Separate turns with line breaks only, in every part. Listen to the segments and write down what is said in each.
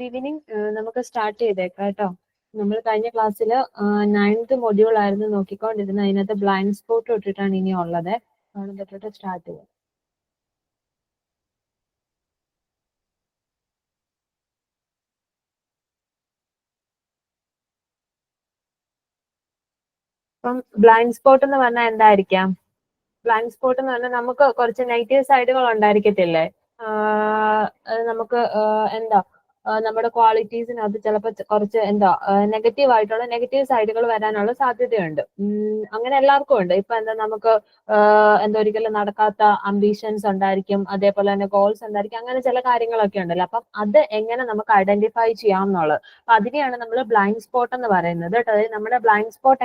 Good evening. നമുക്ക് start ചെയ്തേക്കാം കേട്ടോ. നമ്മൾ കഴിഞ്ഞ ക്ലാസ്സിൽ 9th മൊഡ്യൂൾ ആയിരുന്നു നോക്കിക്കൊണ്ടിരുന്നത്. അതിനകത്ത് ബ്ലൈൻഡ് സ്പോട്ട് തൊട്ടിട്ടാണ് ഇനി ഉള്ളത്. അവിടെ തൊട്ടിട്ട് സ്റ്റാർട്ട് ചെയ്യാം. അപ്പം ബ്ലൈൻഡ് സ്പോട്ട് എന്ന് പറഞ്ഞാൽ എന്തായിരിക്കാം? ബ്ലൈൻഡ് സ്പോട്ട് എന്ന് പറഞ്ഞാൽ നമുക്ക് കുറച്ച് നെഗറ്റീവ് സൈഡുകൾ ഉണ്ടായിരിക്കത്തില്ലേ? നമുക്ക് എന്താ നമ്മുടെ ക്വാളിറ്റീസിനകത്ത് ചിലപ്പോൾ കുറച്ച് എന്താ നെഗറ്റീവ് സൈഡുകൾ വരാനുള്ള സാധ്യതയുണ്ട്. അങ്ങനെ എല്ലാവർക്കും ഉണ്ട്. ഇപ്പൊ എന്താ നമുക്ക് എന്താ ഒരിക്കലും നടക്കാത്ത അംബീഷൻസ് ഉണ്ടായിരിക്കും, അതേപോലെ തന്നെ ഗോൾസ് ഉണ്ടായിരിക്കും, അങ്ങനെ ചില കാര്യങ്ങളൊക്കെ ഉണ്ടല്ലോ. അപ്പം അത് എങ്ങനെ നമുക്ക് ഐഡന്റിഫൈ ചെയ്യാം എന്നുള്ളത്, അപ്പൊ അതിനെയാണ് നമ്മൾ ബ്ലൈൻഡ് സ്പോട്ട് എന്ന് പറയുന്നത് കേട്ടോ. അതായത് നമ്മുടെ ബ്ലൈൻഡ് സ്പോട്ട്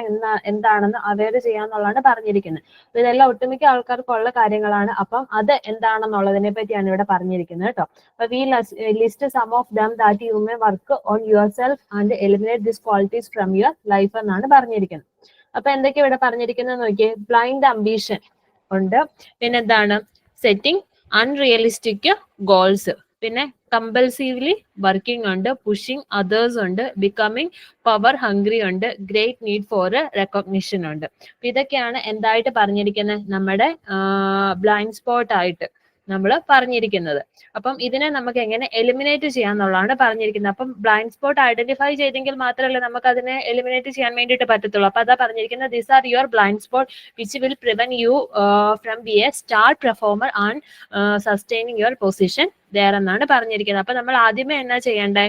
എന്താണെന്ന് അവെയർ ചെയ്യാന്നുള്ളതാണ് പറഞ്ഞിരിക്കുന്നത്. അപ്പൊ ഇതെല്ലാം ഒട്ടുമിക്ക ആൾക്കാർക്കുള്ള കാര്യങ്ങളാണ്. അപ്പം അത് എന്താണെന്നുള്ളതിനെ പറ്റിയാണ് ഇവിടെ പറഞ്ഞിരിക്കുന്നത് കേട്ടോ. അപ്പൊ we list some of them that you may work on your self and eliminate this qualities from your life എന്നാണ് പറഞ്ഞിരിക്കുന്നത്. അപ്പൊ എന്തൊക്കെയാ ഇവിടെ പറഞ്ഞിരിക്കുന്നത് നോക്കിയേ. ബ്ലൈൻഡ് അംബീഷൻ ഉണ്ട്, പിന്നെ എന്താണ് സെറ്റിംഗ് അൺറിയലിസ്റ്റിക് ഗോൾസ്, പിന്നെ കമ്പൽസീവ്ലി വർക്കിംഗ് ഉണ്ട്, പുഷിംഗ് അതേഴ്സ് ഉണ്ട്, ബിക്കമിങ് പവർ ഹംഗ്രി ഉണ്ട്, ഗ്രേറ്റ് നീഡ് ഫോർ റെക്കഗ്നിഷൻ ഉണ്ട്. അപ്പൊ ഇതൊക്കെയാണ് എന്തായിട്ട് പറഞ്ഞിരിക്കുന്നത്, നമ്മുടെ ബ്ലൈൻഡ് സ്പോട്ട് ആയിട്ട് നമ്മൾ പറഞ്ഞിരിക്കുന്നത്. അപ്പം ഇതിനെ നമുക്ക് എങ്ങനെ എലിമിനേറ്റ് ചെയ്യാന്നുള്ളതാണ് പറഞ്ഞിരിക്കുന്നത്. അപ്പം ബ്ലൈൻഡ് സ്പോട്ട് ഐഡന്റിഫൈ ചെയ്തെങ്കിൽ മാത്രമല്ലേ നമുക്ക് അതിനെ എലിമിനേറ്റ് ചെയ്യാൻ വേണ്ടിയിട്ട് പറ്റത്തുള്ളൂ. അപ്പൊ അതാ പറഞ്ഞിരിക്കുന്നത്, these are your blind spot which will prevent you from be a star performer and sustaining your position there എന്നാണ് പറഞ്ഞിരിക്കുന്നത്. അപ്പൊ നമ്മൾ ആദ്യമേ എന്നാ ചെയ്യേണ്ടേ?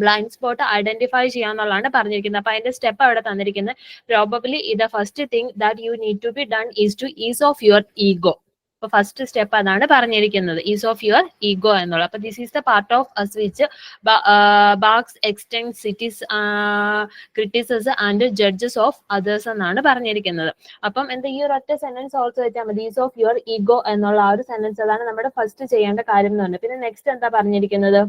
ബ്ലൈൻഡ് സ്പോട്ട് ഐഡന്റിഫൈ ചെയ്യാന്നുള്ളതാണ് പറഞ്ഞിരിക്കുന്നത്. അപ്പൊ അതിന്റെ സ്റ്റെപ്പ് അവിടെ തന്നിരിക്കുന്നത്. Probably the first thing that you need to be done is to ease off your ego. അപ്പൊ ഫസ്റ്റ് സ്റ്റെപ്പ് അതാണ് പറഞ്ഞിരിക്കുന്നത്, ഈസ് ഓഫ് യുവർ ഈഗോ എന്നുള്ളത്. അപ്പൊ this is the part of us which barks extend cities criticises and judges of others എന്നാണ് പറഞ്ഞിരിക്കുന്നത്. അപ്പം എന്താ ഈ ഒരു ഒറ്റ സെന്റൻസ് ഓൾസോ വെച്ചാൽ മതി, ഈസ് ഓഫ് യുവർ ഈഗോ എന്നുള്ള ആ ഒരു സെന്റൻസ്. അതാണ് നമ്മുടെ ഫസ്റ്റ് ചെയ്യേണ്ട കാര്യം എന്ന് പറഞ്ഞത്. പിന്നെ നെക്സ്റ്റ് എന്താ പറഞ്ഞിരിക്കുന്നത്?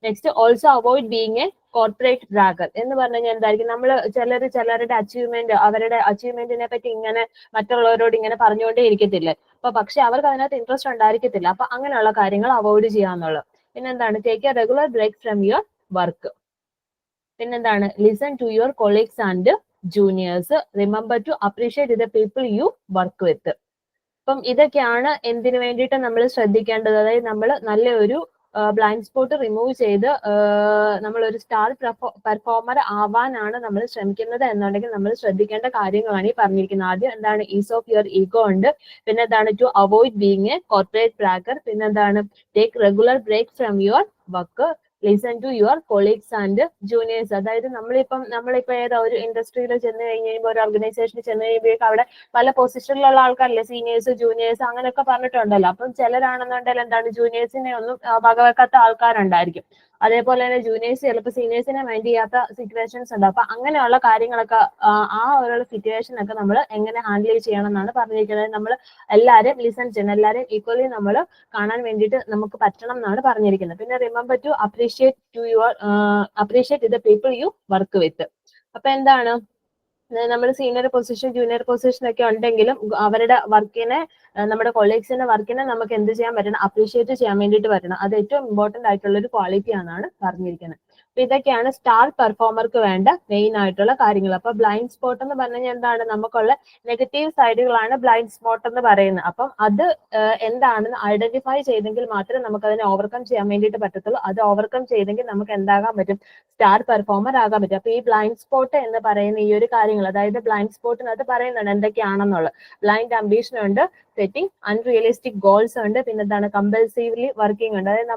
Next also avoid being a corporate bragger എന്ന് പറഞ്ഞു കഴിഞ്ഞാൽ എന്തായിരിക്കും, നമ്മൾ ചിലരുടെ അച്ചീവ്മെന്റ്, അവരുടെ അച്ചീവ്മെന്റിനെ പറ്റി ഇങ്ങനെ മറ്റുള്ളവരോട് ഇങ്ങനെ പറഞ്ഞുകൊണ്ടേ ഇരിക്കത്തില്ലേ. അപ്പൊ പക്ഷെ അവർക്ക് അതിനകത്ത് ഇൻട്രസ്റ്റ് ഉണ്ടായിരിക്കത്തില്ല. അപ്പൊ അങ്ങനെയുള്ള കാര്യങ്ങൾ അവോയ്ഡ് ചെയ്യാന്നുള്ളത്. പിന്നെന്താണ്, take a regular break from your work. പിന്നെന്താണ്, listen to your colleagues and juniors, remember to appreciate the people you work with. അപ്പം ഇതൊക്കെയാണ് എന്തിനു വേണ്ടിയിട്ട് നമ്മൾ ശ്രദ്ധിക്കേണ്ടത്. അതായത് നമ്മൾ നല്ലൊരു ബ്ലൈൻഡ് സ്പോട്ട് റിമൂവ് ചെയ്ത് നമ്മളൊരു സ്റ്റാർ പെർഫോമർ ആവാനാണ് നമ്മൾ ശ്രമിക്കുന്നത് എന്നുണ്ടെങ്കിൽ നമ്മൾ ശ്രദ്ധിക്കേണ്ട കാര്യങ്ങളാണ് ഈ പറഞ്ഞിരിക്കുന്നത്. ആദ്യം എന്താണ്, ഈസ് ഓഫ് യുവർ ഈഗോ ഉണ്ട്, പിന്നെ എന്താണ് to avoid being a corporate bragger, പിന്നെ എന്താണ് take regular break from your work, listen to your colleagues and juniors. അതായത് നമ്മളിപ്പോ ഏതാ ഒരു ഇൻഡസ്ട്രിയിൽ ചെന്ന് കഴിയുമ്പോൾ, ഒരു ഓർഗനൈസേഷനിൽ ചെന്ന് കഴിയുമ്പോഴേക്കും അവിടെ പല പൊസിഷനിലുള്ള ആൾക്കാരല്ലേ, സീനിയേഴ്സ് ജൂനിയേഴ്സ് അങ്ങനെയൊക്കെ പറഞ്ഞിട്ടുണ്ടല്ലോ. അപ്പം ചിലരാണെന്നുണ്ടെങ്കിൽ എന്താണ് ജൂനിയേഴ്സിനെ ഒന്നും വകവെക്കാത്ത ആൾക്കാരുണ്ടായിരിക്കും. അതേപോലെ തന്നെ ജൂനിയേഴ്സ് ചിലപ്പോൾ സീനിയേഴ്സിനെ മൈൻഡ് ചെയ്യാത്ത സിറ്റുവേഷൻസ് ഉണ്ട്. അപ്പൊ അങ്ങനെയുള്ള കാര്യങ്ങളൊക്കെ ആ ഒരു സിറ്റുവേഷനൊക്കെ നമ്മൾ എങ്ങനെ ഹാൻഡിൽ ചെയ്യണം എന്നാണ് പറഞ്ഞിരിക്കുന്നത്. നമ്മൾ എല്ലാവരും ലിസൺ ചെയ്യണം, എല്ലാവരും ഈക്വലി നമ്മൾ കാണാൻ വേണ്ടിയിട്ട് നമുക്ക് പറ്റണം എന്നാണ് പറഞ്ഞിരിക്കുന്നത്. പിന്നെ remember to appreciate the people you work with. അപ്പൊ എന്താണ്, നമ്മൾ സീനിയർ പൊസിഷൻ ജൂനിയർ പൊസിഷൻ ഒക്കെ ഉണ്ടെങ്കിലും അവരുടെ വർക്കിനെ, നമ്മുടെ കൊളീഗ്സിന്റെ വർക്കിനെ നമുക്ക് എന്ത് ചെയ്യാൻ പറ്റണം, അപ്രീഷിയേറ്റ് ചെയ്യാൻ വേണ്ടിയിട്ട് പറ്റണം. അത് ഏറ്റവും ഇമ്പോർട്ടന്റ് ആയിട്ടുള്ള ഒരു ക്വാളിറ്റി ആണെന്നാണ് പറഞ്ഞിരിക്കുന്നത്. അപ്പൊ ഇതൊക്കെയാണ് സ്റ്റാർ പെർഫോമർക്ക് വേണ്ട മെയിൻ ആയിട്ടുള്ള കാര്യങ്ങൾ. അപ്പൊ ബ്ലൈൻഡ് സ്പോട്ട് എന്ന് പറഞ്ഞു കഴിഞ്ഞാൽ എന്താണ്, നമുക്കുള്ള നെഗറ്റീവ് സൈഡുകളാണ് ബ്ലൈൻഡ് സ്പോട്ട് എന്ന് പറയുന്നത്. അപ്പം അത് എന്താണെന്ന് ഐഡന്റിഫൈ ചെയ്തെങ്കിൽ മാത്രമേ നമുക്ക് അതിനെ ഓവർകം ചെയ്യാൻ വേണ്ടിയിട്ട് പറ്റത്തുള്ളൂ. അത് ഓവർകം ചെയ്തെങ്കിൽ നമുക്ക് എന്താകാൻ പറ്റും, സ്റ്റാർ പെർഫോമർ ആകാൻ പറ്റും. അപ്പൊ ഈ ബ്ലൈൻഡ് സ്പോട്ട് എന്ന് പറയുന്ന ഈ ഒരു കാര്യങ്ങൾ, അതായത് ബ്ലൈൻഡ് സ്പോട്ടിനകത്ത് പറയുന്നുണ്ട് എന്തൊക്കെയാണെന്നുള്ളത്. ബ്ലൈൻഡ് അംബീഷൻ ഉണ്ട്, സെറ്റിംഗ് അൺറിയലിസ്റ്റിക് ഗോൾസ് ഉണ്ട്, പിന്നെ എന്താണ് കമ്പൽസീവ്ലി വർക്കിംഗ് ഉണ്ട്. അതായത്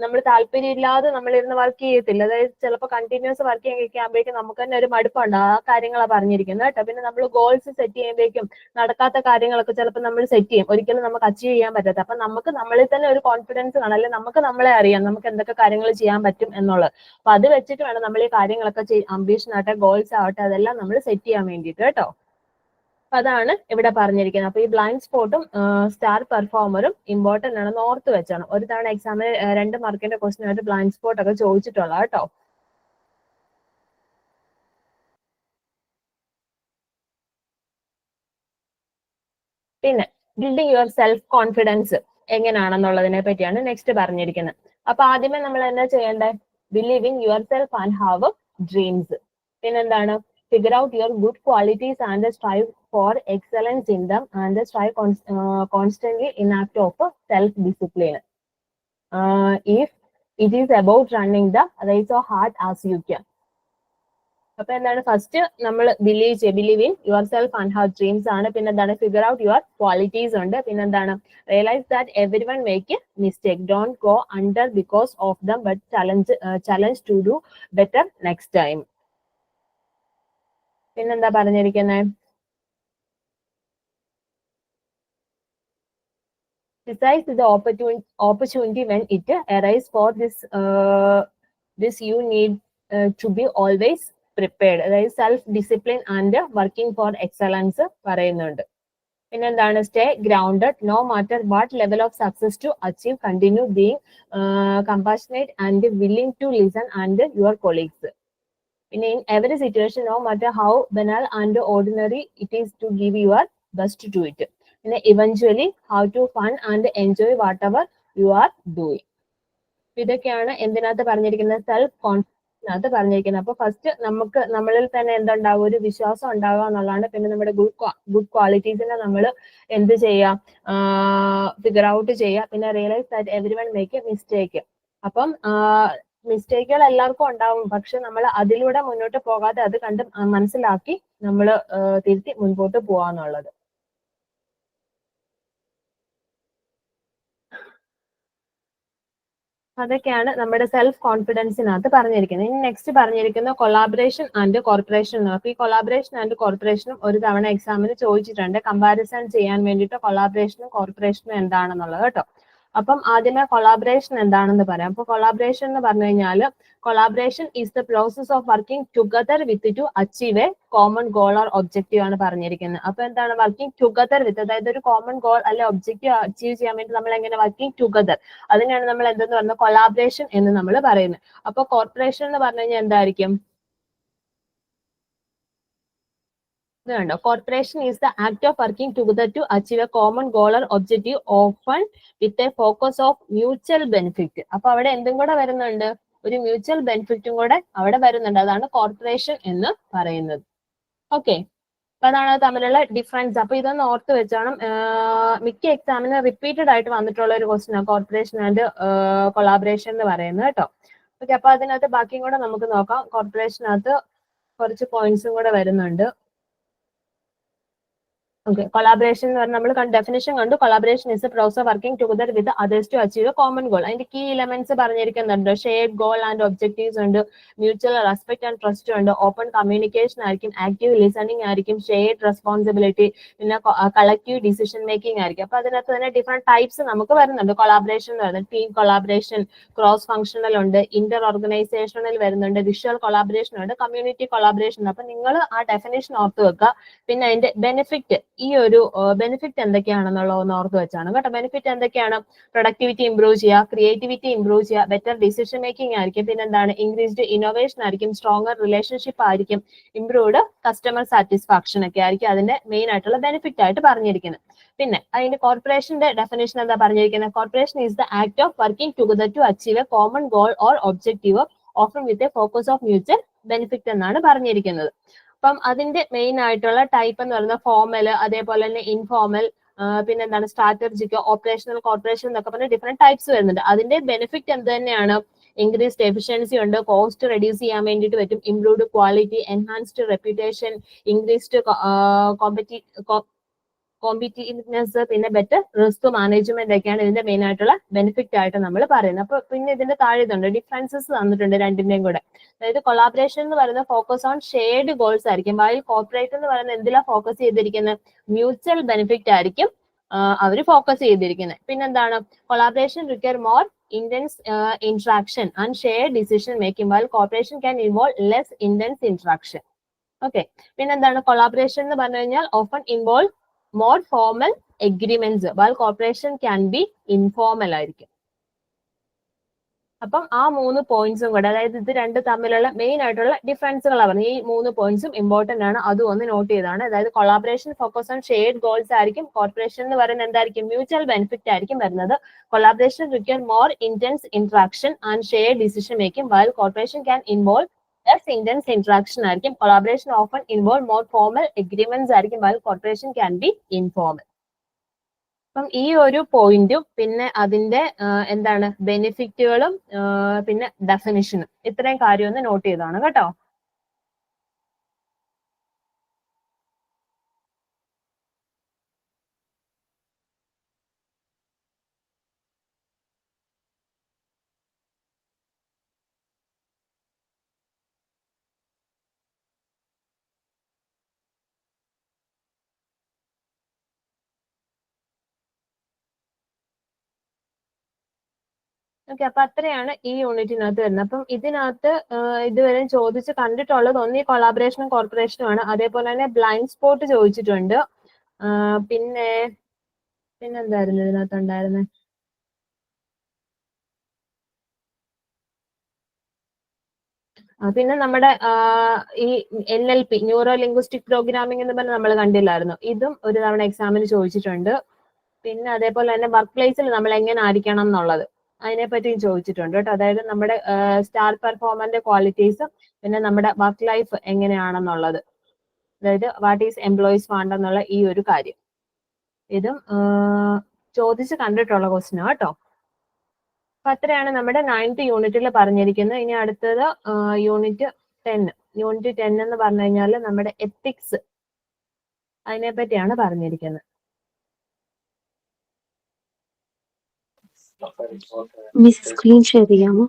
നമ്മൾ താല്പര്യമില്ലാതെ നമ്മളിരുന്ന് വർക്ക് ചെയ്യത്തില്ല. അതായത് ചിലപ്പോൾ കണ്ടിന്യൂസ് വർക്ക് ചെയ്യുമ്പോഴേക്കും നമുക്ക് തന്നെ ഒരു മടുപ്പുണ്ട്. ആ കാര്യങ്ങളാണ് പറഞ്ഞിരിക്കുന്നത് കേട്ടോ. പിന്നെ നമ്മൾ ഗോൾസ് സെറ്റ് ചെയ്യുമ്പോഴേക്കും നടക്കാത്ത കാര്യങ്ങളൊക്കെ ചിലപ്പോൾ നമ്മൾ സെറ്റ് ചെയ്യും, ഒരിക്കലും നമുക്ക് അച്ചീവ് ചെയ്യാൻ പറ്റാത്ത. അപ്പൊ നമുക്ക് നമ്മളിൽ തന്നെ ഒരു കോൺഫിഡൻസ് കാണാം, അല്ലെങ്കിൽ നമുക്ക് നമ്മളെ അറിയാം നമുക്ക് എന്തൊക്കെ കാര്യങ്ങൾ ചെയ്യാൻ പറ്റും എന്നുള്ളത്. അപ്പൊ അത് വെച്ചിട്ട് വേണം നമ്മൾ ഈ കാര്യങ്ങളൊക്കെ അംബീഷൻ ആവട്ടെ ഗോൾസ് ആവട്ടെ അതെല്ലാം നമ്മൾ സെറ്റ് ചെയ്യാൻ വേണ്ടിയിട്ട് കേട്ടോ. അപ്പൊ അതാണ് ഇവിടെ പറഞ്ഞിരിക്കുന്നത്. അപ്പൊ ഈ ബ്ലൈൻഡ് സ്പോട്ടും സ്റ്റാർ പെർഫോമറും ഇമ്പോർട്ടന്റ് ആണ്, ഓർത്ത് വെച്ചാണ്. ഒരു തവണ എക്സാമിന് 2 മാർക്കിന്റെ ക്വസ്റ്റ്യൻ ആയിട്ട് ബ്ലൈൻഡ് സ്പോട്ട് ഒക്കെ ചോദിച്ചിട്ടുള്ള കേട്ടോ. പിന്നെ ബിൽഡിംഗ് യുവർ സെൽഫ് കോൺഫിഡൻസ് എങ്ങനെയാണെന്നുള്ളതിനെ പറ്റിയാണ് നെക്സ്റ്റ് പറഞ്ഞിരിക്കുന്നത്. അപ്പൊ ആദ്യമേ നമ്മൾ എന്താ ചെയ്യേണ്ടത്? Believe in your self and have dreams. പിന്നെന്താണ്? Figure out your good qualities and strive for excellence in them and strive constantly in act of self discipline. If it is about running the race of hard as you can. അപ്പൊ എന്താണ്? First നമ്മൾ believe in your self and have dreams ആണ്. പിന്നെ എന്താണ്? Figure out your qualities ഉണ്ട്. പിന്നെന്താണ്? Realise that everyone make mistake, don't go under because of them, but challenge to do better next time. പിന്നെന്താ പറഞ്ഞിരിക്കുന്നത്? Besides the opportunity when it arises for this you need to be always prepared. അതായത് self discipline and working for excellence പറയുന്നുണ്ട്. പിന്നെന്താണ്? Stay grounded no matter what level of success to achieve, continue being compassionate and willing to listen and your colleagues. പിന്നെ in every situation no matter how banal and ordinary it is to give your best to it. പിന്നെ eventually how to fun and enjoy whatever you are doing. ഇതൊക്കെയാണ് എന്തിനകത്ത് പറഞ്ഞിരിക്കുന്നത്? Self കോൺഫിഡൻസിനകത്ത് പറഞ്ഞിരിക്കുന്നത്. അപ്പൊ first നമുക്ക് നമ്മളിൽ തന്നെ എന്തുണ്ടാവും? ഒരു വിശ്വാസം ഉണ്ടാവുക എന്നുള്ളതാണ്. പിന്നെ നമ്മുടെ ഗുഡ് ക്വാളിറ്റീസിനെ നമ്മൾ എന്ത് ചെയ്യാം? ഫിഗർ ഔട്ട് ചെയ്യുക. പിന്നെ realise that everyone make A mistake. അപ്പം മിസ്റ്റേക്കുകൾ എല്ലാവർക്കും ഉണ്ടാവും. പക്ഷെ നമ്മൾ അതിലൂടെ മുന്നോട്ട് പോകാതെ അത് കണ്ട് മനസ്സിലാക്കി നമ്മൾ തിരുത്തി മുൻപോട്ട് പോവാന്നുള്ളത്. അതൊക്കെയാണ് നമ്മുടെ സെൽഫ് കോൺഫിഡൻസിനകത്ത് പറഞ്ഞിരിക്കുന്നത്. ഇനി നെക്സ്റ്റ് പറഞ്ഞിരിക്കുന്ന കൊളാബറേഷൻ ആൻഡ് കോർപ്പറേഷൻ. നോക്കി, ഈ കൊളാബറേഷൻ ആൻഡ് കോർപ്പറേഷനും ഒരു തവണ എക്സാമിന് ചോദിച്ചിട്ടുണ്ട്. കമ്പാരിസൺ ചെയ്യാൻ വേണ്ടിയിട്ട് കൊളാബറേഷനും കോർപ്പറേഷനും എന്താണെന്നുള്ളത് കേട്ടോ. അപ്പം ആദ്യമേ കൊളാബറേഷൻ എന്താണെന്ന് പറയാം. അപ്പൊ കൊളാബറേഷൻ എന്ന് പറഞ്ഞു കഴിഞ്ഞാൽ collaboration is the process of working together with to achieve a common goal or objective ആണ് പറഞ്ഞിരിക്കുന്നത്. അപ്പൊ എന്താണ് വർക്കിംഗ് ടുഗദർ വിത്ത്? അതായത് ഒരു കോമൺ ഗോൾ അല്ലെ ഒബ്ജക്റ്റീവ് അച്ചീവ് ചെയ്യാൻ വേണ്ടി നമ്മൾ എങ്ങനെ വർക്കിംഗ് ടുഗദർ, അതിനാണ് നമ്മൾ എന്തെന്ന് പറയുന്നത്? കൊളാബറേഷൻ എന്ന് നമ്മൾ പറയുന്നത്. അപ്പൊ കോർപ്പറേഷൻ എന്ന് പറഞ്ഞു കഴിഞ്ഞാൽ എന്തായിരിക്കും? ഇത് കണ്ടോ? Corporation is the act of working together to achieve a common goal or objective often with a focus of mutual benefit. അപ്പൊ അവിടെ എന്തും കൂടെ വരുന്നുണ്ട്? ഒരു മ്യൂച്വൽ ബെനിഫിറ്റും കൂടെ അവിടെ വരുന്നുണ്ട്. അതാണ് കോർപ്പറേഷൻ എന്ന് പറയുന്നത്. ഓക്കെ, അപ്പൊ അതാണ് തമ്മിലുള്ള ഡിഫറൻസ്. അപ്പൊ ഇതൊന്ന് ഓർത്ത് വെച്ചോണം. മിക്ക എക്സാമിന് റിപ്പീറ്റഡ് ആയിട്ട് വന്നിട്ടുള്ള ഒരു ക്വസ്റ്റ്യൻ ആണ് കോർപ്പറേഷൻ ആൻഡ് കൊളാബറേഷൻ എന്ന് പറയുന്നത് കേട്ടോ. ഓക്കെ, അപ്പൊ അതിനകത്ത് ബാക്കിയും കൂടെ നമുക്ക് നോക്കാം. കോർപ്പറേഷനകത്ത് കുറച്ച് പോയിന്റ്സും കൂടെ വരുന്നുണ്ട്. ഓക്കെ, കൊളാബറേഷൻ എന്ന് പറഞ്ഞാൽ നമ്മൾ ഡെഫിനേഷൻ കണ്ടു. Collaboration is a process of working together with others to achieve a common goal. അതിന്റെ കീ എലമെന്റ്സ് പറഞ്ഞിരിക്കുന്നുണ്ട്. ഷെയർഡ് ഗോൾ ആൻഡ് ഒബ്ജക്റ്റീവ്സ് ഉണ്ട്, മ്യൂച്വൽ റെസ്പെക്ട് ആൻഡ് ട്രസ്റ്റ് ഉണ്ട്, ഓപ്പൺ കമ്മ്യൂണിക്കേഷൻ ആയിരിക്കും, ആക്റ്റീവ് ലിസണിങ് ആയിരിക്കും, ഷെയർഡ് റെസ്പോൺസിബിലിറ്റി, പിന്നെ collective decision making ആയിരിക്കും. അപ്പൊ അതിനകത്ത് തന്നെ ഡിഫറെന്റ് ടൈപ്സ് നമുക്ക് വരുന്നുണ്ട്. കൊളാബറേഷൻ എന്ന് പറയുന്നത് ടീം കൊളാബറേഷൻ, ക്രോസ് ഫംഗ്ഷണൽ ഉണ്ട്, ഇന്റർ ഓർഗനൈസേഷണൽ വരുന്നുണ്ട്, വിഷ്വൽ കൊളാബറേഷൻ ഉണ്ട്, കമ്മ്യൂണിറ്റി കൊളാബറേഷൻ. അപ്പൊ നിങ്ങൾ ആ ഡെഫിനേഷൻ ഓർത്ത് വെക്കുക. പിന്നെ അതിന്റെ ബെനിഫിറ്റ്, ഈ ഒരു ബെനിഫിറ്റ് എന്തൊക്കെയാണെന്നുള്ളത് ഒന്ന് ഓർത്ത് വെച്ചാണ് കേട്ടോ. ബെനിഫിറ്റ് എന്തൊക്കെയാണ്? പ്രൊഡക്ടിവിറ്റി ഇംപ്രൂവ് ചെയ്യുക, ക്രിയേറ്റിവിറ്റി ഇംപ്രൂവ് ചെയ്യുക, ബെറ്റർ ഡിസിഷൻ മേക്കിംഗ് ആയിരിക്കും, പിന്നെ എന്താണ്? ഇൻക്രീസ്ഡ് ഇന്നോവേഷൻ ആയിരിക്കും, സ്ട്രോങ്ങർ റിലേഷൻഷിപ്പ് ആയിരിക്കും, ഇംപ്രൂവ്ഡ് കസ്റ്റമർ സാറ്റിസ്ഫാക്ഷൻ ഒക്കെ ആയിരിക്കും അതിന്റെ മെയിൻ ആയിട്ടുള്ള ബെനിഫിറ്റ് ആയിട്ട് പറഞ്ഞിരിക്കുന്നത്. പിന്നെ അതിന്റെ കോർപ്പറേഷന്റെ ഡെഫിനേഷൻ എന്താ പറഞ്ഞിരിക്കുന്നത്? Corporation is the act of working together to achieve a common goal or objective often with a focus of mutual benefit എന്നാണ് പറഞ്ഞിരിക്കുന്നത്. അപ്പം അതിന്റെ മെയിൻ ആയിട്ടുള്ള ടൈപ്പ് എന്ന് പറയുന്നത് ഫോർമൽ, അതേപോലെ തന്നെ ഇൻഫോർമൽ, പിന്നെ എന്താണ് സ്ട്രാറ്റജിക്, ഓപ്പറേഷണൽ, കോർപ്പറേഷൻ എന്നൊക്കെ പറഞ്ഞ ഡിഫറെന്റ് ടൈപ്സ് വരുന്നുണ്ട്. അതിന്റെ ബെനിഫിറ്റ് എന്ത് തന്നെയാണ്? ഇൻക്രീസ്ഡ് എഫിഷ്യൻസി ഉണ്ട്, കോസ്റ്റ് റെഡ്യൂസ് ചെയ്യാൻ വേണ്ടിയിട്ട് പറ്റും, improved quality, enhanced reputation, increased competitiveness, പിന്നെ ബെറ്റർ റിസ്ക് മാനേജ്മെന്റ് ഒക്കെയാണ് ഇതിന്റെ മെയിൻ ആയിട്ടുള്ള ബെനിഫിറ്റ് ആയിട്ട് നമ്മൾ പറയുന്നത്. അപ്പൊ പിന്നെ ഇതിന്റെ താഴെ ഇതുണ്ട്, ഡിഫറൻസസ് തന്നിട്ടുണ്ട് രണ്ടിന്റെയും കൂടെ. അതായത് കൊളാബറേഷൻ എന്ന് പറയുന്നത് ഫോക്കസ് ഓൺ ഷെയർഡ് ഗോൾസ് ആയിരിക്കും, വൈൽ കോർപ്പറേറ്റ് എന്ന് പറയുന്നത് എന്തിലാണ് ഫോക്കസ് ചെയ്തിരിക്കുന്നത്? മ്യൂച്വൽ ബെനിഫിറ്റ് ആയിരിക്കും അവർ ഫോക്കസ് ചെയ്തിരിക്കുന്നത്. പിന്നെന്താണ്? Collaboration require more intense interaction and shared decision making, while cooperation can involve less intense interaction. Okay, പിന്നെന്താണ്? കൊളാബറേഷൻ എന്ന് പറഞ്ഞു കഴിഞ്ഞാൽ often involve more formal agreements, while cooperation can be informal ആയിരിക്കും. അപ്പം ആ 3 പോയിന്റ്സും കൂടെ, അതായത് ഇത് രണ്ട് തമ്മിലുള്ള മെയിൻ ആയിട്ടുള്ള ഡിഫറൻസുകളാണ് പറഞ്ഞത്. ഈ 3 പോയിന്റ്സും ഇമ്പോർട്ടന്റ് ആണ്, അതും ഒന്ന് നോട്ട് ചെയ്താണ്. അതായത് collaboration focus on shared goals ആയിരിക്കും. കോർപ്പറേഷൻ എന്ന് പറയുന്നത് എന്തായിരിക്കും? മ്യൂച്വൽ ബെനിഫിറ്റ് ആയിരിക്കും വരുന്നത്. Collaboration require more intense interaction and share decision making, while corporation can involve less intense interaction ആയിരിക്കും. Collaboration often involve more formal agreements ആയിരിക്കും, while corporation can be informal. അപ്പം ഈ ഒരു പോയിന്റും പിന്നെ അതിന്റെ എന്താണ് ബെനിഫിറ്റുകളും പിന്നെ ഡെഫിനിഷനും, ഇത്രയും കാര്യം ഒന്ന് നോട്ട് ചെയ്താണ് കേട്ടോ. ഓക്കെ, അപ്പൊ അത്രയാണ് ഈ യൂണിറ്റിനകത്ത് വരുന്നത്. അപ്പം ഇതിനകത്ത് ഇതുവരെ ചോദിച്ച് കണ്ടിട്ടുള്ളത് ഒന്ന് ഈ കൊളാബറേഷനും കോർപ്പറേഷനും ആണ്. അതേപോലെ തന്നെ ബ്ലൈൻഡ് സ്പോട്ട് ചോദിച്ചിട്ടുണ്ട്. പിന്നെ പിന്നെന്തായിരുന്നു ഇതിനകത്ത് ഉണ്ടായിരുന്നത്? പിന്നെ നമ്മുടെ ഈ NLP, ന്യൂറോ ലിംഗ്വിസ്റ്റിക് പ്രോഗ്രാമിംഗ് എന്ന് പറഞ്ഞ് നമ്മൾ കണ്ടില്ലായിരുന്നു, ഇതും ഒരു തവണ എക്സാമിന് ചോദിച്ചിട്ടുണ്ട്. പിന്നെ അതേപോലെ തന്നെ വർക്ക് പ്ലേസിൽ നമ്മൾ എങ്ങനെ ആയിരിക്കണം എന്നുള്ളത്, അതിനെപ്പറ്റിയും ചോദിച്ചിട്ടുണ്ട് കേട്ടോ. അതായത് നമ്മുടെ സ്റ്റാർ പെർഫോമറിന്റെ ക്വാളിറ്റീസും പിന്നെ നമ്മുടെ വർക്ക് ലൈഫ് എങ്ങനെയാണെന്നുള്ളത്, അതായത് വാട്ട് ഈസ് എംപ്ലോയീസ് വാണ്ട് എന്നുള്ള ഈ ഒരു കാര്യം, ഇതും ചോദിച്ച് കണ്ടിട്ടുള്ള ക്വസ്റ്റ്യൻ കേട്ടോ. അപ്പൊ അത്രയാണ് നമ്മുടെ 9th യൂണിറ്റിൽ പറഞ്ഞിരിക്കുന്നത്. ഇനി അടുത്തത് യൂണിറ്റ് 10. യൂണിറ്റ് 10 എന്ന് പറഞ്ഞു കഴിഞ്ഞാൽ നമ്മുടെ എത്തിക്സ്, അതിനെപ്പറ്റിയാണ് പറഞ്ഞിരിക്കുന്നത്.
മിസ് സ്ക്രീൻ ഷെയർ ചെയ്യാമോ?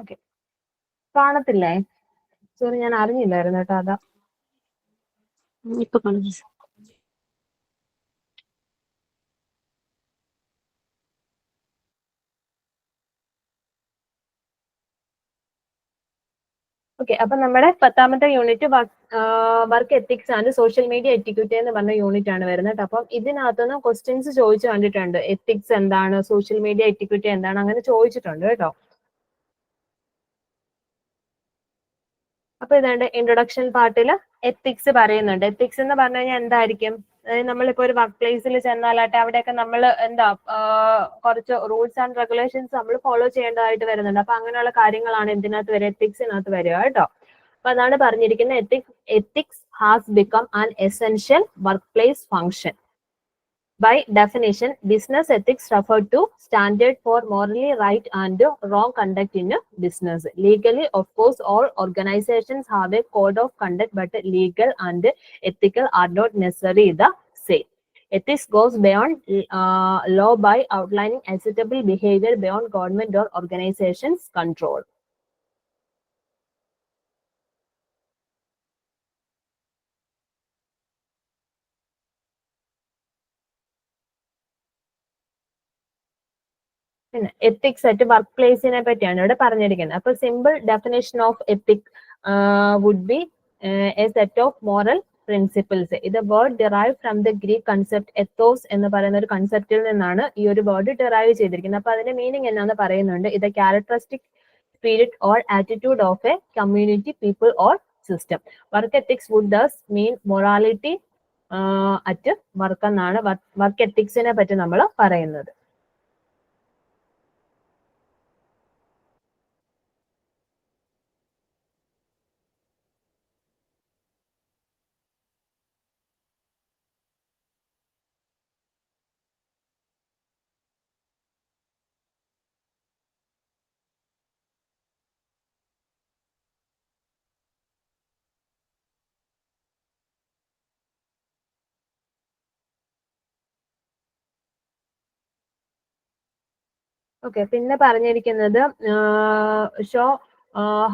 ഓക്കെ, കാണത്തില്ലേ? സോറി, ഞാൻ അറിഞ്ഞില്ലായിരുന്നു കേട്ടോ, അതാ.
ഇപ്പൊ കാണാം മിസ്.
ഓക്കെ, അപ്പൊ നമ്മുടെ 10ാമത്തെ unit work ethics and social media etiquette എന്ന് പറഞ്ഞ യൂണിറ്റ് ആണ് വരുന്നത്. അപ്പം ഇതിനകത്തുനിന്ന് ക്വസ്റ്റ്യൻസ് ചോദിച്ചു കണ്ടിട്ടുണ്ട്. എത്തിക്സ് എന്താണ്, സോഷ്യൽ മീഡിയ എറ്റിക്യൂട്ട് എന്താണ്, അങ്ങനെ ചോദിച്ചിട്ടുണ്ട് കേട്ടോ. അപ്പൊ ഇതാണ്ട് ഇൻട്രൊഡക്ഷൻ പാർട്ടിൽ എത്തിക്സ് പറയുന്നുണ്ട്. എത്തിക്സ് എന്ന് പറഞ്ഞു കഴിഞ്ഞാൽ എന്തായിരിക്കും? അതായത് നമ്മളിപ്പോ ഒരു വർക്ക് പ്ലേസിൽ ചെന്നാലാട്ടെ അവിടെയൊക്കെ നമ്മൾ എന്താ കുറച്ച് റൂൾസ് ആൻഡ് റെഗുലേഷൻസ് നമ്മൾ ഫോളോ ചെയ്യേണ്ടതായിട്ട് വരുന്നുണ്ട്. അപ്പൊ അങ്ങനെയുള്ള കാര്യങ്ങളാണ് ഇതിനകത്ത് വരിക, എത്തിക്സിനകത്ത് വരിക കേട്ടോ. അപ്പൊ അതാണ് പറഞ്ഞിരിക്കുന്നത്. Ethics has become an essential work place function. By definition, business ethics refer to standard for morally right and wrong conduct in a business. Legally, of course, all organizations have a code of conduct, but legal and ethical are not necessarily the same. Ethics goes beyond law by outlining acceptable behavior beyond government or organizations' control. പിന്നെ ethics at വർക്ക് പ്ലേസിനെ പറ്റിയാണ് ഇവിടെ പറഞ്ഞിരിക്കുന്നത്. അപ്പൊ simple definition of ethic would be a set of moral principles. ഇത് word derive from the Greek concept ethos എന്ന് പറയുന്ന ഒരു കൺസെപ്റ്റിൽ നിന്നാണ് ഈ ഒരു വേർഡ് ഡിറൈവ് ചെയ്തിരിക്കുന്നത്. അപ്പൊ അതിന്റെ മീനിങ് എന്നാന്ന് പറയുന്നുണ്ട്. ഇത് characteristic spirit or attitude of a community, people or system. Work ethics would thus mean morality at work എന്നാണ് വർക്ക് എത്തിക്സിനെ പറ്റി നമ്മൾ പറയുന്നത്. ഓക്കെ, പിന്നെ പറഞ്ഞിരിക്കുന്നത് show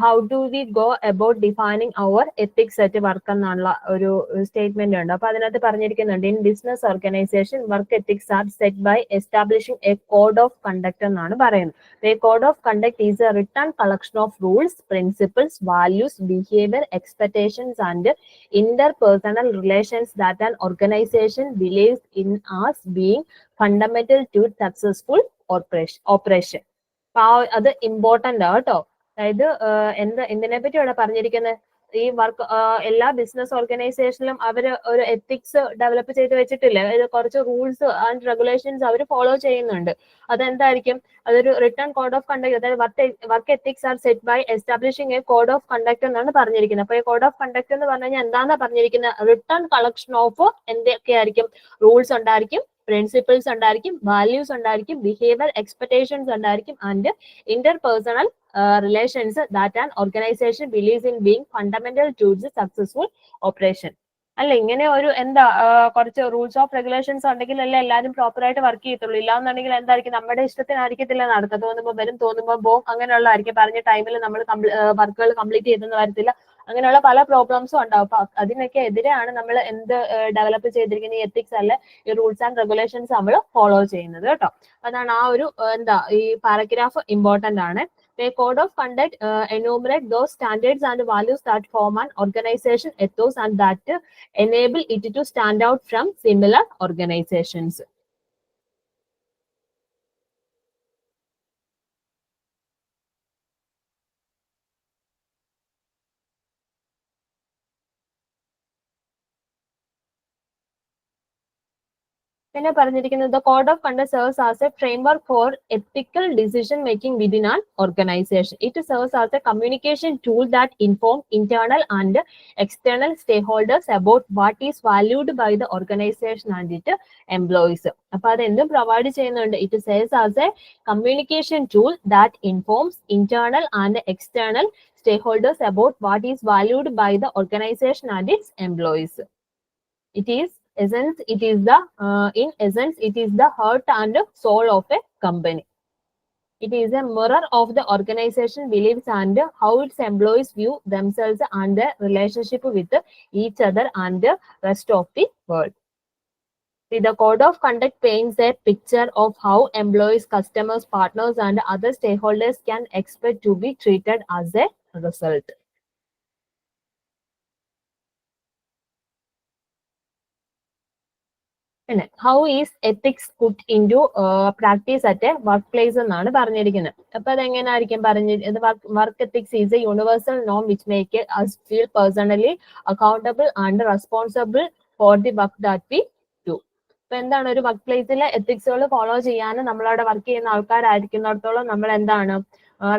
how do we go about defining our ethics at work എന്നുള്ള ഒരു statement ഉണ്ട്. അപ്പൊ അതിനകത്ത് പറഞ്ഞിരിക്കുന്നുണ്ട്, in business organisation work ethics are set by establishing a code of conduct എന്നാണ് പറയുന്നത്. A code of conduct is A written collection of rules, principles, values, behaviour, expectations and interpersonal relations that an organization believes in as being fundamental to successful operation. അത് important കേട്ടോ. അതായത് എന്തിനെ പറ്റി ഇവിടെ പറഞ്ഞിരിക്കുന്നത്, ഈ വർക്ക് എല്ലാ ബിസിനസ് ഓർഗനൈസേഷനിലും അവർ ഒരു എത്തിക്സ് ഡെവലപ്പ് ചെയ്ത് വെച്ചിട്ടില്ലേ, അതായത് കുറച്ച് റൂൾസ് ആൻഡ് റെഗുലേഷൻസ് അവർ ഫോളോ ചെയ്യുന്നുണ്ട്. അതെന്തായിരിക്കും, അതൊരു റിട്ടേൺ കോഡ് ഓഫ് കണ്ടക്ട്, അതായത് work ethics are set by establishing a code of conduct എന്നാണ് പറഞ്ഞിരിക്കുന്നത്. അപ്പൊ ഈ കോഡ് ഓഫ് കണ്ടക്ട് എന്ന് പറഞ്ഞു കഴിഞ്ഞാൽ എന്താണെന്നാ പറഞ്ഞിരിക്കുന്നത്, റിട്ടേൺ കളക്ഷൻ ഓഫ് എന്തൊക്കെയായിരിക്കും, റൂൾസ് ഉണ്ടായിരിക്കും, പ്രിൻസിപ്പിൾസ് ഉണ്ടായിരിക്കും, വാല്യൂസ് ഉണ്ടായിരിക്കും, ബിഹേവിയർ എക്സ്പെക്ടേഷൻസ് ഉണ്ടായിരിക്കും, and interpersonal relations that an organisation believes in being fundamental to the successful operation. അല്ല, ഇങ്ങനെ ഒരു എന്താ കുറച്ച് റൂൾസ് ഓഫ് റെഗുലേഷൻസ് ഉണ്ടെങ്കിൽ അല്ലേ എല്ലാവരും പ്രോപ്പർ ആയിട്ട് വർക്ക് ചെയ്യത്തുള്ളൂ. ഇല്ലാന്നുണ്ടെങ്കിൽ എന്തായിരിക്കും, നമ്മുടെ ഇഷ്ടത്തിനായിരിക്കത്തില്ല നടക്കുക, തോന്നുമ്പോൾ വരും തോന്നുമ്പോൾ പോകും, അങ്ങനെയുള്ളതായിരിക്കും. പറഞ്ഞ ടൈമിൽ നമ്മൾ വർക്കുകൾ കംപ്ലീറ്റ് ചെയ്തെന്ന് വരത്തില്ല, അങ്ങനെയുള്ള പല പ്രോബ്ലംസും ഉണ്ടാവും. അപ്പൊ അതിനൊക്കെ എതിരെയാണ് നമ്മൾ എന്ത് ഡെവലപ്പ് ചെയ്തിരിക്കുന്ന ഈ എത്തിക്സ് അല്ലെ ഈ റൂൾസ് ആൻഡ് റെഗുലേഷൻസ് നമ്മൾ ഫോളോ ചെയ്യുന്നത് കേട്ടോ. അതാണ് ആ ഒരു ഈ പാരഗ്രാഫ് ഇമ്പോർട്ടന്റ് ആണ്. A code of conduct enumerate those standards and values that form an organization ethos and that enable it to stand out from similar organizations. പിന്നെ പറഞ്ഞിരിക്കുന്നത്, the code of conduct serves as a framework for ethical decision making within an organization. It serves as a communication tool that informs internal and external stakeholders about what is valued by the organization and its employees. അപ്പൊ അത് എന്തും provide ചെയ്യുന്നുണ്ട്. It serves as a communication tool that informs internal and external stakeholders about what is valued by the organization and its employees. It is in essence, it is the heart and soul of a company. It is a mirror of the organization beliefs and how its employees view themselves and their relationship with each other and the rest of the world. The code of conduct paints a picture of how employees, customers, partners, and other stakeholders can expect to be treated as a result. പിന്നെ how is ethics put into practice at a workplace എന്നാണ് പറഞ്ഞിരിക്കുന്നത്. അപ്പൊ അതെങ്ങനെയായിരിക്കും work ethics is a universal നോം which make us feel personally accountable and responsible for the work that we do. അപ്പൊ എന്താണ്, ഒരു work പ്ലേസിലെ എത്തിക്സുകൾ follow ചെയ്യാനും നമ്മളവിടെ വർക്ക് ചെയ്യുന്ന ആൾക്കാരായിരിക്കുന്നിടത്തോളം നമ്മൾ എന്താണ്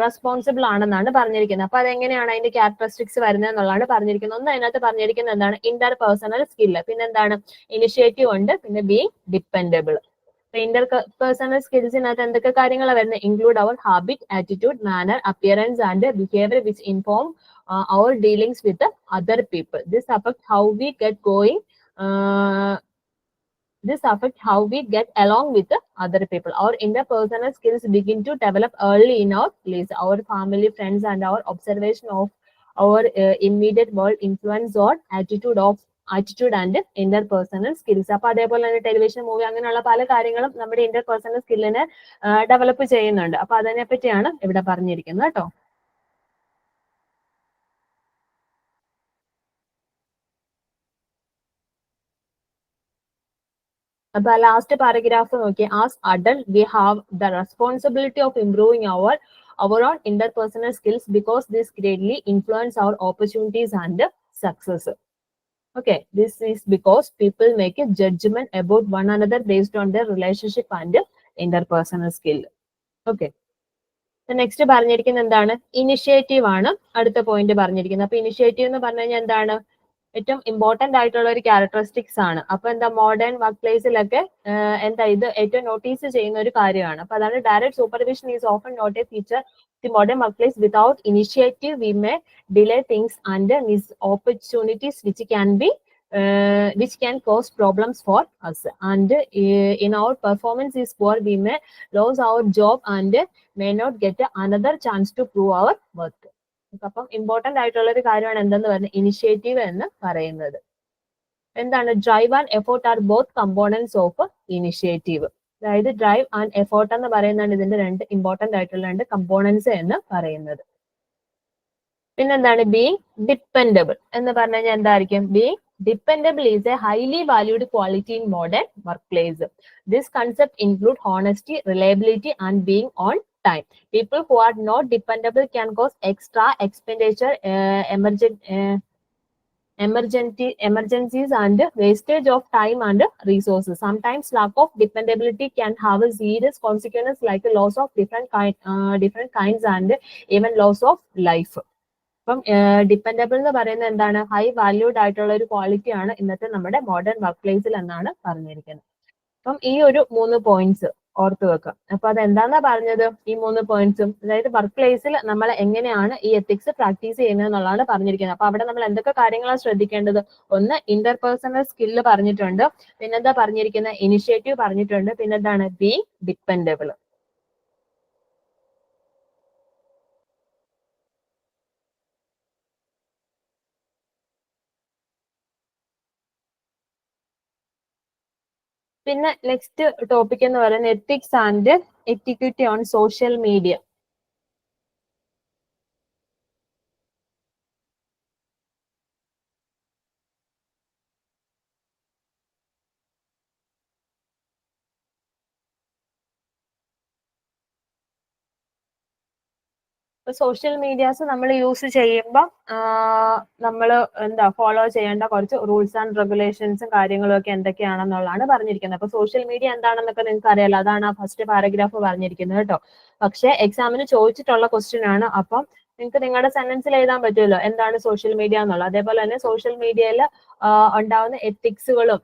റെസ്പോൺസിബിൾ ആണെന്നാണ് പറഞ്ഞിരിക്കുന്നത്. അപ്പൊ അതെങ്ങനെയാണ് അതിന്റെ ക്യാരക്ടറിസ്റ്റിക്സ് വരുന്നത് എന്നുള്ളതാണ് പറഞ്ഞിരിക്കുന്നത്. ഒന്ന് അതിനകത്ത് പറഞ്ഞിരിക്കുന്നത് എന്താണ്, ഇന്റർ പേഴ്സണൽ സ്കില്ല്, പിന്നെ എന്താണ് ഇനിഷ്യേറ്റീവ് ഉണ്ട്, പിന്നെ ബീങ് ഡിപ്പെൻഡബിൾ. ഇന്റർ പേഴ്സണൽ സ്കിൽസിനകത്ത് എന്തൊക്കെ കാര്യങ്ങളാണ് വരുന്നത്, include our habit, attitude, manor, appearance and behaviour which inform our dealings with the other people. This affects how we get along with the other people. Our interpersonal skills begin to develop early in our lives. Our family, friends, and our observation of our immediate world influence our attitude and interpersonal skills. അപ്പൊ അതേപോലെ തന്നെ television, movie, അങ്ങനെയുള്ള പല കാര്യങ്ങളും നമ്മുടെ interpersonal സ്കില്ലിനെ develop ചെയ്യുന്നുണ്ട്. അപ്പൊ അതിനെ പറ്റിയാണ് ഇവിടെ പറഞ്ഞിരിക്കുന്നത് കേട്ടോ. അപ്പൊ ലാസ്റ്റ് പാരഗ്രാഫ് നോക്കി, as adult we have the responsibility of improving our own interpersonal skills because this greatly influence our opportunities and success. Okay, this is because people make a judgment about one another based on their relationship and interpersonal skill. Okay, next പറഞ്ഞിരിക്കുന്നത് എന്താണ്, initiative ആണ് അടുത്ത point പറഞ്ഞിരിക്കുന്നത്. അപ്പൊ initiative എന്ന് പറഞ്ഞു കഴിഞ്ഞാൽ എന്താണ്, ഏറ്റവും ഇമ്പോർട്ടന്റ് ആയിട്ടുള്ള ഒരു ക്യാരക്ടറിസ്റ്റിക്സ് ആണ്. അപ്പൊ എന്താ, മോഡേൺ വർക്ക് പ്ലേസിലൊക്കെ എന്താ ഇത് ഏറ്റവും നോട്ടീസ് ചെയ്യുന്ന ഒരു കാര്യമാണ്. അപ്പൊ അതാണ് direct supervision is often not a feature the modern workplace. Without initiative we may delay things and miss opportunities which can be which can cause problems for us. And in our performance is poor, we may lose our job and may not get another chance to prove our worth. അപ്പം important ആയിട്ടുള്ള ഒരു കാര്യമാണ് എന്തെന്ന് പറയുന്നത് initiative എന്ന് പറയുന്നത്. എന്താണ് drive and effort are both components of initiative. അതായത് ഡ്രൈവ് ആൻഡ് എഫോർട്ട് എന്ന് പറയുന്നതാണ് ഇതിന്റെ രണ്ട് ഇമ്പോർട്ടന്റ് ആയിട്ടുള്ള രണ്ട് കമ്പോണൻസ് എന്ന് പറയുന്നത്. പിന്നെന്താണ് ബീങ് ഡിപ്പെൻഡബിൾ എന്ന് പറഞ്ഞു കഴിഞ്ഞാൽ എന്തായിരിക്കും? Being dependable is a highly valued quality in modern workplace. This concept includes honesty, reliability, and being on time. People who are not dependable can cause extra expenditure, emergencies, and wastage of time and resources. Sometimes lack of dependability can have a serious consequences like a loss of different kinds and even loss of life. അപ്പം dependable എന്ന് പറയുന്നത് എന്താണ്? High valued ആയിട്ടുള്ള ഒരു quality ആണ് ഇന്നത്തെ നമ്മുടെ modern work പ്ലേസിൽ എന്നാണ് പറഞ്ഞിരിക്കുന്നത്. അപ്പം ഈ ഒരു 3 പോയിന്റ്സ് ഓർത്ത് വെക്കാം. അപ്പൊ അതെന്താന്നാ പറഞ്ഞത്? ഈ 3 പോയിന്റ്സും, അതായത് വർക്ക് പ്ലേസിൽ നമ്മൾ എങ്ങനെയാണ് ഈ എത്തിക്സ് പ്രാക്ടീസ് ചെയ്യുന്നത് എന്നുള്ളതാണ് പറഞ്ഞിരിക്കുന്നത്. അപ്പൊ അവിടെ നമ്മൾ എന്തൊക്കെ കാര്യങ്ങളാണ് ശ്രദ്ധിക്കേണ്ടത്? ഒന്ന്, ഇന്റർപേഴ്സണൽ സ്കില്ല് പറഞ്ഞിട്ടുണ്ട്. പിന്നെന്താ പറഞ്ഞിരിക്കുന്നത്? ഇനിഷ്യേറ്റീവ് പറഞ്ഞിട്ടുണ്ട്. പിന്നെന്താണ്? Being dependable. പിന്നെ നെക്സ്റ്റ് ടോപ്പിക് എന്ന് പറയുന്നത് ethics and etiquette on social media. Social medias നമ്മൾ യൂസ് ചെയ്യുമ്പോൾ നമ്മൾ എന്താ ഫോളോ ചെയ്യേണ്ട കുറച്ച് റൂൾസ് ആൻഡ് റെഗുലേഷൻസും കാര്യങ്ങളും ഒക്കെ എന്തൊക്കെയാണെന്നുള്ളതാണ് പറഞ്ഞിരിക്കുന്നത്. അപ്പൊ സോഷ്യൽ മീഡിയ എന്താണെന്നൊക്കെ നിങ്ങൾക്ക് അറിയാലോ, അതാണ് ആ ഫസ്റ്റ് പാരഗ്രാഫ് പറഞ്ഞിരിക്കുന്നത് കേട്ടോ. പക്ഷെ എക്സാമിന് ചോദിച്ചിട്ടുള്ള ക്വസ്റ്റ്യൻ ആണ്. അപ്പം നിങ്ങൾക്ക് നിങ്ങളുടെ സെന്റൻസിൽ എഴുതാൻ പറ്റുമല്ലോ എന്താണ് സോഷ്യൽ മീഡിയ എന്നുള്ളത്. അതേപോലെ തന്നെ സോഷ്യൽ മീഡിയയിൽ ഉണ്ടാവുന്ന എത്തിക്സുകളും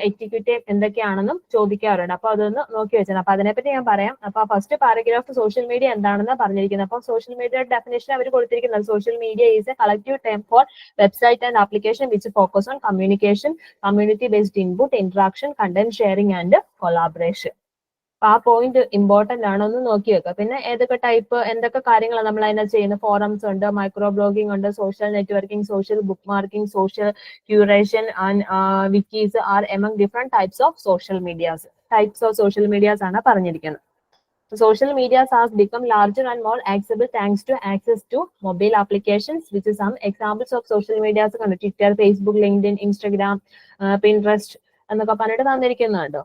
എറ്റിക്വിറ്റി എന്തൊക്കെയാണെന്നും ചോദിക്കാറുണ്ട്. അപ്പൊ അതൊന്ന് നോക്കി വെച്ചാൽ. അപ്പൊ അതിനെപ്പറ്റി ഞാൻ പറയാം. അപ്പൊ ഫസ്റ്റ് പാരഗ്രാഫ് സോഷ്യൽ മീഡിയ എന്താണെന്ന് പറഞ്ഞിരിക്കുന്നത്. അപ്പൊ സോഷ്യൽ മീഡിയയുടെ ഡെഫിനേഷൻ അവർ കൊടുത്തിരിക്കുന്നത് social media is a collective term for website and application which focus on communication, community based input, interaction, content sharing and collaboration. ആ പോയിന്റ് ഇമ്പോർട്ടന്റ് ആണ്, ഒന്ന് നോക്കി വെക്കുക. പിന്നെ ഏതൊക്കെ ടൈപ്പ് എന്തൊക്കെ കാര്യങ്ങളാണ് നമ്മൾ അതിനകത്ത് ചെയ്യുന്നത്? ഫോറംസ് ഉണ്ട്, മൈക്രോ ബ്ലോഗിംഗ് ഉണ്ട്, social networking, social bookmarking, social curation and wikis are among different types of social medias. Types of social medias ആണ് പറഞ്ഞിരിക്കുന്നത്. Social media has become larger and more accessible thanks to access to mobile applications, which is some examples of social media. Twitter, Facebook, LinkedIn, Instagram, Pinterest എന്നൊക്കെ പറഞ്ഞിട്ട് തന്നിരിക്കുന്നുണ്ടോ.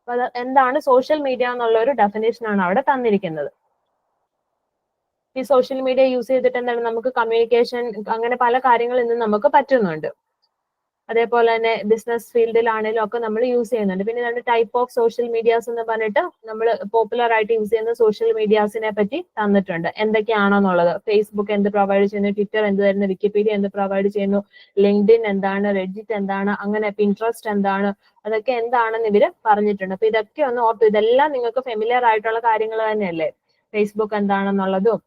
അപ്പൊ എന്താണ് social media എന്നുള്ള ഒരു definition ആണ് അവിടെ തന്നിരിക്കുന്നത്. ഈ സോഷ്യൽ മീഡിയ യൂസ് ചെയ്തിട്ട് എന്താണ് നമുക്ക് കമ്മ്യൂണിക്കേഷൻ അങ്ങനെ പല കാര്യങ്ങൾ ഇന്ന് നമുക്ക് പറ്റുന്നുണ്ട്. അതേപോലെ തന്നെ ബിസിനസ് ഫീൽഡിലാണെങ്കിലും ഒക്കെ നമ്മൾ യൂസ് ചെയ്യുന്നുണ്ട്. പിന്നെ രണ്ട് ടൈപ്പ് ഓഫ് സോഷ്യൽ മീഡിയാസ് എന്ന് പറഞ്ഞിട്ട് നമ്മൾ പോപ്പുലർ ആയിട്ട് യൂസ് ചെയ്യുന്ന സോഷ്യൽ മീഡിയാസിനെ പറ്റി തന്നിട്ടുണ്ട് എന്തൊക്കെയാണെന്നുള്ളത്. ഫേസ്ബുക്ക് എന്ത് പ്രൊവൈഡ് ചെയ്യുന്നു, ട്വിറ്റർ എന്ത് തരുന്നു, വിക്കിപീഡിയ എന്ത് പ്രൊവൈഡ് ചെയ്യുന്നു, ലിങ്ക്ഡിൻ എന്താണ്, റെഡിറ്റ് എന്താണ്, അങ്ങനെ പിൻട്രസ്റ്റ് എന്താണ്, അതൊക്കെ എന്താണെന്ന് ഇവര് പറഞ്ഞിട്ടുണ്ട്. അപ്പൊ ഇതൊക്കെ ഒന്ന് ഓർത്ത്, ഇതെല്ലാം നിങ്ങൾക്ക് ഫെമിലിയർ ആയിട്ടുള്ള കാര്യങ്ങൾ തന്നെയല്ലേ. ഫേസ്ബുക്ക് എന്താണെന്നുള്ളതും,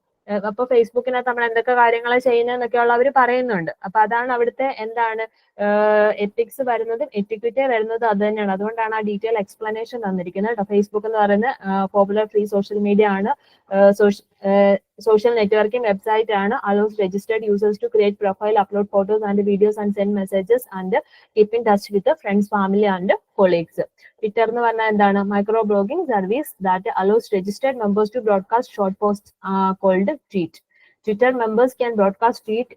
അപ്പൊ ഫേസ്ബുക്കിനകത്ത് നമ്മൾ എന്തൊക്കെ കാര്യങ്ങളാണ് ചെയ്യുന്നതെന്നൊക്കെയുള്ള അവർ പറയുന്നുണ്ട്. അപ്പൊ അതാണ് അവിടുത്തെ എന്താണ് എത്തിക്സ് വരുന്നതും എറ്റിക്വിറ്റി വരുന്നതും അത് തന്നെയാണ്. അതുകൊണ്ടാണ് ആ ഡീറ്റെയിൽ എക്സ്പ്ലനേഷൻ തന്നിരിക്കുന്നത്. ഫേസ്ബുക്ക് എന്ന് പറയുന്നത് പോപ്പുലർ ഫ്രീ സോഷ്യൽ മീഡിയ ആണ്, social networking website ആണ്, allows registered users to create profile, upload photos and videos and send messages and keep in touch with the friends, family and colleagues. Twitter എന്ന് പറഞ്ഞാൽ എന്താണ്? Micro blogging service that allows registered members to broadcast short posts called tweet. Twitter members can broadcast tweet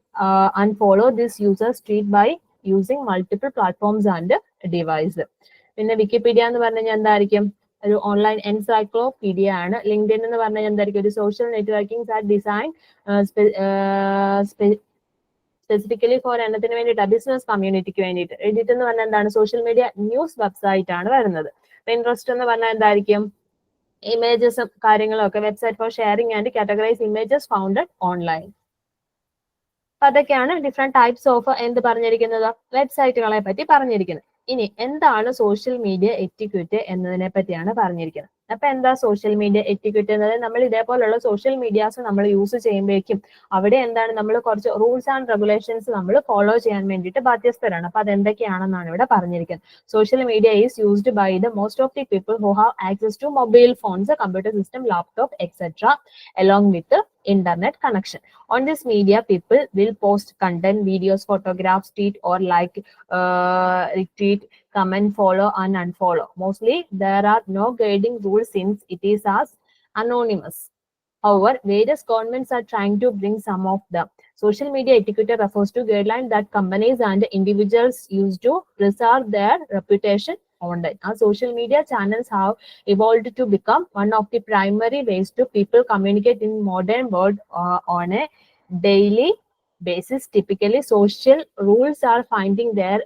and follow this user's tweet by using multiple platforms and device. പിന്നെ Wikipedia എന്ന് പറഞ്ഞു കഴിഞ്ഞാൽ എന്തായിരിക്കും? ഒരു online encyclopedia ആണ്. LinkedIn എന്ന് പറഞ്ഞാൽ എന്തായിരിക്കും? ഒരു സോഷ്യൽ നെറ്റ്വർക്കിംഗ് സാറ്റ് ഡിസൈൻ സ്പെസിഫിക്കലി ഫോർ എന്നതിന് വേണ്ടിയിട്ട് ബിസിനസ് കമ്മ്യൂണിറ്റിക്ക് വേണ്ടിയിട്ട്. റെഡിറ്റ് എന്ന് പറഞ്ഞാൽ എന്താണ്? സോഷ്യൽ മീഡിയ ന്യൂസ് വെബ്സൈറ്റ് ആണ് വരുന്നത്. പിൻട്രസ്റ്റ് എന്ന് പറഞ്ഞാൽ എന്തായിരിക്കും? ഇമേജസും കാര്യങ്ങളും ഒക്കെ, website for sharing and categorise images founded online. അപ്പൊ അതൊക്കെയാണ് ഡിഫറെന്റ് ടൈപ്സ് ഓഫ് എന്ത് പറഞ്ഞിരിക്കുന്നത്? വെബ്സൈറ്റുകളെ പറ്റി പറഞ്ഞിരിക്കുന്നത്. ഇനി എന്താണ് സോഷ്യൽ മീഡിയ എറ്റിക്വിറ്റി എന്നതിനെ പറ്റിയാണ് പറഞ്ഞിരിക്കുന്നത്. അപ്പൊ എന്താ സോഷ്യൽ മീഡിയ എറ്റിക്വറ്റ് എന്നത്? നമ്മൾ ഇതേപോലുള്ള സോഷ്യൽ മീഡിയാസ് നമ്മൾ യൂസ് ചെയ്യുമ്പോഴേക്കും അവിടെ എന്താണ് നമ്മൾ കുറച്ച് റൂൾസ് ആൻഡ് റെഗുലേഷൻസ് നമ്മൾ ഫോളോ ചെയ്യാൻ വേണ്ടിയിട്ട് ബാധ്യസ്ഥരാണ്. അപ്പൊ അതെന്തൊക്കെയാണെന്നാണ് ഇവിടെ പറഞ്ഞിരിക്കുന്നത്. Social media is used by the most of the people who have access to mobile phones, computer system, laptop etcetera along with internet connection. On this media, people will post content, videos, photographs, tweet or like, retweet, comment, follow and unfollow. Mostly there are no guiding rules since it is as anonymous. However, various governments are trying to bring some of them. Social media etiquette refers to guidelines that companies and individuals use to preserve their reputation online. Our social media channels have evolved to become one of the primary ways to people communicate in modern world on a daily basis. Typically, social rules are finding their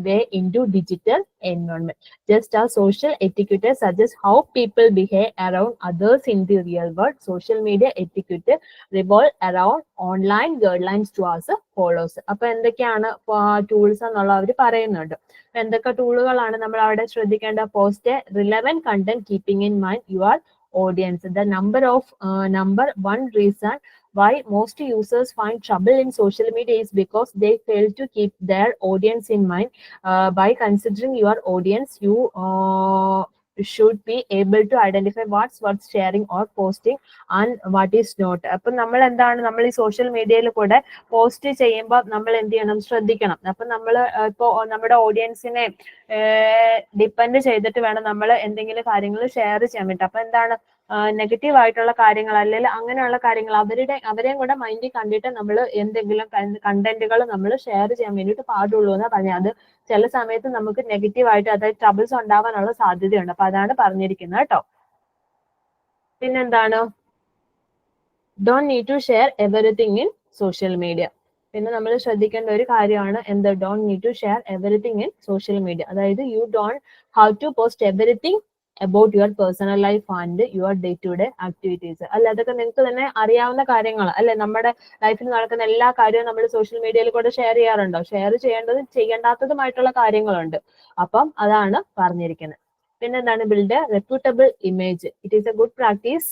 way into digital environment. Just as social etiquette suggests how people behave around others in the real world, social media etiquette revolve around online guidelines to us follows. അപ്പൊ എന്തൊക്കെയാണ് tools എന്നുള്ള അവർ പറയുന്നുണ്ട്. എന്തൊക്കെ ടൂളുകളാണ് നമ്മൾ അവിടെ ശ്രദ്ധിക്കേണ്ട? Post relevant content keeping in mind your audience. The number one reason why most users find trouble in social media is because they fail to keep their audience in mind. By considering your audience, you should be able to identify what's worth sharing or posting and what is not. അപ്പൊ നമ്മൾ എന്താണ്, നമ്മൾ ഈ social മീഡിയയിൽ കൂടെ post ചെയ്യുമ്പോൾ നമ്മൾ എന്ത് ചെയ്യണം? ശ്രദ്ധിക്കണം. അപ്പൊ നമ്മൾ ഇപ്പോൾ നമ്മുടെ ഓഡിയൻസിനെ ഡിപ്പെൻഡ് ചെയ്തിട്ട് വേണം നമ്മൾ എന്തെങ്കിലും കാര്യങ്ങൾ ഷെയർ ചെയ്യാൻ വേണ്ടി. അപ്പൊ എന്താണ് നെഗറ്റീവ് ആയിട്ടുള്ള കാര്യങ്ങൾ അല്ലെങ്കിൽ അങ്ങനെയുള്ള കാര്യങ്ങൾ അവരെയും കൂടെ മൈൻഡിൽ കണ്ടിട്ട് നമ്മൾ എന്തെങ്കിലും കണ്ടന്റുകൾ നമ്മൾ ഷെയർ ചെയ്യാൻ വേണ്ടിയിട്ട് പാടുള്ളൂ എന്നാ പറഞ്ഞത്. അത് ചില സമയത്ത് നമുക്ക് നെഗറ്റീവ് ആയിട്ട് അതായത് ട്രബിൾസ് ഉണ്ടാവാനുള്ള സാധ്യതയുണ്ട്. അപ്പൊ അതാണ് പറഞ്ഞിരിക്കുന്നത് കേട്ടോ. പിന്നെന്താണ്? Don't need to share everything in social media. പിന്നെ നമ്മൾ ശ്രദ്ധിക്കേണ്ട ഒരു കാര്യമാണ് എന്ത്? Don't need to share everything in social media. അതായത് you don't have to post everything about your personal life and your day-to-day activities. അല്ല, അതൊക്കെ നിങ്ങൾക്ക് തന്നെ അറിയാവുന്ന കാര്യങ്ങൾ അല്ലെ? നമ്മുടെ ലൈഫിൽ നടക്കുന്ന എല്ലാ കാര്യവും നമ്മൾ സോഷ്യൽ മീഡിയയിൽ കൂടെ ഷെയർ ചെയ്യാറുണ്ടോ? ഷെയർ ചെയ്യേണ്ടതും ചെയ്യേണ്ടാത്തതുമായിട്ടുള്ള കാര്യങ്ങളുണ്ട്. അപ്പം അതാണ് പറഞ്ഞിരിക്കുന്നത്. പിന്നെന്താണ്? Build A reputable image. It is A good practice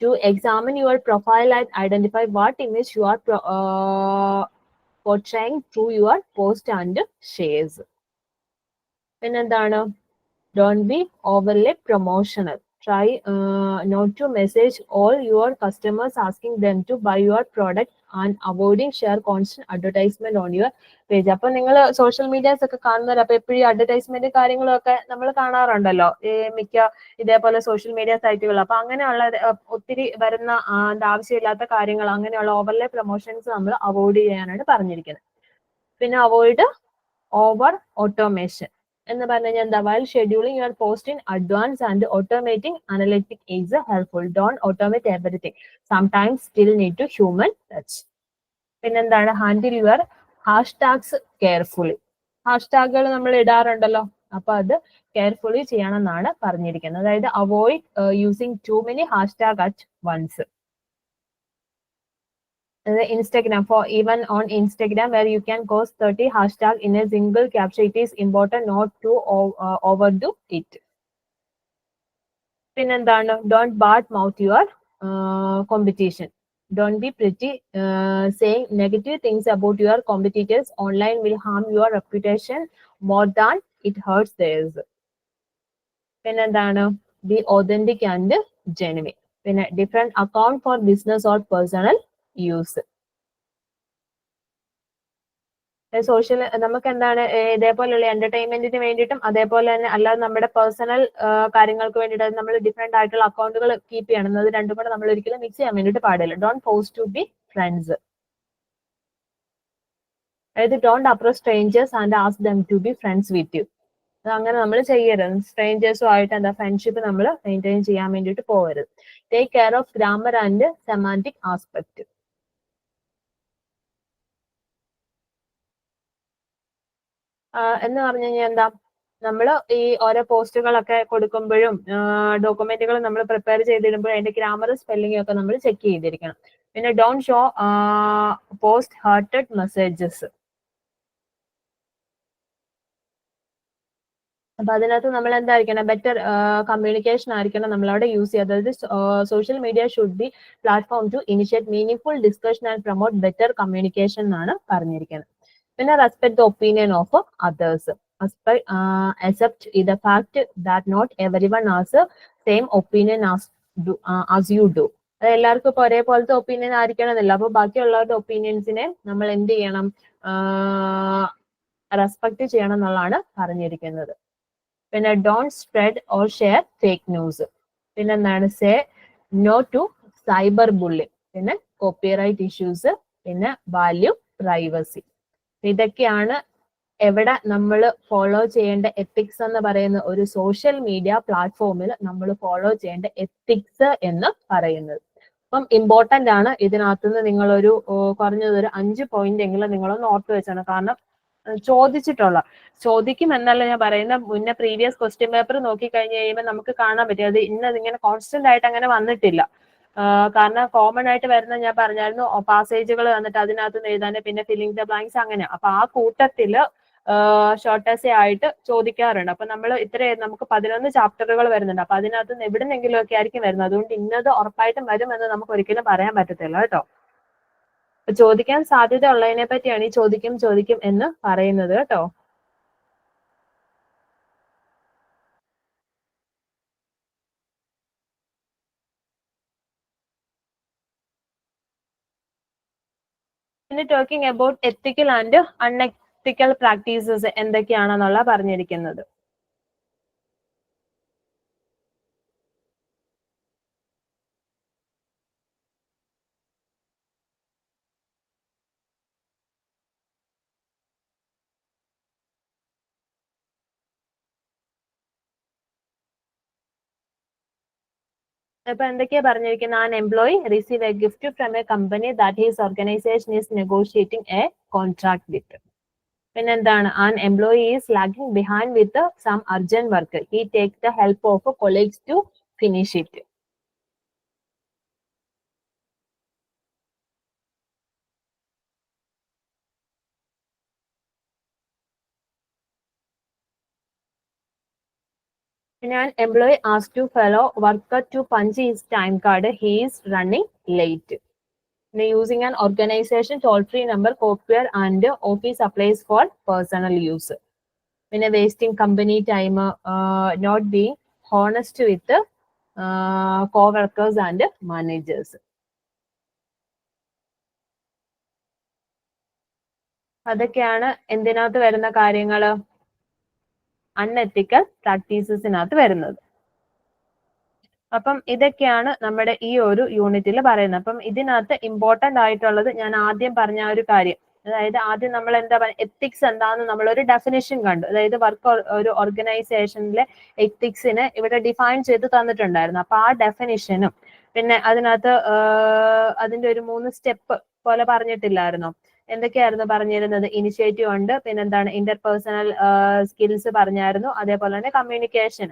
to examine your profile and identify what image you are portraying through your post and shares. പിന്നെന്താണ്? Don't be overly promotional. Try not to message all your customers asking them to buy your product and avoiding share constant advertisement on your page. അപ്പൊ നിങ്ങൾ social medias ഒക്കെ കാണുന്നവർ അപ്പൊ എപ്പോഴും advertisement കാര്യങ്ങളൊക്കെ നമ്മൾ കാണാറുണ്ടല്ലോ മിക്ക ഇതേപോലെ സോഷ്യൽ മീഡിയ സൈറ്റുകൾ. അപ്പൊ അങ്ങനെയുള്ള ഒത്തിരി വരുന്ന ആവശ്യമില്ലാത്ത കാര്യങ്ങൾ, അങ്ങനെയുള്ള ഓവർലേ പ്രൊമോഷൻസ് നമ്മൾ അവോയ്ഡ് ചെയ്യാനാണ് പറഞ്ഞിരിക്കുന്നത്. പിന്നെ അവോയ്ഡ് ഓവർ ഓട്ടോമേഷൻ എന്ന് പറഞ്ഞു കഴിഞ്ഞാൽ എന്താ? While scheduling your post in advance and automating analytic is helpful. Don't automate everything. Sometimes still need to human touch. പിന്നെന്താണ്? Handle your hashtags carefully. ഹാഷ്ടാഗുകൾ നമ്മൾ ഇടാറുണ്ടല്ലോ, അപ്പൊ അത് കെയർഫുള്ളി ചെയ്യണം എന്നാണ് പറഞ്ഞിരിക്കുന്നത്. അതായത് avoid using too many hashtag at once. Instagram, for even on Instagram where you can post 30 hashtag in a single caption, it is important not to overdo it. Pinendana, don't bad mouth your competition. Don't be pretty saying negative things about your competitors online will harm your reputation more than it hurts theirs. Pinendana, be authentic and genuine. Pin a different account for business or personal use. Social നമുക്ക് എന്താണ് ഇതേപോലെയുള്ള എന്റർടൈൻമെന്റിന് വേണ്ടിയിട്ടും അതേപോലെ തന്നെ അല്ലാതെ നമ്മുടെ personal കാര്യങ്ങൾക്ക് വേണ്ടിയിട്ട് നമ്മൾ ഡിഫറെന്റ് ആയിട്ടുള്ള അക്കൗണ്ടുകൾ കീപ്പ് ചെയ്യണം. അത് രണ്ടും കൂടെ നമ്മൾ ഒരിക്കലും മിക്സ് ചെയ്യാൻ വേണ്ടിയിട്ട് പാടില്ല. Don't force to be friends. അതായത് don't approach strangers and ask them to be friends with you. അങ്ങനെ നമ്മൾ ചെയ്യരുത്. സ്ട്രേഞ്ചേഴ്സും ആയിട്ട് എന്താ ഫ്രണ്ട്ഷിപ്പ് നമ്മൾ മെയിൻറ്റെയിൻ ചെയ്യാൻ വേണ്ടിയിട്ട് പോകരുത്. Take care of grammar and semantic aspect. എന്ന് പറഞ്ഞു കഴിഞ്ഞാൽ എന്താ? നമ്മൾ ഈ ഓരോ പോസ്റ്റുകളൊക്കെ കൊടുക്കുമ്പോഴും ഡോക്യുമെന്റുകൾ നമ്മൾ പ്രിപ്പയർ ചെയ്തിടുമ്പോഴും അതിന്റെ ഗ്രാമർ സ്പെല്ലിംഗ് ഒക്കെ നമ്മൾ ചെക്ക് ചെയ്തിരിക്കണം. പിന്നെ don't show post hearted messages. അപ്പൊ അതിനകത്ത് നമ്മൾ എന്തായിരിക്കണം, ബെറ്റർ കമ്മ്യൂണിക്കേഷൻ ആയിരിക്കണം നമ്മളവിടെ യൂസ് ചെയ്യുക. അതായത് social media should be platform to initiate meaning discussion and promote better communication എന്നാണ് പറഞ്ഞിരിക്കുന്നത്. പിന്നെ respect the opinion of others, accept the fact that not everyone has the same opinion as you do. എല്ലാവർക്കും ഇപ്പൊ ഒരേപോലത്തെ opinion ആയിരിക്കണം എന്നില്ല. അപ്പൊ ബാക്കിയുള്ളവരുടെ ഒപ്പീനിയൻസിനെ നമ്മൾ എന്ത് ചെയ്യണം, റെസ്പെക്ട് ചെയ്യണം എന്നുള്ളതാണ് പറഞ്ഞിരിക്കുന്നത്. പിന്നെ don't spread or share fake news. പിന്നെ എന്താണ്, say no to cyberbullying. പിന്നെ കോപ്പിറൈറ്റ് ഇഷ്യൂസ്, പിന്നെ വാല്യൂ പ്രൈവസി. ഇതൊക്കെയാണ് എവിടെ നമ്മൾ ഫോളോ ചെയ്യേണ്ട എത്തിക്സ് എന്ന് പറയുന്ന ഒരു സോഷ്യൽ മീഡിയ പ്ലാറ്റ്ഫോമിൽ നമ്മൾ ഫോളോ ചെയ്യേണ്ട എത്തിക്സ് എന്ന് പറയുന്നത്. അപ്പം ഇമ്പോർട്ടന്റ് ആണ്. ഇതിനകത്തുനിന്ന് നിങ്ങളൊരു കുറഞ്ഞത് ഒരു 5 പോയിന്റ് എങ്കിലും നിങ്ങളൊന്ന് ഓർത്ത് വെച്ചാണ്. കാരണം ചോദിക്കും എന്നല്ല ഞാൻ പറയുന്ന, മുന്നേ പ്രീവിയസ് ക്വസ്റ്റ്യൻ പേപ്പർ നോക്കി കഴിഞ്ഞ് കഴിയുമ്പോൾ നമുക്ക് കാണാൻ പറ്റും അത് ഇങ്ങനെ കോൺസ്റ്റന്റ് ആയിട്ട് അങ്ങനെ വന്നിട്ടില്ല. കാരണം കോമൺ ആയിട്ട് വരുന്ന ഞാൻ പറഞ്ഞായിരുന്നു പാസേജുകൾ വന്നിട്ട് അതിനകത്ത് എഴുതാൻ, പിന്നെ ഫില്ലിംഗ് ദ ബ്ലാങ്ക്സ് അങ്ങനെ. അപ്പൊ ആ കൂട്ടത്തില് ഷോർട്ട് എസ്സേ ആയിട്ട് ചോദിക്കാറുണ്ട്. അപ്പൊ നമ്മൾ നമുക്ക് 11 ചാപ്റ്ററുകൾ വരുന്നുണ്ട്. അപ്പൊ അതിനകത്ത് നിന്ന് എവിടെന്നെങ്കിലും ഒക്കെ ആയിരിക്കും വരുന്നത്. അതുകൊണ്ട് ഇന്നത് ഉറപ്പായിട്ടും വരും എന്ന് നമുക്ക് ഒരിക്കലും പറയാൻ പറ്റത്തില്ല കേട്ടോ. ചോദിക്കാൻ സാധ്യത ഉള്ളതിനെ പറ്റിയാണ് ഈ ചോദിക്കും എന്ന് പറയുന്നത് കേട്ടോ. പിന്നെ talking about ethical and unethical practices എന്തൊക്കെയാണെന്നുള്ള പറഞ്ഞിരിക്കുന്നത്. അപ്പൊ എന്തൊക്കെയാ പറഞ്ഞിരിക്കുന്നത്, an employee receive a gift from a company that his organization is negotiating a contract with. പിന്നെ എന്താണ്, an employee is lagging behind with some urgent work, he take the help of colleagues to finish it. പിന്നെ an employee asked to fellow worker to punch his time card, he is running late. Using an organization toll-free number, copier and office supplies for personal use. പിന്നെ wasting company time, not being honest with co-workers and managers. അതൊക്കെയാണ് എന്തിനകത്ത് വരുന്ന കാര്യങ്ങൾ, unethical പ്രാക്ടീസസിനകത്ത് വരുന്നത്. അപ്പം ഇതൊക്കെയാണ് നമ്മുടെ ഈ ഒരു യൂണിറ്റിൽ പറയുന്നത്. അപ്പം ഇതിനകത്ത് ഇമ്പോർട്ടന്റ് ആയിട്ടുള്ളത് ഞാൻ ആദ്യം പറഞ്ഞ ഒരു കാര്യം, അതായത് ആദ്യം നമ്മൾ എന്താ പറയുക, എത്തിക്സ് എന്താണെന്ന് നമ്മളൊരു ഡെഫിനിഷൻ കണ്ടു. അതായത് വർക്ക് ഒരു ഓർഗനൈസേഷനിലെ എത്തിക്സിനെ ഇവിടെ ഡിഫൈൻ ചെയ്ത് തന്നിട്ടുണ്ടായിരുന്നു. അപ്പൊ ആ ഡെഫിനിഷനും പിന്നെ അതിനകത്ത് അതിന്റെ ഒരു 3 സ്റ്റെപ്പ് പോലെ പറഞ്ഞിട്ടില്ലായിരുന്നോ? എന്തൊക്കെയായിരുന്നു പറഞ്ഞിരുന്നത്? ഇനിഷ്യേറ്റീവ് ഉണ്ട്, പിന്നെ എന്താണ് ഇന്റർപേഴ്സണൽ സ്കിൽസ് പറഞ്ഞായിരുന്നു, അതേപോലെ തന്നെ കമ്മ്യൂണിക്കേഷൻ,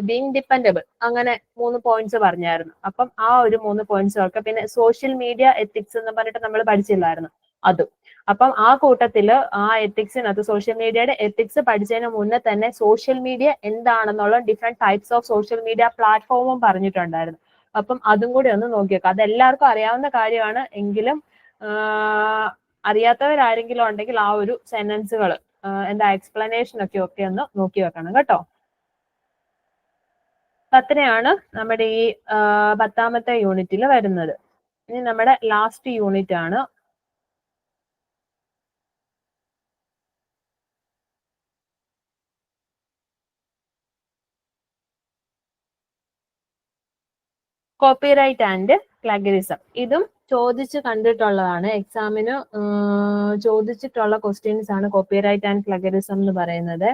ബീങ് ഡിപ്പെൻഡബിൾ, അങ്ങനെ 3 പോയിന്റ്സ് പറഞ്ഞായിരുന്നു. അപ്പം ആ ഒരു 3 പോയിന്റ്സ് ഒക്കെ, പിന്നെ സോഷ്യൽ മീഡിയ എത്തിക്സ് എന്ന് പറഞ്ഞിട്ട് നമ്മൾ പഠിച്ചില്ലായിരുന്നു അതും. അപ്പം ആ കൂട്ടത്തില് ആ എത്തിക്സിനകത്ത് സോഷ്യൽ മീഡിയയുടെ എത്തിക്സ് പഠിച്ചതിന് മുന്നേ തന്നെ സോഷ്യൽ മീഡിയ എന്താണെന്നുള്ള different types of social media പ്ലാറ്റ്ഫോമും പറഞ്ഞിട്ടുണ്ടായിരുന്നു. അപ്പം അതും കൂടി ഒന്ന് നോക്കിയേക്കാം. അത് എല്ലാവർക്കും അറിയാവുന്ന കാര്യമാണ്, എങ്കിലും അറിയാത്തവരാരെങ്കിലും ഉണ്ടെങ്കിൽ ആ ഒരു സെന്റൻസുകൾ എന്താ എക്സ്പ്ലനേഷൻ ഒക്കെ ഒന്ന് നോക്കി വെക്കണം കേട്ടോ. അത്രയാണ് നമ്മുടെ ഈ 10ാമത്തെ യൂണിറ്റിൽ വരുന്നത്. ഇനി നമ്മുടെ ലാസ്റ്റ് യൂണിറ്റ് ആണ് കോപ്പിറൈറ്റ് ആൻഡ് പ്ലഗറിസം. ഇതും ചോദിച്ച് കണ്ടിട്ടുള്ളതാണ്, എക്സാമിന് ചോദിച്ചിട്ടുള്ള ക്വസ്റ്റ്യൻസ് ആണ് കോപ്പിറൈറ്റ് ആൻഡ് പ്ലഗറിസം എന്ന് പറയുന്നത്.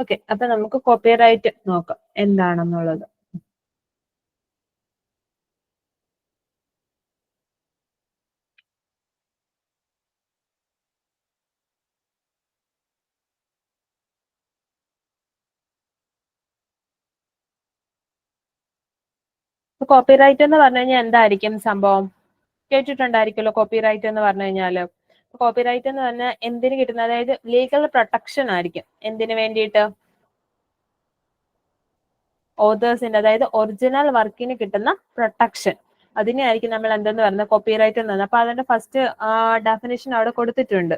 ഓക്കെ, അപ്പൊ നമുക്ക് കോപ്പിറൈറ്റ് നോക്കാം എന്താണെന്നുള്ളത്. കോപ്പിറൈറ്റ് എന്ന് പറഞ്ഞു കഴിഞ്ഞാൽ എന്തായിരിക്കും സംഭവം? കേട്ടിട്ടുണ്ടായിരിക്കുമല്ലോ കോപ്പിറൈറ്റ് എന്ന് പറഞ്ഞു കഴിഞ്ഞാല്. കോപ്പിറൈറ്റ് എന്ന് പറഞ്ഞാൽ എന്തിന് കിട്ടുന്ന, അതായത് ലീഗൽ പ്രൊട്ടക്ഷൻ ആയിരിക്കും. എന്തിനു വേണ്ടിയിട്ട്? ഓതേഴ്സിന്റെ, അതായത് ഒറിജിനൽ വർക്കിന് കിട്ടുന്ന പ്രൊട്ടക്ഷൻ, അതിനെയായിരിക്കും നമ്മൾ എന്തെന്ന് പറയുന്നത് കോപ്പിറൈറ്റ് എന്ന് പറയുന്നത്. അപ്പൊ അതിന്റെ ഫസ്റ്റ് ഡെഫിനിഷൻ അവിടെ കൊടുത്തിട്ടുണ്ട്.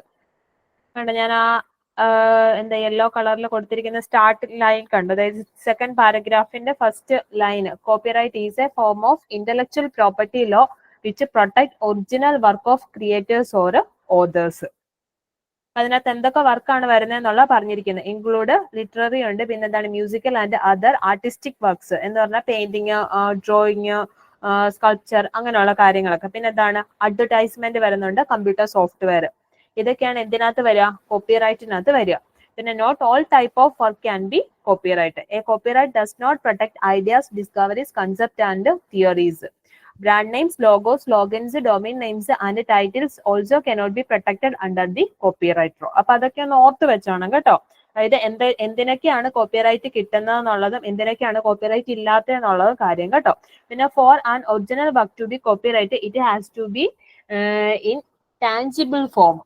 കണ്ടോ, ഞാൻ എന്താ യെല്ലോ കളറിൽ കൊടുത്തിരിക്കുന്ന സ്റ്റാർട്ട് ലൈൻ കണ്ടു, അതായത് സെക്കൻഡ് പാരഗ്രാഫിന്റെ first line, copyright is a form of intellectual property law which protect original work of creators or authors. അതിനകത്ത് എന്തൊക്കെ വർക്കാണ് വരുന്നതെന്നുള്ള പറഞ്ഞിരിക്കുന്നത്. ഇൻക്ലൂഡ് ലിറ്റററി ഉണ്ട്, പിന്നെ എന്താണ് musical and other artistic works എന്ന് പറഞ്ഞാൽ പെയിന്റിങ്, ഡ്രോയിങ്, സ്കൾപ്ചർ, അങ്ങനെയുള്ള കാര്യങ്ങളൊക്കെ. പിന്നെ എന്താണ് അഡ്വർടൈസ്മെന്റ് വരുന്നുണ്ട്, കമ്പ്യൂട്ടർ സോഫ്റ്റ്വെയർ. ഇതൊക്കെയാണ് എന്തിനകത്ത് വരിക? കോപ്പിറൈറ്റിനകത്ത് വരിക. പിന്നെ not all type of work can be copyright. A copyright does not protect ideas, discoveries, concept and theories. Brand names, logos, slogans, domain names and titles also cannot be protected under the copyright law. അപ്പൊ അതൊക്കെ ഒന്ന് ഓർത്ത് വെച്ചോണം കേട്ടോ. അതായത് എന്തിനൊക്കെയാണ് copyright കിട്ടുന്നതെന്നുള്ളതും എന്തിനൊക്കെയാണ് copyright ഇല്ലാത്തതെന്നുള്ളതും കാര്യം കേട്ടോ. പിന്നെ for an original work to be copyright it has to be in tangible form.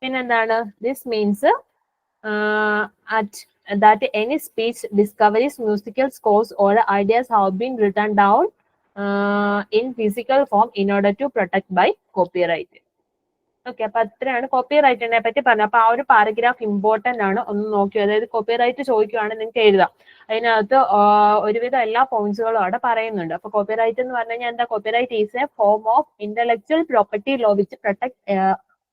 പിന്നെന്താണ്? This means that any speech, discoveries, musical scores or ideas have been written down in physical form in order to protect by copyright. Okay, അപ്പൊ അത്രയാണ് കോപ്പിറൈറ്റിനെ പറ്റി പറഞ്ഞത്. അപ്പൊ ആ ഒരു paragraph important ആണ്, ഒന്ന് നോക്കി. അതായത് കോപ്പിറൈറ്റ് ചോദിക്കുകയാണെങ്കിൽ നിങ്ങൾക്ക് എഴുതാം. അതിനകത്ത് ഒരുവിധം എല്ലാ പോയിന്റ്സുകളും അവിടെ പറയുന്നുണ്ട്. അപ്പൊ കോപ്പിറൈറ്റ് എന്ന് പറഞ്ഞു കഴിഞ്ഞാൽ എന്താ? Copyright is a form of intellectual property law which protect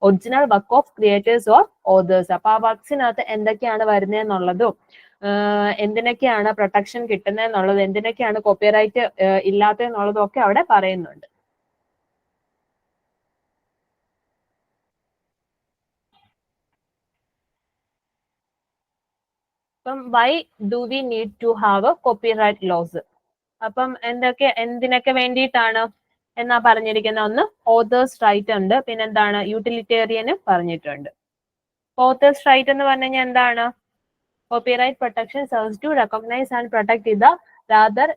original work of creators or authors. അപ്പൊ ആ വർക്സിനകത്ത് എന്തൊക്കെയാണ് വരുന്നതെന്നുള്ളതും എന്തിനൊക്കെയാണ് പ്രൊട്ടക്ഷൻ കിട്ടുന്നതെന്നുള്ളത്, എന്തിനൊക്കെയാണ് കോപ്പിറൈറ്റ് ഇല്ലാത്തതെന്നുള്ളതും ഒക്കെ അവിടെ പറയുന്നുണ്ട്. അപ്പം why do we need to have copyright laws? അപ്പം എന്തിനൊക്കെ വേണ്ടിയിട്ടാണ് എന്നാ പറഞ്ഞിരിക്കുന്ന? ഒന്ന് ഓതേഴ്സ് റൈറ്റ് ഉണ്ട്, പിന്നെ എന്താണ് യൂട്ടിലിറ്റേറിയന് പറഞ്ഞിട്ടുണ്ട്. ഓതേഴ്സ് റൈറ്റ് എന്ന് പറഞ്ഞു കഴിഞ്ഞാൽ എന്താണ്? Copyright protection serves to recognise and protect the rather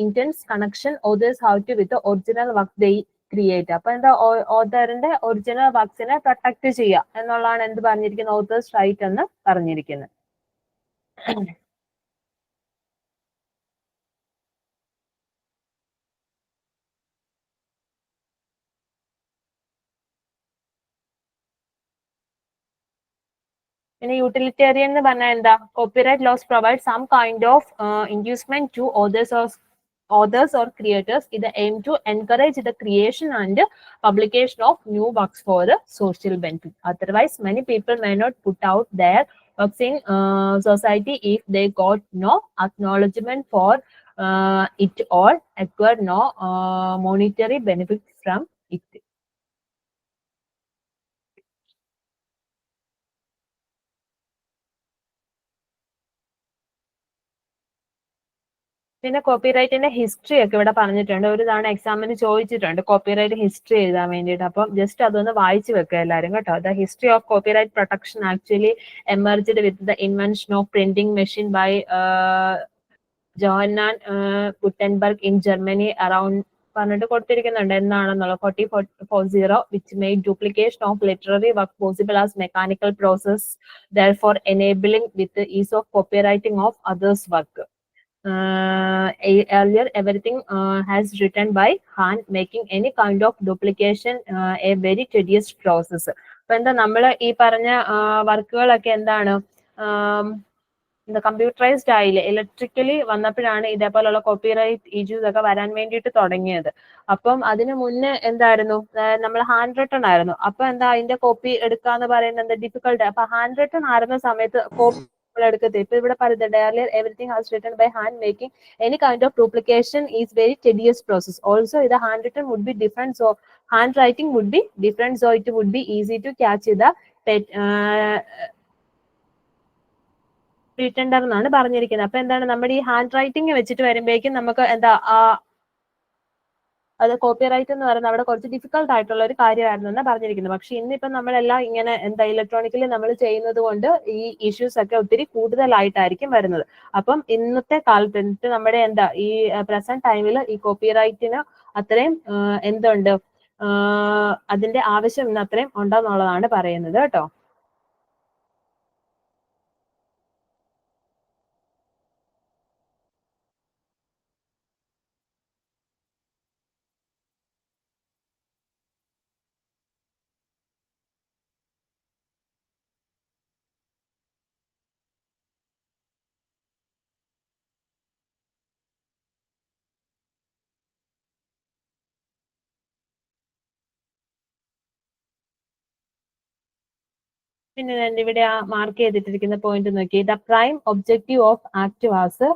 intense connection authors have to with original work they create. അപ്പൊ എന്താ? ഓതറിന്റെ ഒറിജിനൽ വർക്സിനെ പ്രൊട്ടക്ട് ചെയ്യുക എന്നുള്ളതാണ് എന്ത് പറഞ്ഞിരിക്കുന്നത്? ഓതേഴ്സ് റൈറ്റ് എന്ന് പറഞ്ഞിരിക്കുന്നത്. പിന്നെ യൂട്ടിലിറ്റേറിയൻ എന്ന് പറഞ്ഞാൽ എന്താ? Copyright laws provide some kind of inducement to authors or creators with the aim to encourage the creation and publication of new works for the social benefit. Otherwise, many people may not put out their works in society if they got no acknowledgement for it or acquired no monetary benefit from it. പിന്നെ കോപ്പിറൈറ്റിന്റെ history ഒക്കെ ഇവിടെ പറഞ്ഞിട്ടുണ്ട്. ഒരു തവണ എക്സാമിന് ചോദിച്ചിട്ടുണ്ട് copyright history എഴുതാൻ വേണ്ടിയിട്ട്. അപ്പം ജസ്റ്റ് അതൊന്ന് വായിച്ചു വെക്കുക എല്ലാവരും കേട്ടോ. The history of copyright protection actually emerged with the invention of printing machine by Johannes Gutenberg in Germany around പറഞ്ഞിട്ട് കൊടുത്തിരിക്കുന്നുണ്ട് എന്താണെന്നുള്ളത്. 4040 which made duplication of literary work possible as mechanical process, therefore enabling with the ease of copywriting of others' work. Earlier everything has written by hand, making any kind of duplication a very tedious process. അപ്പൊ എന്താ നമ്മള് ഈ പറഞ്ഞ വർക്കുകളൊക്കെ എന്താണ് computerised ആയില്ലേ, electrically വന്നപ്പോഴാണ് ഇതേപോലുള്ള കോപ്പിറൈറ്റ് ഇഷ്യൂസ് ഒക്കെ വരാൻ വേണ്ടിയിട്ട് തുടങ്ങിയത്. അപ്പം അതിനു മുന്നേ എന്തായിരുന്നു? നമ്മൾ ഹാൻഡ് റിട്ടൺ ആയിരുന്നു. അപ്പൊ എന്താ അതിന്റെ കോപ്പി എടുക്കാന്ന് പറയുന്നത് എന്താ ഡിഫിക്കൾട്ട്. അപ്പൊ ഹാൻഡ് റിട്ടൺ ആയിരുന്ന സമയത്ത് കോപ്പി എടുക്കത്തില്ല. ഇപ്പൊ ഇവിടെ പറയുന്നത് earlier everything has written by hand, making any kind of duplication is very tedious process. Also the handwritten would be different, so handwriting would be different, so it would be easy to catch the പ്രീറ്റൻഡർ എന്നാണ് പറഞ്ഞിരിക്കുന്നത്. അപ്പൊ എന്താണ് നമ്മുടെ ഈ hand writing വെച്ചിട്ട് വരുമ്പോഴേക്കും നമുക്ക് എന്താ അത് കോപ്പിറൈറ്റ് എന്ന് പറയുന്നത് അവിടെ കുറച്ച് ഡിഫിക്കൽട്ട് ആയിട്ടുള്ള ഒരു കാര്യമായിരുന്നു എന്നാണ് പറഞ്ഞിരിക്കുന്നത്. പക്ഷെ ഇന്നിപ്പം നമ്മളെല്ലാം ഇങ്ങനെ എന്താ ഇലക്ട്രോണിക്കലി നമ്മൾ ചെയ്യുന്നത് കൊണ്ട് ഈ ഇഷ്യൂസ് ഒക്കെ ഒത്തിരി കൂടുതലായിട്ടായിരിക്കും വരുന്നത്. അപ്പം ഇന്നത്തെ കാലത്ത് നമ്മുടെ എന്താ ഈ പ്രസന്റ് ടൈമിൽ ഈ കോപ്പിറൈറ്റിന് അത്രയും എന്തുണ്ട് അതിന്റെ ആവശ്യം ഇന്ന് അത്രയും ഉണ്ടെന്നുള്ളതാണ് പറയുന്നത് കേട്ടോ. പിന്നെ ഇവിടെ മാർക്ക് ചെയ്തിട്ടിരിക്കുന്ന പോയിന്റ് നോക്കി. The prime objective of act was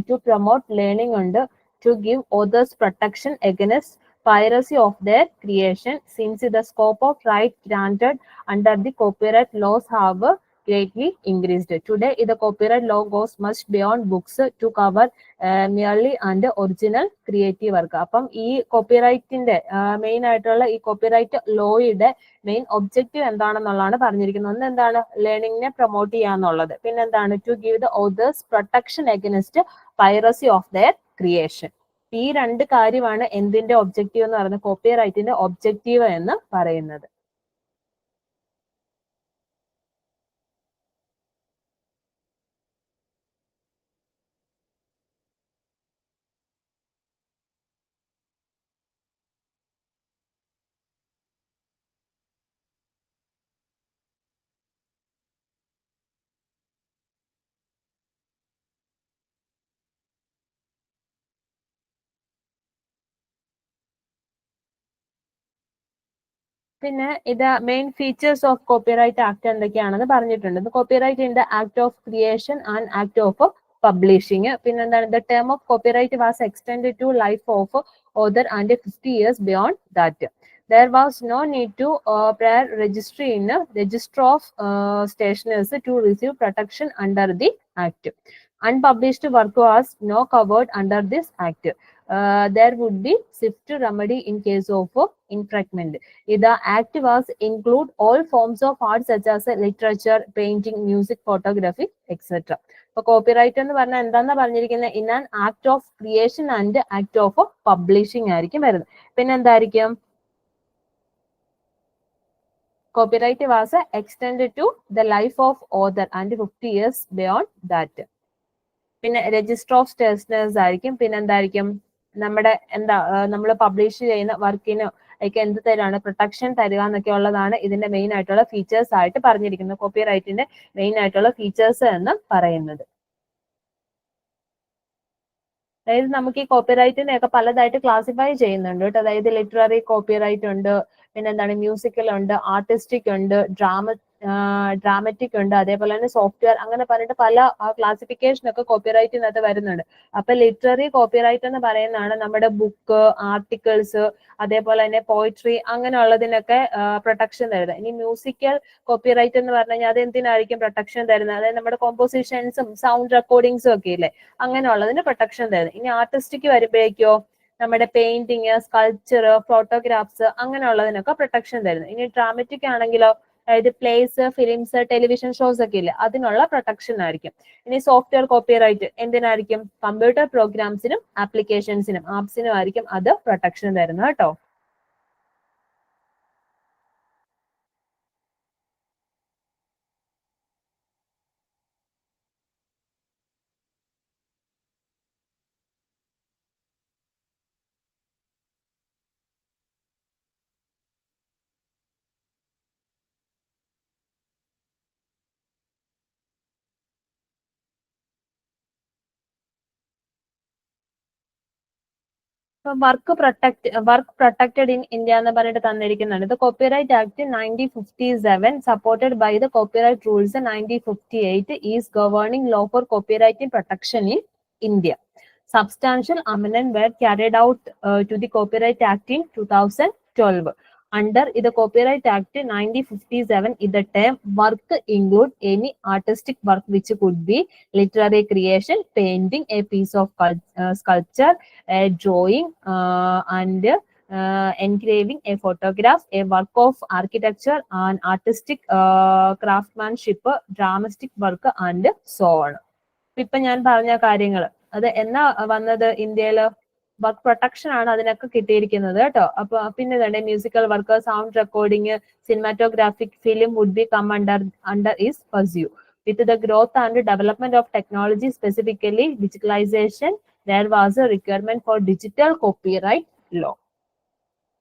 to promote learning ഉണ്ട്, to give authors protection against piracy of their creation, since the scope of right granted under the copyright laws have greatly increased. Today, the copyright law goes much beyond books to cover merely and original creative work. അപ്പം ഈ കോപ്പിറൈറ്റിന്റെ main ആയിട്ടുള്ള ഈ copyright ലോയുടെ main objective എന്താണെന്നുള്ളതാണ് പറഞ്ഞിരിക്കുന്നത്. ഒന്ന് എന്താണ് ലേണിംഗിനെ പ്രൊമോട്ട് ചെയ്യാന്നുള്ളത്. പിന്നെ എന്താണ് to give the authors protection against piracy of their creation. ഈ രണ്ട് കാര്യമാണ് എന്തിന്റെ ഒബ്ജക്റ്റീവ് എന്ന് പറയുന്നത്, കോപ്പിറൈറ്റിന്റെ ഒബ്ജക്റ്റീവ് എന്ന് പറയുന്നത്. പിന്നെ ഇത് main features of copyright act എന്തൊക്കെയാണെന്ന് പറഞ്ഞിട്ടുണ്ട്. Copyright in the act of creation and act of publishing. പിന്നെ എന്താണ് the term of copyright was extend to life of author and 50 years beyond that. There was no need to prior registry in a register of stationers to receive protection under the act. Unpublished work was no covered under this act. There would be swift remedy in case of infringement. The act was include all forms of art such as literature, painting, music, photography, etc. So copyright എന്ന് പറഞ്ഞാൽ എന്താണെന്ന് പറഞ്ഞിരിക്കുന്നത് in an act of creation and act of publishing ആയിരിക്കും വരുന്നത്. പിന്നെ എന്തായിരിക്കും copyright was extended to the life of author and 50 years beyond that. പിന്നെ register of stationers ആയിരിക്കും. പിന്നെ എന്തായിരിക്കും നമ്മുടെ എന്താ നമ്മൾ പബ്ലിഷ് ചെയ്യുന്ന വർക്കിന് ഒക്കെ എന്ത് തരാണ് പ്രൊട്ടക്ഷൻ തരിക എന്നൊക്കെ ഉള്ളതാണ് ഇതിന്റെ മെയിൻ ആയിട്ടുള്ള ഫീച്ചേഴ്സ് ആയിട്ട് പറഞ്ഞിരിക്കുന്നത്. കോപ്പിറൈറ്റിന്റെ മെയിൻ ആയിട്ടുള്ള ഫീച്ചേഴ്സ് എന്ന് പറയുന്നത്. അതായത് നമുക്ക് ഈ കോപ്പിറൈറ്റിനെ ഒക്കെ പലതായിട്ട് ക്ലാസിഫൈ ചെയ്യുന്നുണ്ട് കേട്ടോ. അതായത് ലിറ്റററി കോപ്പിറൈറ്റ് ഉണ്ട്, പിന്നെ എന്താണ് മ്യൂസിക്കൽ ഉണ്ട്, ആർട്ടിസ്റ്റിക് ഉണ്ട്, ഡ്രാമറ്റിക് ഉണ്ട്, അതേപോലെ തന്നെ സോഫ്റ്റ്വെയർ, അങ്ങനെ പറഞ്ഞിട്ട് പല ക്ലാസിഫിക്കേഷൻ ഒക്കെ കോപ്പിറൈറ്റിനകത്ത് വരുന്നുണ്ട്. അപ്പൊ ലിറ്റററി കോപ്പിറൈറ്റ് എന്ന് പറയുന്നതാണ് നമ്മുടെ ബുക്ക്, ആർട്ടിക്കിൾസ്, അതേപോലെ തന്നെ പോയിട്രി അങ്ങനെയുള്ളതിനൊക്കെ പ്രൊട്ടക്ഷൻ തരുന്നത്. ഇനി മ്യൂസിക്കൽ കോപ്പിറൈറ്റ് എന്ന് പറഞ്ഞു കഴിഞ്ഞാൽ അത് എന്തിനായിരിക്കും പ്രൊട്ടക്ഷൻ തരുന്നത്, അതായത് നമ്മുടെ കോമ്പോസിഷൻസും സൗണ്ട് റെക്കോർഡിങ്സും ഒക്കെ ഇല്ലേ അങ്ങനെയുള്ളതിന് പ്രൊട്ടക്ഷൻ തരുന്നത്. ഇനി ആർട്ടിസ്റ്റിക്ക് വരുമ്പോഴേക്കോ നമ്മുടെ പെയിന്റിങ്, സ്കൾപ്ചർ, ഫോട്ടോഗ്രാഫ്സ് അങ്ങനെയുള്ളതിനൊക്കെ പ്രൊട്ടക്ഷൻ തരുന്നത്. ഇനി ഡ്രാമറ്റിക് ആണെങ്കിലോ അതായത് പ്ലേസ്, ഫിലിംസ്, ടെലിവിഷൻ ഷോസ് ഒക്കെ ഇല്ലേ അതിനുള്ള പ്രൊട്ടക്ഷൻ ആയിരിക്കും. ഇനി സോഫ്റ്റ്വെയർ കോപ്പിറൈറ്റ് എന്തിനായിരിക്കും കമ്പ്യൂട്ടർ പ്രോഗ്രാംസിനും ആപ്ലിക്കേഷൻസിനും ആപ്സിനും ആയിരിക്കും അത് പ്രൊട്ടക്ഷൻ തരുന്നത് കേട്ടോ. വർക്ക് പ്രൊട്ടക്റ്റഡ് ഇൻ ഇന്ത്യ എന്ന് പറഞ്ഞിട്ട് തന്നിരിക്കുന്നുണ്ട്. ഇത് copyright act 1957 supported by the copyright rules 1958 is governing law for copyright protection in India. Substantial amendments were carried out to the Copyright Act in 2012. Under the Copyright Act 1957, the term work include any artistic work which could be literary creation, painting, a piece of sculpture, a drawing, and engraving, a photograph, a work of architecture, an artistic craftsmanship, dramatic work, and so on. ഇപ്പൊ ഞാൻ പറഞ്ഞ കാര്യങ്ങൾ അത് എന്നാ വന്നത് ഇന്ത്യയിൽ work protection ആണ് അതിനൊക്കെ കിട്ടിയിരിക്കുന്നത് കേട്ടോ. അപ്പൊ പിന്നെ തന്നെ musical work, sound recording, cinematographic film would be come under its purview. With the growth and development of technology, specifically digitalization, there was a requirement for digital copyright law.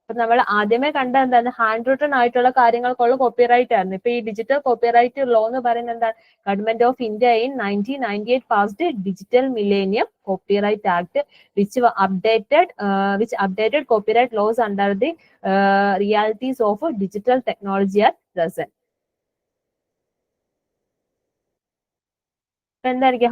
അപ്പൊ നമ്മൾ ആദ്യമേ കണ്ട എന്താണ്, ഹാൻഡ് റിട്ടൺ ആയിട്ടുള്ള കാര്യങ്ങൾക്കുള്ള copyright ആയിരുന്നു. ഇപ്പൊ ഈ digital copyright law എന്ന് പറയുന്നത് എന്താണ്, government of India in 1998 passed digital millennium copyright act which updated copyright laws under the realities of digital technology at present.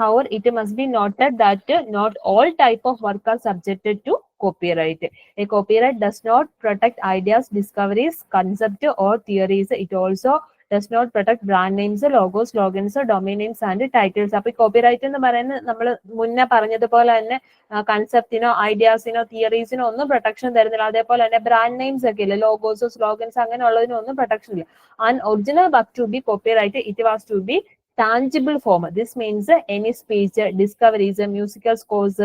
However, it must be noted that not all type of work are subjected to copyright. A copyright does not protect ideas, discoveries, concepts, or theories. It also does not protect brand names, logos, slogans, domain names and titles. അപ്പോൾ ഈ copyright എന്ന് പറയുന്നത് നമ്മൾ മുന്നേ പറഞ്ഞതുപോലെ തന്നെ കൺസെപ്റ്റിനോ ഐഡിയാസിനോ തിയറീസിനോ ഒന്നും protection തരുന്നില്ല. അതേപോലെ തന്നെ ബ്രാൻഡ് നെയിംസ് ഒക്കെ ഇല്ല, ലോഗോസോ സ്ലോഗൻസ് അങ്ങനെയുള്ളതിനൊന്നും ഒന്നും പ്രൊട്ടക്ഷൻ ഇല്ല. And original work to be copyright it was to be tangible form. This means any speech, discoveries, musical scores,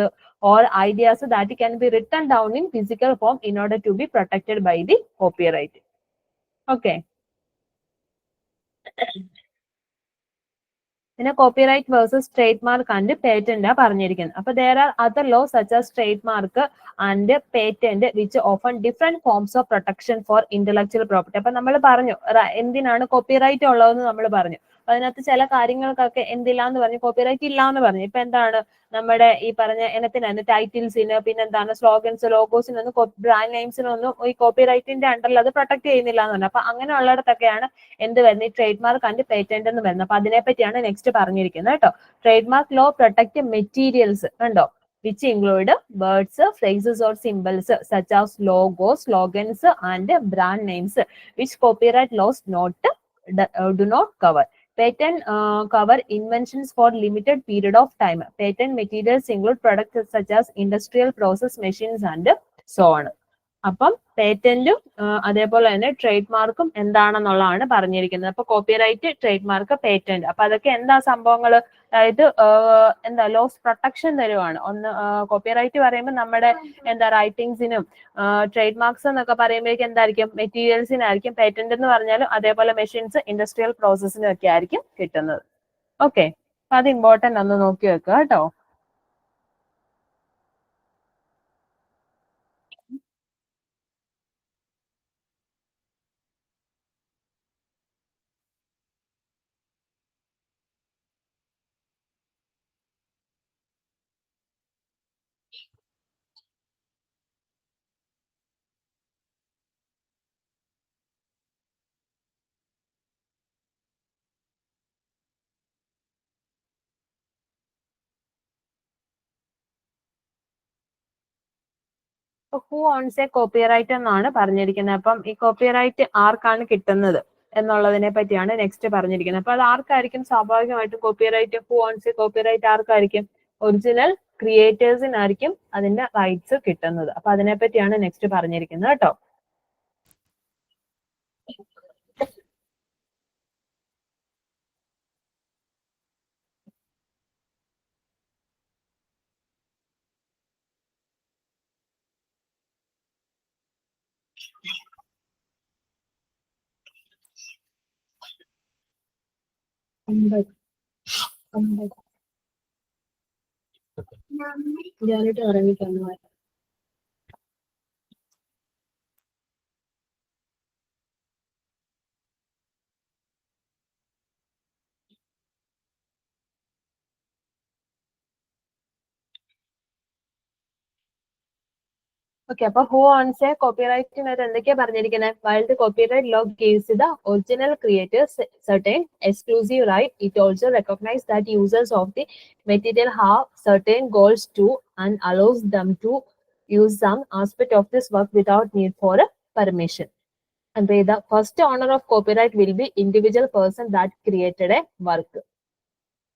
or ideas that can be written down in physical form in order to be protected by the copyright. Okay. പിന്നെ copyright versus trade mark and patent പറഞ്ഞിരിക്കുന്നത്. അപ്പൊ there are other laws such as trademark and patent which offer different forms of protection for intellectual property. അപ്പൊ നമ്മൾ പറഞ്ഞു എന്തിനാണ് copyright ഉള്ളതെന്ന് നമ്മൾ പറഞ്ഞു. അതിനകത്ത് ചില കാര്യങ്ങൾക്കൊക്കെ എന്തില്ലാന്ന് പറഞ്ഞു, കോപ്പിറൈറ്റ് ഇല്ലാന്ന് പറഞ്ഞു. ഇപ്പൊ എന്താണ് നമ്മുടെ ഈ പറഞ്ഞ ഇനത്തിനാണ് ടൈറ്റിൽസിന്, പിന്നെ എന്താണ് സ്ലോഗൻസ്, ലോഗോസിനൊന്നും ബ്രാൻഡ് നെയിംസിനൊന്നും ഈ കോപ്പിറൈറ്റിന്റെ അണ്ടറിൽ അത് പ്രൊട്ടക്ട് ചെയ്യുന്നില്ല എന്ന് പറഞ്ഞു. അപ്പൊ അങ്ങനെയുള്ളിടത്തൊക്കെയാണ് എന്ത് വരുന്നത്, ഈ ട്രേഡ് മാർക്ക് ആൻഡ് പേറ്റന്റ് എന്ന് വരുന്നത്. അപ്പൊ അതിനെപ്പറ്റിയാണ് നെക്സ്റ്റ് പറഞ്ഞിരിക്കുന്നത് കേട്ടോ. Trade mark law protect materials കണ്ടോ, which include words, phrases or symbols such as logos, slogans and brand names, which copyright laws do not cover. Patent cover inventions for limited period of time. Patent materials include products such as industrial process machines and so on. അപ്പം പേറ്റന്റും അതേപോലെ തന്നെ trade മാർക്കും എന്താണെന്നുള്ളതാണ് പറഞ്ഞിരിക്കുന്നത്. അപ്പൊ copyright, trade mark, patent, അപ്പൊ അതൊക്കെ എന്താ സംഭവങ്ങൾ, അതായത് എന്താ ലോസ് പ്രൊട്ടക്ഷൻ തരുവാണ്. ഒന്ന് കോപ്പിറൈറ്റ് പറയുമ്പോൾ നമ്മുടെ എന്താ റൈറ്റിംഗ്സിനും, ട്രേഡ് മാർക്സ് എന്നൊക്കെ പറയുമ്പോഴേക്കും എന്തായിരിക്കും, മെറ്റീരിയൽസിനായിരിക്കും. പേറ്റന്റ് എന്ന് പറഞ്ഞാലും അതേപോലെ മെഷീൻസ്, ഇൻഡസ്ട്രിയൽ പ്രോസസ്സിനും ഒക്കെ ആയിരിക്കും കിട്ടുന്നത്. ഓക്കെ, അപ്പൊ അത് ഇമ്പോർട്ടന്റ് ഒന്ന് നോക്കി വെക്കുക കേട്ടോ. ഹൂ ഓൺസ് എ കോപ്പിറൈറ്റ് എന്നാണ് പറഞ്ഞിരിക്കുന്നത്. അപ്പം ഈ കോപ്പിറൈറ്റ് ആർക്കാണ് കിട്ടുന്നത് എന്നുള്ളതിനെ പറ്റിയാണ് നെക്സ്റ്റ് പറഞ്ഞിരിക്കുന്നത്. അപ്പൊ അത് ആർക്കായിരിക്കും സ്വാഭാവികമായിട്ടും copyright, who owns a copyright ആർക്കായിരിക്കും, ഒറിജിനൽ ക്രിയേറ്റേഴ്സിനായിരിക്കും അതിന്റെ റൈറ്റ്സ് കിട്ടുന്നത്. അപ്പൊ അതിനെ പറ്റിയാണ് നെക്സ്റ്റ് പറഞ്ഞിരിക്കുന്നത് കേട്ടോ. ഞാനിട്ട് ഇറങ്ങിക്കുന്നു. ഓക്കെ, അപ്പൊ ഹൂ ഓൺസ് എ കോപ്പിറൈറ്റിനകത്ത് എന്തൊക്കെയാ പറഞ്ഞിരിക്കുന്നത്? While the copyright law gives the original creators certain exclusive right, it also recognizes that users of the material have certain goals too and allows them to use some aspect of this work without need for a permission. the first owner of copyright will be individual person that created a work.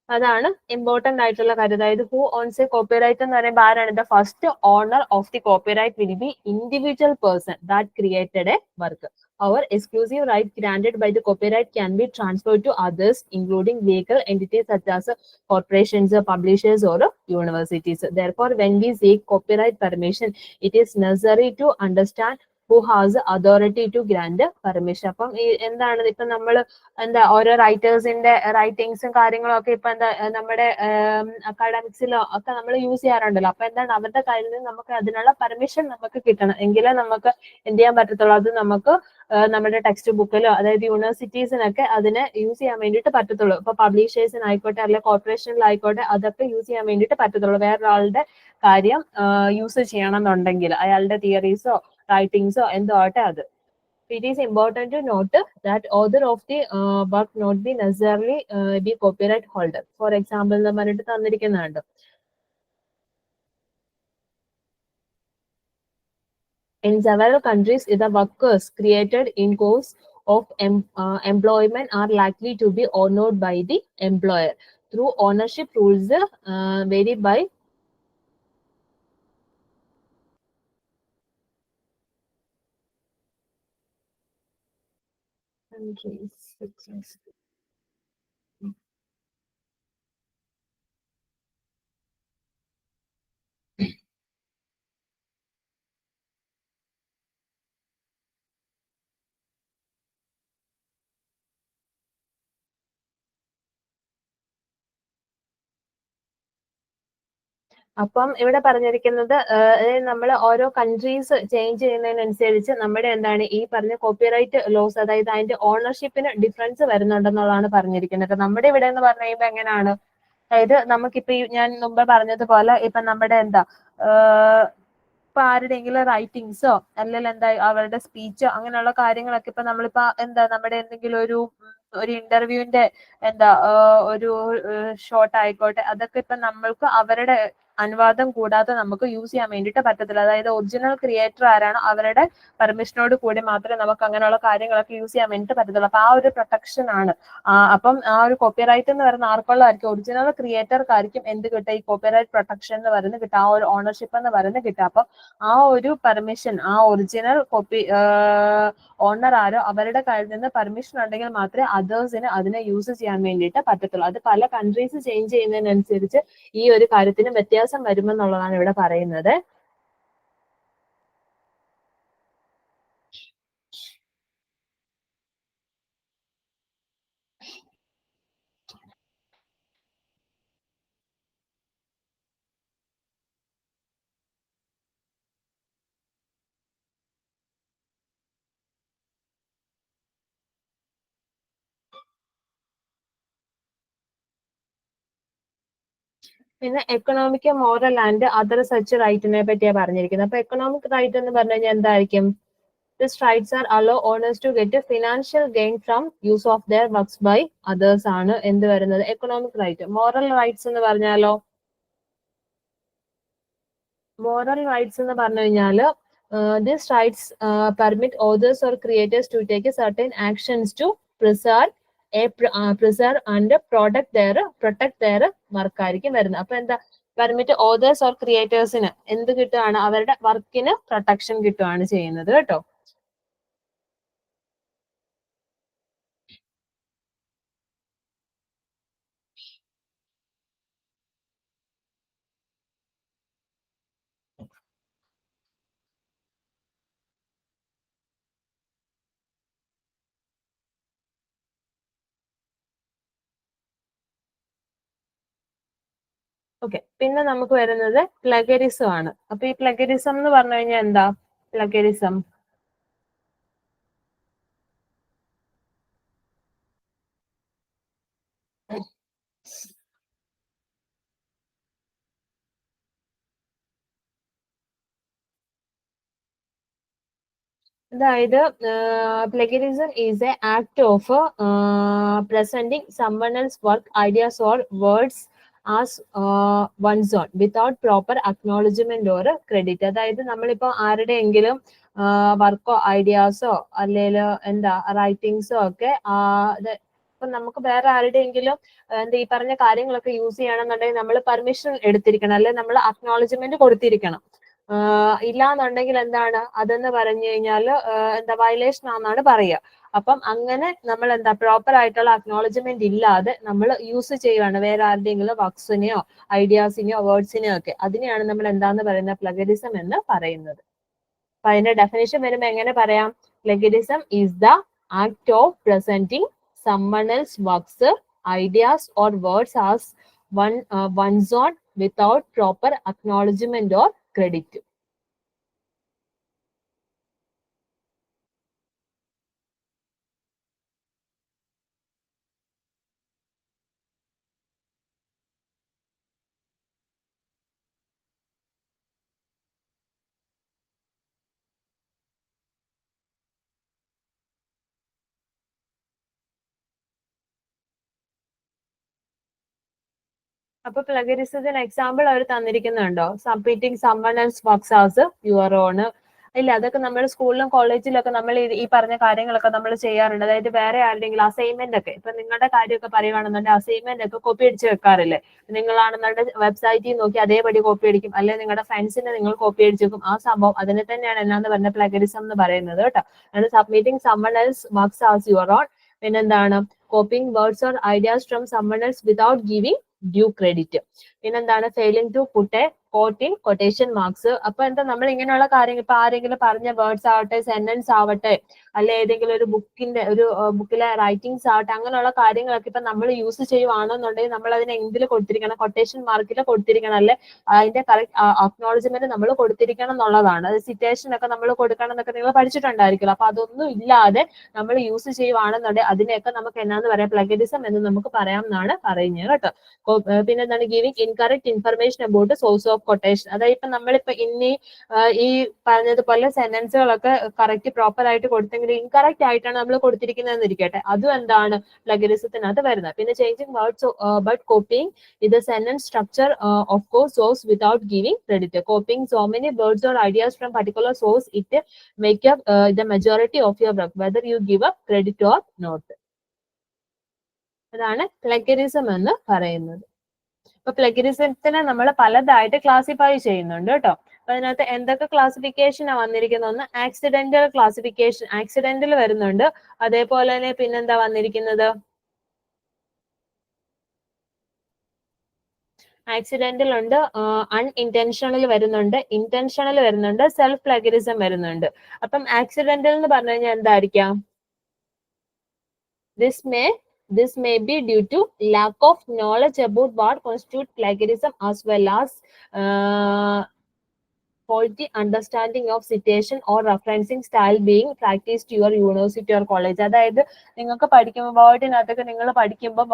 അതാണ് important ആയിട്ടുള്ള കാര്യം. അതായത് who ons a copyright എന്ന് പറയുമ്പോൾ ആരാണ്? The first owner of the copyright will be individual person that created a work. Our exclusive right granted by the copyright can be transferred to others, including legal entities such as corporations, publishers, or universities. Therefore, when we seek copyright permission, it is necessary to understand who has authority to grant permission. അപ്പം എന്താണ് ഇപ്പൊ നമ്മൾ എന്താ ഓരോ റൈറ്റേഴ്സിന്റെ റൈറ്റിങ്സും കാര്യങ്ങളും ഒക്കെ ഇപ്പൊ എന്താ നമ്മുടെ അക്കാഡമിക്സിലോ ഒക്കെ നമ്മൾ യൂസ് ചെയ്യാറുണ്ടല്ലോ. അപ്പൊ എന്താണ് അവരുടെ കയ്യിൽ നിന്ന് നമുക്ക് അതിനുള്ള പെർമിഷൻ നമുക്ക് കിട്ടണം, എങ്കിലേ നമുക്ക് എന്ത് ചെയ്യാൻ പറ്റത്തുള്ളൂ. അത് നമുക്ക് നമ്മുടെ ടെക്സ്റ്റ് ബുക്കിലോ അതായത് യൂണിവേഴ്സിറ്റീസിനൊക്കെ അതിനെ യൂസ് ചെയ്യാൻ വേണ്ടിയിട്ട് പറ്റത്തുള്ളൂ. ഇപ്പൊ പബ്ലിഷേഴ്സിനായിക്കോട്ടെ അല്ലെങ്കിൽ കോർപ്പറേഷനിലായിക്കോട്ടെ അതൊക്കെ യൂസ് ചെയ്യാൻ വേണ്ടിയിട്ട് പറ്റത്തുള്ളൂ. വേറൊരാളുടെ കാര്യം യൂസ് ചെയ്യണം എന്നുണ്ടെങ്കിൽ അയാളുടെ തിയറീസോ റൈറ്റിങ്സോ എന്തോ ആട്ടെ അത്. It is important to note that author of the work not be necessarily be copyright holder. For example, the പറഞ്ഞിട്ട് തന്നിരിക്കുന്നുണ്ട്. In several countries, the workers created in course of employment are likely to be honored by the employer through ownership rules vary by countries. അപ്പം ഇവിടെ പറഞ്ഞിരിക്കുന്നത് നമ്മൾ ഓരോ countries change ചെയ്യുന്നതിനനുസരിച്ച് നമ്മുടെ എന്താണ് ഈ പറഞ്ഞ കോപ്പിറൈറ്റ് ലോസ്, അതായത് അതിന്റെ ഓണർഷിപ്പിന് ഡിഫറൻസ് വരുന്നുണ്ടെന്നുള്ളതാണ് പറഞ്ഞിരിക്കുന്നത്. നമ്മുടെ ഇവിടെ എന്ന് പറഞ്ഞു കഴിയുമ്പോൾ എങ്ങനെയാണ്, അതായത് നമുക്കിപ്പോ ഞാൻ മുമ്പ് പറഞ്ഞതുപോലെ ഇപ്പൊ നമ്മുടെ എന്താ ഇപ്പൊ ആരുടെയെങ്കിലും റൈറ്റിങ്സോ അല്ലെങ്കിൽ എന്താ അവരുടെ സ്പീച്ചോ അങ്ങനെയുള്ള കാര്യങ്ങളൊക്കെ ഇപ്പൊ നമ്മളിപ്പോ എന്താ നമ്മുടെ എന്തെങ്കിലും ഒരു ഇന്റർവ്യൂവിന്റെ എന്താ ഒരു ഷോട്ട് ആയിക്കോട്ടെ, അതൊക്കെ ഇപ്പൊ നമ്മൾക്ക് അവരുടെ അനുവാദം കൂടാതെ നമുക്ക് യൂസ് ചെയ്യാൻ വേണ്ടിയിട്ട് പറ്റത്തില്ല. അതായത് ഒറിജിനൽ ക്രിയേറ്റർ ആരാണോ അവരുടെ പെർമിഷനോട് കൂടി മാത്രമേ നമുക്ക് അങ്ങനെയുള്ള കാര്യങ്ങളൊക്കെ യൂസ് ചെയ്യാൻ വേണ്ടിയിട്ട് പറ്റത്തുള്ളൂ. അപ്പൊ ആ ഒരു പ്രൊട്ടക്ഷൻ ആണ്. അപ്പം ആ ഒരു കോപ്പിറൈറ്റ് എന്ന് പറയുന്ന ആർക്കുള്ളതായിരിക്കും? ഒറിജിനൽ ക്രിയേറ്റർക്കായിരിക്കും എന്ത് കിട്ടുക? ഈ കോപ്പിറൈറ്റ് പ്രൊട്ടക്ഷൻ എന്ന് പറയുന്നത് കിട്ടുക, ആ ഒരു ഓണർഷിപ്പ് എന്ന് പറയുന്നത് കിട്ടുക. അപ്പം ആ ഒരു പെർമിഷൻ ആ ഒറിജിനൽ കോപ്പി ഓണർ ആരോ അവരുടെ കയ്യിൽ നിന്ന് പെർമിഷൻ ഉണ്ടെങ്കിൽ മാത്രമേ അതേഴ്സിന് അതിനെ യൂസ് ചെയ്യാൻ വേണ്ടിയിട്ട് പറ്റത്തുള്ളൂ. അത് പല കൺട്രീസ് ചേഞ്ച് ചെയ്യുന്നതിനനുസരിച്ച് ഈ ഒരു കാര്യത്തിന് വ്യത്യാസം വരുമെന്നുള്ളതാണ് ഇവിടെ പറയുന്നത്. പിന്നെ economic, moral and other such റൈറ്റിനെ പറ്റിയാണ് പറഞ്ഞിരിക്കുന്നത്. അപ്പൊ എക്കണോമിക് റൈറ്റ് എന്ന് പറഞ്ഞു കഴിഞ്ഞാൽ എന്തായിരിക്കും? These rights are allow owners to get a financial gain from use of their works by others ആണ് എന്ത് വരുന്നത്? Economic right. മോറൽ റൈറ്റ്സ് എന്ന് പറഞ്ഞാലോ, മോറൽ റൈറ്റ്സ് എന്ന് പറഞ്ഞു കഴിഞ്ഞാല് these rights permit authors or creators to take a certain actions to preserve and protect their work ആയിരിക്കും വരുന്നത്. അപ്പൊ എന്താ? പെർമിറ്റ് ഓതേഴ്സ് ഓർ ക്രിയേറ്റേഴ്സിന് എന്ത് കിട്ടുകയാണ്? അവരുടെ വർക്കിന് പ്രൊട്ടക്ഷൻ കിട്ടുകയാണ് ചെയ്യുന്നത് കേട്ടോ. ഓക്കെ, പിന്നെ നമുക്ക് വരുന്നത് പ്ലഗരിസം ആണ്. അപ്പൊ ഈ പ്ലഗരിസം എന്ന് പറഞ്ഞു കഴിഞ്ഞാൽ എന്താ? പ്ലഗരിസം അതായത് plagiarism is a act of presenting someone else work, ideas or words as one's own without proper acknowledgement or credit. അതായത് നമ്മളിപ്പോ ആരുടെയെങ്കിലും വർക്കോ ഐഡിയാസോ അല്ലെങ്കിൽ എന്താ റൈറ്റിങ്സോ ഒക്കെ ഇപ്പൊ നമുക്ക് വേറെ ആരുടെയെങ്കിലും എന്താ ഈ പറഞ്ഞ കാര്യങ്ങളൊക്കെ യൂസ് ചെയ്യണമെന്നുണ്ടെങ്കിൽ നമ്മൾ പെർമിഷൻ എടുത്തിരിക്കണം, അല്ലെങ്കിൽ നമ്മൾ അക്നോളജ്മെന്റ് കൊടുത്തിരിക്കണം. ഇല്ലാന്നുണ്ടെങ്കിൽ എന്താണ് അതെന്ന് പറഞ്ഞു കഴിഞ്ഞാൽ എന്താ വയലേഷൻ ആണെന്നാണ് പറയുക. അപ്പം അങ്ങനെ നമ്മൾ എന്താ പ്രോപ്പർ ആയിട്ടുള്ള അക്നോളജ്മെന്റ് ഇല്ലാതെ നമ്മൾ യൂസ് ചെയ്യുകയാണ് വേറെ ആരുടെയെങ്കിലും വർക്സിനെയോ ഐഡിയാസിനെയോ വേർഡ്സിനെയോ ഒക്കെ, അതിനെയാണ് നമ്മൾ എന്താന്ന് പറയുന്നത് പ്ലഗരിസം എന്ന് പറയുന്നത്. അപ്പൊ അതിന്റെ ഡെഫിനേഷൻ വരുമ്പോൾ എങ്ങനെ പറയാം? Plagiarism is the act of presenting someone else works, ideas or words as one's own without proper acknowledgement or credit. അപ്പൊ പ്ലഗരിസത്തിന് എക്സാമ്പിൾ അവർ തന്നിരിക്കുന്നുണ്ടോ? Submitting someone else works as your own. ഇല്ല, അതൊക്കെ നമ്മൾ സ്കൂളിലും കോളേജിലൊക്കെ നമ്മൾ ഈ പറഞ്ഞ കാര്യങ്ങളൊക്കെ നമ്മൾ ചെയ്യാറുണ്ട്. അതായത് വേറെ ആരുടെയെങ്കിലും അസൈൻമെന്റ് ഒക്കെ, ഇപ്പൊ നിങ്ങളുടെ കാര്യമൊക്കെ പറയുകയാണെന്നുണ്ടെങ്കിൽ അസൈൻമെന്റ് ഒക്കെ കോപ്പി അടിച്ച് വെക്കാറില്ലേ? നിങ്ങളാണെന്നുണ്ടെങ്കിൽ വെബ്സൈറ്റിൽ നോക്കി അതേപടി കോപ്പി അടിക്കും, അല്ലെങ്കിൽ നിങ്ങളുടെ ഫ്രണ്ട്സിനെ നിങ്ങൾ കോപ്പി അടിച്ച് വെക്കും. ആ സംഭവം അതിനെ തന്നെയാണ് എന്നാന്ന് പറഞ്ഞ പ്ലഗരിസം എന്ന് പറയുന്നത് കേട്ടോ. അത് submitting someone else works as your own. പിന്നെന്താണ് copying words or ideas from someone else without giving due credit. പിന്നെന്താണ് failing to put a quote in quotation marks. അപ്പൊ എന്താ നമ്മൾ ഇങ്ങനെയുള്ള കാര്യങ്ങൾ ഇപ്പൊ ആരെങ്കിലും പറഞ്ഞ വേർഡ്സ് ആവട്ടെ, സെന്റൻസ് ആവട്ടെ, അല്ലെ ഏതെങ്കിലും ഒരു ബുക്കിലെ റൈറ്റിംഗ്സ് ആവട്ടെ, അങ്ങനെയുള്ള കാര്യങ്ങളൊക്കെ ഇപ്പൊ നമ്മൾ യൂസ് ചെയ്യുവാണെന്നുണ്ടെങ്കിൽ നമ്മൾ അതിനെ എന്തിൽ കൊടുത്തിരിക്കണം? കൊട്ടേഷൻ മാർക്കിൽ കൊടുത്തിരിക്കണം, അല്ലെ അതിന്റെ കറക്റ്റ് അക്നോളജ്മെന്റ് നമ്മൾ കൊടുത്തിരിക്കണം എന്നുള്ളതാണ്. അത് സിറ്റേഷൻ ഒക്കെ നമ്മൾ കൊടുക്കണം എന്നൊക്കെ നിങ്ങൾ പഠിച്ചിട്ടുണ്ടായിരിക്കുമല്ലോ. അപ്പൊ അതൊന്നും ഇല്ലാതെ നമ്മൾ യൂസ് ചെയ്യുവാണെന്നുണ്ടെങ്കിൽ അതിനെയൊക്കെ നമുക്ക് എന്നാന്ന് പറയാം? പ്ലഗരിസം എന്ന് നമുക്ക് പറയാം എന്നാണ് പറയുന്നത് കേട്ടോ. പിന്നെ എന്താണ് giving incorrect information about source of quotation. അതായത് ഇപ്പൊ നമ്മളിപ്പോ ഈ പറഞ്ഞതുപോലെ സെന്റൻസുകളൊക്കെ കറക്റ്റ് പ്രോപ്പർ ആയിട്ട് കൊടുത്തെങ്കിൽ ഇൻകറക്റ്റ് ആയിട്ടാണ് നമ്മൾ കൊടുത്തിരിക്കുന്നതെന്ന് ഇരിക്കട്ടെ, അതും എന്താണ് പ്ലഗരിസത്തിനകത്ത് വരുന്നത്. പിന്നെ ചേഞ്ചിങ് വേർഡ്സ് ബട്ട് കോപ്പിംഗ് ഇത് sentence structure of course source without giving credit. Copying so many words or ideas from particular source it make up the majority of your work whether you give up credit or not. അതാണ് plagiarism എന്ന് പറയുന്നത്. ഇപ്പൊ പ്ലഗരിസത്തിനെ നമ്മൾ പലതായിട്ട് classify ചെയ്യുന്നുണ്ട് കേട്ടോ. അപ്പൊ അതിനകത്ത് എന്തൊക്കെ ക്ലാസിഫിക്കേഷനാണ് വന്നിരിക്കുന്നത്? ഒന്ന് ആക്സിഡന്റൽ ക്ലാസിഫിക്കേഷൻ, ആക്സിഡന്റൽ വരുന്നുണ്ട്. അതേപോലെ തന്നെ പിന്നെന്താ വന്നിരിക്കുന്നത്? ആക്സിഡന്റൽ ഉണ്ട്, അൺഇന്റൻഷണൽ വരുന്നുണ്ട്, ഇന്റൻഷണൽ വരുന്നുണ്ട്, സെൽഫ് പ്ലഗരിസം വരുന്നുണ്ട്. അപ്പം ആക്സിഡന്റൽ എന്ന് പറഞ്ഞു കഴിഞ്ഞാൽ എന്തായിരിക്കാം? This may be due to lack of knowledge about what constitutes plagiarism as well as faulty understanding of citation or referencing style being practiced your university or college. അതായത് നിങ്ങൾക്ക് പഠിക്കുമ്പോൾ വേർഡിനകത്തൊക്കെ നിങ്ങൾ പഠിക്കുമ്പോൾ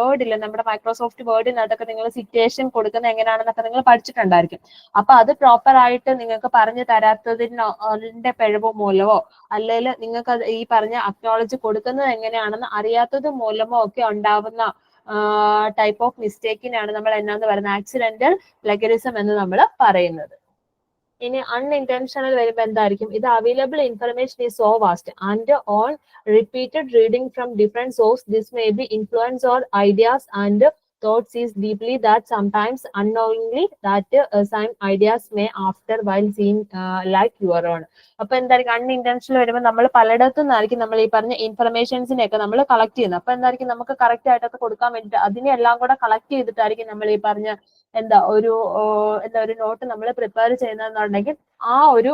വേർഡില്ല നമ്മുടെ മൈക്രോസോഫ്റ്റ് വേർഡിനകത്തൊക്കെ നിങ്ങൾ സിറ്റേഷൻ കൊടുക്കുന്നത് എങ്ങനെയാണെന്നൊക്കെ നിങ്ങൾ പഠിച്ചിട്ടുണ്ടായിരിക്കും. അപ്പൊ അത് പ്രോപ്പർ ആയിട്ട് നിങ്ങൾക്ക് പറഞ്ഞു തരാത്തതിന്റെ പിഴവ് മൂലമോ അല്ലെങ്കിൽ നിങ്ങൾക്ക് ഈ പറഞ്ഞ അക്നോളജ് കൊടുക്കുന്നത് എങ്ങനെയാണെന്ന് അറിയാത്തത് മൂലമോ ഒക്കെ ഉണ്ടാവുന്ന ടൈപ്പ് ഓഫ് മിസ്റ്റേക്കിനാണ് നമ്മൾ എന്നാന്ന് പറയുന്നത് ആക്സിഡന്റൽ പ്ലഗരിസം എന്ന് നമ്മൾ പറയുന്നത്. ഇനി അൺഇന്റൻഷണൽ വരുമ്പോൾ എന്തായിരിക്കും? ഇത് available information is so vast and on repeated reading from different source this may be influence or ideas and thoughts is deeply that sometimes unknowingly that some ideas may after while seem like your own. അപ്പൊ എന്തായിരിക്കും അൺഇന്റൻഷണൽ വരുമ്പോൾ നമ്മൾ പലയിടത്തു നിന്നായിരിക്കും നമ്മൾ ഈ പറഞ്ഞ ഇൻഫർമേഷൻസിനെയൊക്കെ നമ്മൾ collect ചെയ്യുന്നത്. അപ്പൊ എന്തായിരിക്കും നമുക്ക് കറക്റ്റ് ആയിട്ടൊക്കെ കൊടുക്കാൻ വേണ്ടിയിട്ട് അതിനെല്ലാം കൂടെ കളക്ട് ചെയ്തിട്ടായിരിക്കും നമ്മൾ ഈ പറഞ്ഞ ഒരു നോട്ട് നമ്മൾ പ്രിപ്പയർ ചെയ്യുന്നതെന്നുണ്ടെങ്കിൽ ആ ഒരു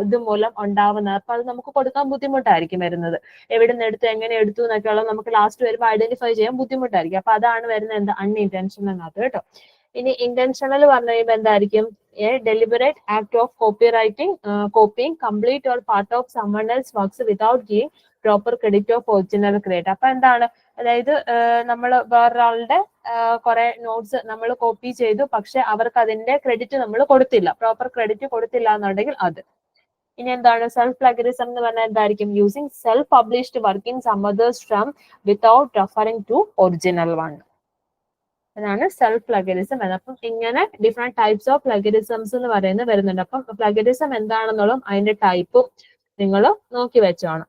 ഇത് മൂലം ഉണ്ടാവുന്നത്. അപ്പൊ അത് നമുക്ക് കൊടുക്കാൻ ബുദ്ധിമുട്ടായിരിക്കും വരുന്നത്. എവിടെ നിന്ന് എടുത്തു, എങ്ങനെ എടുത്തു എന്നൊക്കെയുള്ള നമുക്ക് ലാസ്റ്റ് വരുമ്പോൾ ഐഡന്റിഫൈ ചെയ്യാൻ ബുദ്ധിമുട്ടായിരിക്കും. അപ്പൊ അതാണ് വരുന്നത് അൺഇന്റൻഷണൽ എന്നകത്ത് കേട്ടോ. ഇനി ഇന്റൻഷണൽ പറഞ്ഞു കഴിയുമ്പോൾ എന്തായിരിക്കും? A deliberate act of copying complete or part of someone else works without giving proper credit of original credit. അപ്പൊ എന്താണ്? അതായത് നമ്മൾ വേറൊരാളുടെ കുറെ നോട്ട്സ് നമ്മൾ കോപ്പി ചെയ്തു, പക്ഷെ അവർക്ക് അതിന്റെ ക്രെഡിറ്റ് നമ്മൾ കൊടുത്തില്ല, പ്രോപ്പർ ക്രെഡിറ്റ് കൊടുത്തില്ല എന്നുണ്ടെങ്കിൽ അത്. ഇനി എന്താണ് സെൽഫ് പ്ലഗരിസം എന്ന് പറഞ്ഞാൽ എന്തായിരിക്കും? Using self published work in some others from without referring to original one. അതാണ് സെൽഫ് പ്ലഗരിസം എന്ന്. അപ്പം ഇങ്ങനെ ഡിഫറെന്റ് ടൈപ്സ് ഓഫ് പ്ലഗരിസംസ് എന്ന് പറയുന്നത് വരുന്നുണ്ട്. അപ്പം പ്ലഗരിസം എന്താണെന്നുള്ളതും അതിന്റെ ടൈപ്പും നിങ്ങൾ നോക്കി വെച്ചോണം.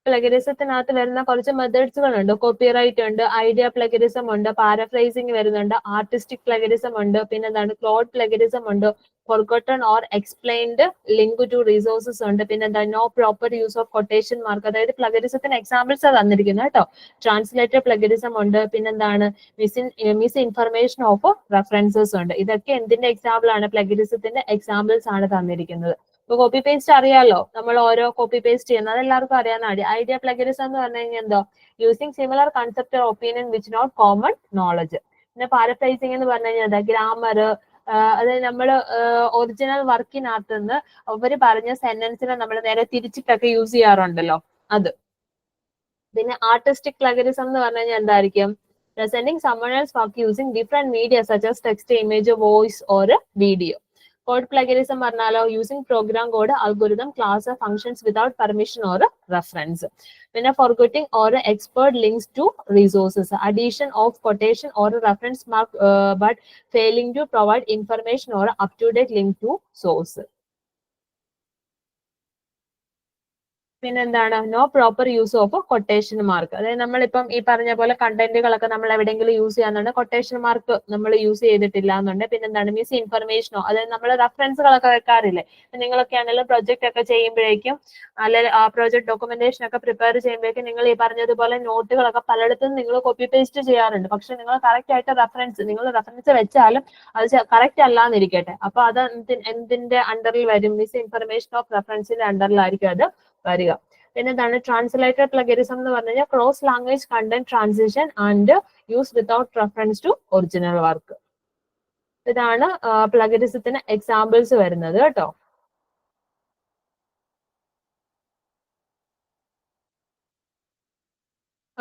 പ്ലഗരിസത്തിനകത്ത് വരുന്ന കുറച്ച് മെത്തേഡ്സുകളുണ്ട്. കോപ്പിറൈറ്റ് ഉണ്ട്, ഐഡിയ പ്ലഗരിസം ഉണ്ട്, പാരഫ്രൈസിങ് വരുന്നുണ്ട്, ആർട്ടിസ്റ്റിക് പ്ലഗരിസം ഉണ്ട്, പിന്നെ എന്താണ് ക്ലോഡ് പ്ലഗരിസം ഉണ്ട്, forgotten or explained link to resources ഉണ്ട്, പിന്നെ എന്താ no proper use of quotation mark. അതായത് പ്ലഗരിസത്തിന് എക്സാമ്പിൾസ് തന്നിരിക്കുന്നത് കേട്ടോ. ട്രാൻസ്ലേറ്റർ പ്ലഗരിസം ഉണ്ട്, പിന്നെന്താണ് മിസ് ഇൻഫർമേഷൻ ഓഫ് റെഫറൻസസ് ഉണ്ട്. ഇതൊക്കെ എന്തിന്റെ എക്സാമ്പിൾ ആണ്? പ്ലഗരിസത്തിന്റെ എക്സാമ്പിൾസ് ആണ് തന്നിരിക്കുന്നത്. ഇപ്പൊ കോപ്പി പേസ്റ്റ് അറിയാലോ, നമ്മൾ ഓരോ കോപ്പി പേസ്റ്റ് ചെയ്യുന്നത് അതെല്ലാവർക്കും അറിയാവുന്ന ഐഡിയ പ്ലഗരിസം എന്ന് പറഞ്ഞു കഴിഞ്ഞാൽ എന്തോ using similar concept or opinion which not common knowledge. പിന്നെ പാരഫ്രൈസിംഗ് എന്ന് പറഞ്ഞു കഴിഞ്ഞാൽ എന്താ ഗ്രാമർ, അതായത് നമ്മൾ ഒറിജിനൽ വർക്കിനകത്ത് നിന്ന് അവര് പറഞ്ഞ സെന്റൻസിനെ നമ്മൾ നേരെ തിരിച്ചിട്ടൊക്കെ യൂസ് ചെയ്യാറുണ്ടല്ലോ അത്. പിന്നെ ആർട്ടിസ്റ്റിക് പ്ലഗരിസം എന്ന് പറഞ്ഞു കഴിഞ്ഞാൽ എന്തായിരിക്കും? presenting someone else work using different media such as text, image, voice or video. Code plagiarism പറഞ്ഞാലോ using program code, algorithm, class, functions without permission or reference. പിന്നെ forgetting or expert links to resources, addition of quotation or reference mark but failing to provide information or up to date link to source. പിന്നെ എന്താണ് no proper use of quotation mark. അതായത് നമ്മളിപ്പം ഈ പറഞ്ഞ പോലെ കണ്ടന്റുകളൊക്കെ നമ്മൾ എവിടെയെങ്കിലും യൂസ് ചെയ്യാന്നുണ്ട് കൊട്ടേഷൻ മാർക്ക് നമ്മൾ യൂസ് ചെയ്തിട്ടില്ല എന്നുണ്ട്. പിന്നെ എന്താണ് മിസ് ഇൻഫർമേഷനോ, അതായത് നമ്മൾ റെഫറൻസുകളൊക്കെ വെക്കാറില്ലേ, നിങ്ങളൊക്കെ ആണെങ്കിലും പ്രൊജക്ട് ഒക്കെ ചെയ്യുമ്പോഴേക്കും അല്ലെങ്കിൽ ആ പ്രോജക്ട് ഡോക്യുമെന്റേഷൻ ഒക്കെ പ്രിപ്പയർ ചെയ്യുമ്പോഴേക്കും നിങ്ങൾ ഈ പറഞ്ഞതുപോലെ നോട്ടുകളൊക്കെ പലയിടത്തും നിങ്ങൾ കോപ്പി പേസ്റ്റ് ചെയ്യാറുണ്ട്. പക്ഷെ നിങ്ങൾ കറക്റ്റ് ആയിട്ട് നിങ്ങൾ റെഫറൻസ് വെച്ചാലും അത് കറക്റ്റ് അല്ലാന്നിരിക്കട്ടെ, അപ്പൊ അത് എന്തിന്റെ അണ്ടറിൽ വരും? മിസ് ഇൻഫർമേഷൻ ഓഫ് റെഫറൻസിന്റെ അണ്ടറിലായിരിക്കും അത് വരിക. പിന്നെ എന്താണ് ട്രാൻസ്ലേറ്റർ പ്ലഗരിസം എന്ന് പറഞ്ഞു കഴിഞ്ഞാൽ cross language content transition and use without reference to original work. ഇതാണ് പ്ലഗരിസത്തിന് എക്സാമ്പിൾസ് വരുന്നത് കേട്ടോ.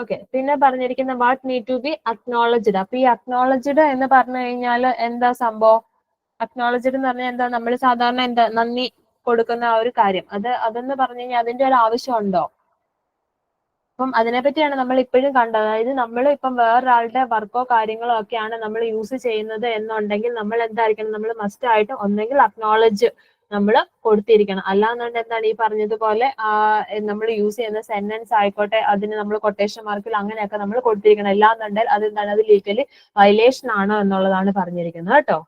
ഓക്കെ, പിന്നെ പറഞ്ഞിരിക്കുന്ന what need to be acknowledged. അപ്പൊ ഈ അക്നോളജ്ഡ് എന്ന് പറഞ്ഞു കഴിഞ്ഞാൽ എന്താ സംഭവം? അക്നോളജ്ഡ് എന്ന് പറഞ്ഞാൽ എന്താ? നമ്മൾ സാധാരണ എന്താ നന്ദി കൊടുക്കുന്ന ആ ഒരു കാര്യം, അതെന്ന് പറഞ്ഞു കഴിഞ്ഞാൽ അതിന്റെ ഒരു ആവശ്യമുണ്ടോ? അപ്പം അതിനെപ്പറ്റിയാണ് നമ്മൾ ഇപ്പോഴും കണ്ടത്. അതായത് നമ്മൾ ഇപ്പം വേറൊരാളുടെ വർക്കോ കാര്യങ്ങളോ ഒക്കെയാണ് നമ്മൾ യൂസ് ചെയ്യുന്നത് എന്നുണ്ടെങ്കിൽ നമ്മൾ എന്തായിരിക്കണം? നമ്മൾ മസ്റ്റ് ആയിട്ട് ഒന്നെങ്കിൽ അക്നോളജ് നമ്മൾ കൊടുത്തിരിക്കണം. അല്ലാന്നുണ്ടെങ്കിൽ എന്താണ് ഈ പറഞ്ഞതുപോലെ നമ്മൾ യൂസ് ചെയ്യുന്ന സെന്റൻസ് ആയിക്കോട്ടെ അതിന് നമ്മൾ കൊട്ടേഷൻ മാർക്കിൽ അങ്ങനെയൊക്കെ നമ്മൾ കൊടുത്തിരിക്കണം. അല്ലാന്നുണ്ടെങ്കിൽ അതെന്താണ്? അത് ലീഗലി വയലേഷൻ ആണ് എന്നുള്ളതാണ് പറഞ്ഞിരിക്കുന്നത് കേട്ടോ.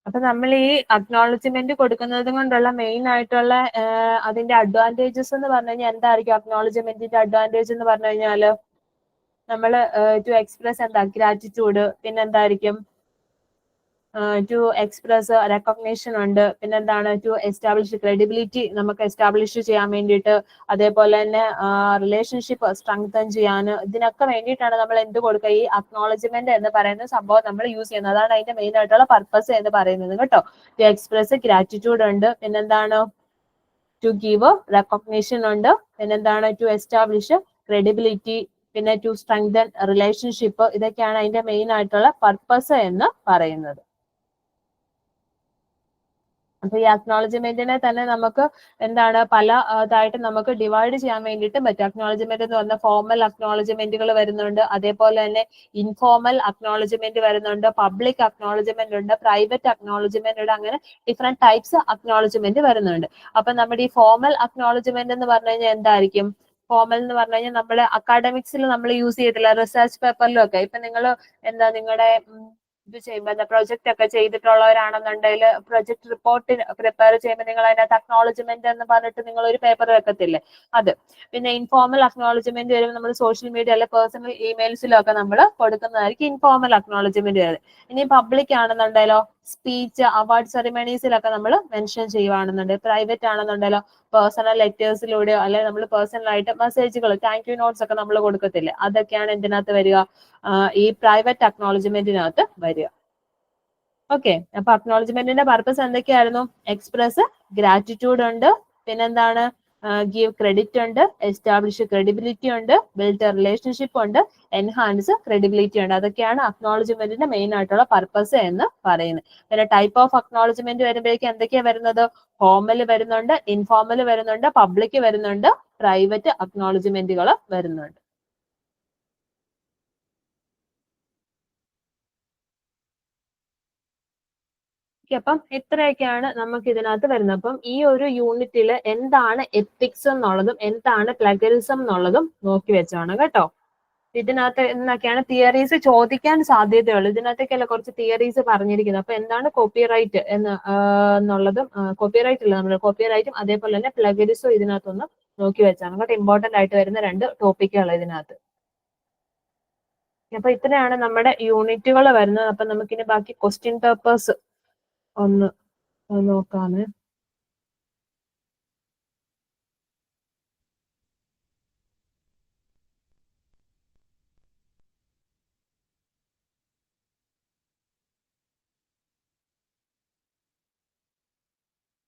അപ്പൊ നമ്മൾ ഈ അക്നോളജ്മെന്റ് കൊടുക്കുന്നത് കൊണ്ടുള്ള മെയിൻ ആയിട്ടുള്ള അതിന്റെ അഡ്വാൻറ്റേജസ് എന്ന് പറഞ്ഞു കഴിഞ്ഞാൽ എന്തായിരിക്കും? അക്നോളജ്മെന്റിന്റെ അഡ്വാൻറ്റേജ് എന്ന് പറഞ്ഞു കഴിഞ്ഞാല് നമ്മൾ ടു എക്സ്പ്രസ് എന്താ ഗ്രാറ്റിറ്റ്യൂഡ്, പിന്നെ എന്തായിരിക്കും ടു എക്സ്പ്രസ് റെക്കഗ്നേഷൻ ഉണ്ട്, പിന്നെ എന്താണ് ടു എസ്റ്റാബ്ലിഷ് ക്രെഡിബിലിറ്റി നമുക്ക് എസ്റ്റാബ്ലിഷ് ചെയ്യാൻ വേണ്ടിയിട്ട്, അതേപോലെ തന്നെ റിലേഷൻഷിപ്പ് സ്ട്രെങ്തൻ ചെയ്യാൻ, ഇതിനൊക്കെ വേണ്ടിയിട്ടാണ് നമ്മൾ എന്ത് കൊടുക്കുക? ഈ അക്നോളജ്മെന്റ് എന്ന് പറയുന്ന സംഭവം നമ്മൾ യൂസ് ചെയ്യുന്നത്. അതാണ് അതിന്റെ മെയിൻ ആയിട്ടുള്ള പർപ്പസ് എന്ന് പറയുന്നത് കേട്ടോ. ടു എക്സ്പ്രസ് ഗ്രാറ്റിറ്റ്യൂഡ് ഉണ്ട്, പിന്നെന്താണ് ടു ഗീവ് റെക്കഗ്നേഷൻ ഉണ്ട്, പിന്നെന്താണ് ടു എസ്റ്റാബ്ലിഷ് ക്രെഡിബിലിറ്റി, പിന്നെ ടു സ്ട്രെങ്തൻ റിലേഷൻഷിപ്പ്. ഇതൊക്കെയാണ് അതിന്റെ മെയിൻ ആയിട്ടുള്ള പർപ്പസ് എന്ന് പറയുന്നത്. അപ്പൊ ഈ അക്നോളജ്മെന്റിനെ തന്നെ നമുക്ക് എന്താണ് പല ഇതായിട്ട് നമുക്ക് ഡിവൈഡ് ചെയ്യാൻ വേണ്ടിയിട്ട് പറ്റും. അക്നോളജ്മെന്റ് എന്ന് പറഞ്ഞാൽ ഫോർമൽ അക്നോളജ്മെന്റുകൾ വരുന്നുണ്ട്, അതേപോലെ തന്നെ ഇൻഫോർമൽ അക്നോളജ്മെന്റ് വരുന്നുണ്ട്, പബ്ലിക് അക്നോളജ്മെന്റ് ഉണ്ട്, പ്രൈവറ്റ് അക്നോളജ്മെന്റ് ഉണ്ട്, അങ്ങനെ ഡിഫറെന്റ് ടൈപ്സ് അക്നോളജ്മെന്റ് വരുന്നുണ്ട്. അപ്പൊ നമ്മുടെ ഈ ഫോർമൽ അക്നോളജ്മെന്റ് എന്ന് പറഞ്ഞു കഴിഞ്ഞാൽ എന്തായിരിക്കും? ഫോർമൽ എന്ന് പറഞ്ഞു കഴിഞ്ഞാൽ നമ്മുടെ അക്കാഡമിക്സിൽ നമ്മൾ യൂസ് ചെയ്തിട്ടില്ല, റിസർച്ച് പേപ്പറിലും ഒക്കെ. ഇപ്പൊ നിങ്ങൾ എന്താ നിങ്ങളുടെ ഇത് ചെയ്യുമ്പോൾ എന്താ പ്രൊജക്ട് ഒക്കെ ചെയ്തിട്ടുള്ളവരാണെന്നുണ്ടെങ്കിൽ പ്രൊജക്ട് റിപ്പോർട്ട് പ്രിപ്പയർ ചെയ്യുമ്പോൾ നിങ്ങൾ അതിനകത്ത് അക്നോളജ്മെന്റ് എന്ന് പറഞ്ഞിട്ട് നിങ്ങൾ ഒരു പേപ്പർ വെക്കത്തില്ലേ, അത്. പിന്നെ ഇൻഫോർമൽ അക്നോളജ്മെന്റ് വരുമ്പോൾ നമ്മൾ സോഷ്യൽ മീഡിയ അല്ലെ പേഴ്സണൽ ഇമെയിൽസിലും ഒക്കെ നമ്മൾ കൊടുക്കുന്നതായിരിക്കും ഇൻഫോർമൽ അക്നോളജ്മെന്റ് വരുന്നത്. ഇനി പബ്ലിക് ആണെന്നുണ്ടെങ്കിലോ സ്പീച്ച്, അവാർഡ് സെറിമണീസിലൊക്കെ നമ്മൾ മെൻഷൻ ചെയ്യുവാണെന്നുണ്ട്. പ്രൈവറ്റ് ആണെന്നുണ്ടെങ്കിലോ പേഴ്സണൽ ലെറ്റേഴ്സിലൂടെയോ അല്ലെങ്കിൽ നമ്മൾ പേഴ്സണൽ ആയിട്ട് മെസ്സേജുകൾ, താങ്ക് യു നോട്ട്സ് ഒക്കെ നമ്മൾ കൊടുക്കത്തില്ലേ, അതൊക്കെയാണ് എന്തിനകത്ത് വരിക? ഈ പ്രൈവറ്റ് അക്നോളജ്മെന്റിനകത്ത് വരിക. ഓക്കെ, അപ്പൊ അക്നോളജ്മെന്റിന്റെ പർപ്പസ് എന്തൊക്കെയായിരുന്നു? എക്സ്പ്രസ് ഗ്രാറ്റിറ്റ്യൂഡ് ഉണ്ട്, പിന്നെന്താണ്, ഗീവ് ക്രെഡിറ്റ് ഉണ്ട്, എസ്റ്റാബ്ലിഷ് ക്രെഡിബിലിറ്റി ഉണ്ട്, ബിൽഡ് റിലേഷൻഷിപ്പ് ഉണ്ട്, എൻഹാൻസ് ക്രെഡിബിലിറ്റി ഉണ്ട്. അതൊക്കെയാണ് അക്നോളജ്മെന്റിന്റെ മെയിൻ ആയിട്ടുള്ള പർപ്പസ് എന്ന് പറയുന്നത്. പിന്നെ ടൈപ്പ് ഓഫ് അക്നോളജ്മെന്റ് വരുമ്പോഴേക്കും എന്തൊക്കെയാ വരുന്നത്? ഫോർമൽ വരുന്നുണ്ട്, ഇൻഫോർമൽ വരുന്നുണ്ട്, പബ്ലിക് വരുന്നുണ്ട്, പ്രൈവറ്റ് അക്നോളജ്മെന്റുകൾ വരുന്നുണ്ട്. അപ്പം ഇത്രയൊക്കെയാണ് നമുക്ക് ഇതിനകത്ത് വരുന്നത്. അപ്പം ഈ ഒരു യൂണിറ്റിൽ എന്താണ് എത്തിക്സ് എന്നുള്ളതും എന്താണ് പ്ലഗറിസം എന്നുള്ളതും നോക്കി വെച്ചാണ് കേട്ടോ. ഇതിനകത്ത് എന്നൊക്കെയാണ് തിയറീസ് ചോദിക്കാൻ സാധ്യതയുള്ളത്. ഇതിനകത്തേക്കല്ല കുറച്ച് തിയറീസ് പറഞ്ഞിരിക്കുന്നത്. അപ്പൊ എന്താണ് കോപ്പിറൈറ്റ് എന്നുള്ളതും, കോപ്പിറൈറ്റ് ഇല്ല, നമ്മൾ കോപ്പിറൈറ്റും അതേപോലെ തന്നെ പ്ലഗറിസും ഇതിനകത്തൊന്ന് നോക്കി വെച്ചാണ് കേട്ടോ. ഇമ്പോർട്ടന്റ് ആയിട്ട് വരുന്ന 2 ടോപ്പിക്കുകൾ ഇതിനകത്ത്. അപ്പൊ ഇത്രയാണ് നമ്മുടെ യൂണിറ്റുകൾ വരുന്നത്. അപ്പൊ നമുക്കിനി ബാക്കി ക്വസ്റ്റ്യൻ പേപ്പേഴ്സ് ഒന്ന് നോക്കാമേ.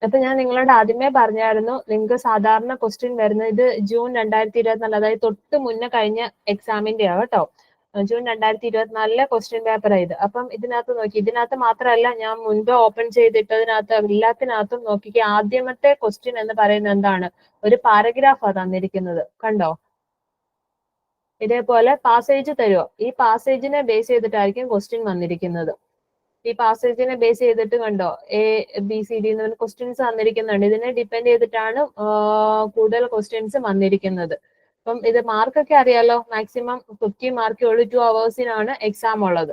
അപ്പൊ ഞാൻ നിങ്ങളോട് ആദ്യമേ പറഞ്ഞായിരുന്നു, നിങ്ങൾക്ക് സാധാരണ ക്വസ്റ്റ്യൻ വരുന്നത് ഇത് ജൂൺ 2024, അതായത് തൊട്ട് മുന്നേ കഴിഞ്ഞ എക്സാമിന്റെ ആണ് കേട്ടോ. ജൂൺ 2024 ക്വസ്റ്റ്യൻ പേപ്പർ ഇത്. അപ്പം ഇതിനകത്ത് നോക്കി, ഇതിനകത്ത് മാത്രമല്ല ഞാൻ മുൻപ് ഓപ്പൺ ചെയ്തിട്ടതിനകത്ത് എല്ലാത്തിനകത്തും നോക്കിക്ക് ആദ്യമത്തെ ക്വസ്റ്റ്യൻ എന്ന് പറയുന്നത് എന്താണ്? ഒരു പാരഗ്രാഫാ തന്നിരിക്കുന്നത്, കണ്ടോ? ഇതേപോലെ പാസേജ് തരുമോ? ഈ പാസേജിനെ ബേസ് ചെയ്തിട്ടായിരിക്കും ക്വസ്റ്റ്യൻ വന്നിരിക്കുന്നത്. ഈ പാസേജിനെ ബേസ് ചെയ്തിട്ട് കണ്ടോ, ABCD എന്ന് പറഞ്ഞ ക്വസ്റ്റ്യൻസ് വന്നിരിക്കുന്നുണ്ട്. ഇതിനെ ഡിപ്പെൻഡ് ചെയ്തിട്ടാണ് കൂടുതൽ ക്വസ്റ്റ്യൻസ് വന്നിരിക്കുന്നത്. അപ്പം ഇത് മാർക്കൊക്കെ അറിയാലോ, മാക്സിമം 50 മാർക്കേ ഉള്ളൂ. 2 hours എക്സാം ഉള്ളത്.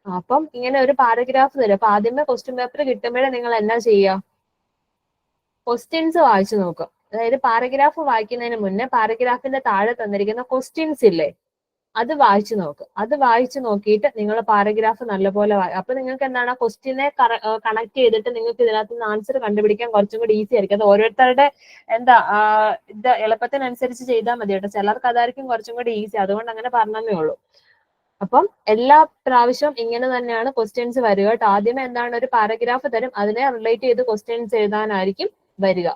അപ്പം ഇങ്ങനെ ഒരു പാരഗ്രാഫ് തരും. അപ്പൊ ആദ്യമേ ക്വസ്റ്റ്യൻ പേപ്പർ കിട്ടുമ്പോഴേ നിങ്ങൾ എന്നാ ചെയ്യുക? ക്വസ്റ്റ്യൻസ് വായിച്ചു നോക്കുക. അതായത് പാരഗ്രാഫ് വായിക്കുന്നതിന് മുന്നേ പാരഗ്രാഫിന്റെ താഴെ തന്നിരിക്കുന്ന ക്വസ്റ്റ്യൻസ് ഇല്ലേ, അത് വായിച്ചു നോക്ക്. അത് വായിച്ചു നോക്കിയിട്ട് നിങ്ങൾ പാരഗ്രാഫ് നല്ലപോലെ അപ്പൊ നിങ്ങൾക്ക് എന്താണ്, ക്വസ്റ്റ്യനെ കണക്ട് ചെയ്തിട്ട് നിങ്ങൾക്ക് ഇതിനകത്ത് നിന്ന് ആൻസർ കണ്ടുപിടിക്കാൻ കുറച്ചും കൂടി ഈസി ആയിരിക്കും. അത് ഓരോരുത്തരുടെ ഇത് എളുപ്പത്തിനനുസരിച്ച് ചെയ്താൽ മതി കേട്ടോ. ചിലർക്ക് അതായിരിക്കും കുറച്ചും കൂടി ഈസി, അതുകൊണ്ട് അങ്ങനെ പറഞ്ഞതേ ഉള്ളൂ. അപ്പം എല്ലാ പ്രാവശ്യവും ഇങ്ങനെ തന്നെയാണ് ക്വസ്റ്റ്യൻസ് വരിക കേട്ടോ. ആദ്യമേ എന്താണ്, ഒരു പാരഗ്രാഫ് തരും, അതിനെ റിലേറ്റ് ചെയ്ത് ക്വസ്റ്റ്യൻസ് എഴുതാനായിരിക്കും വരിക.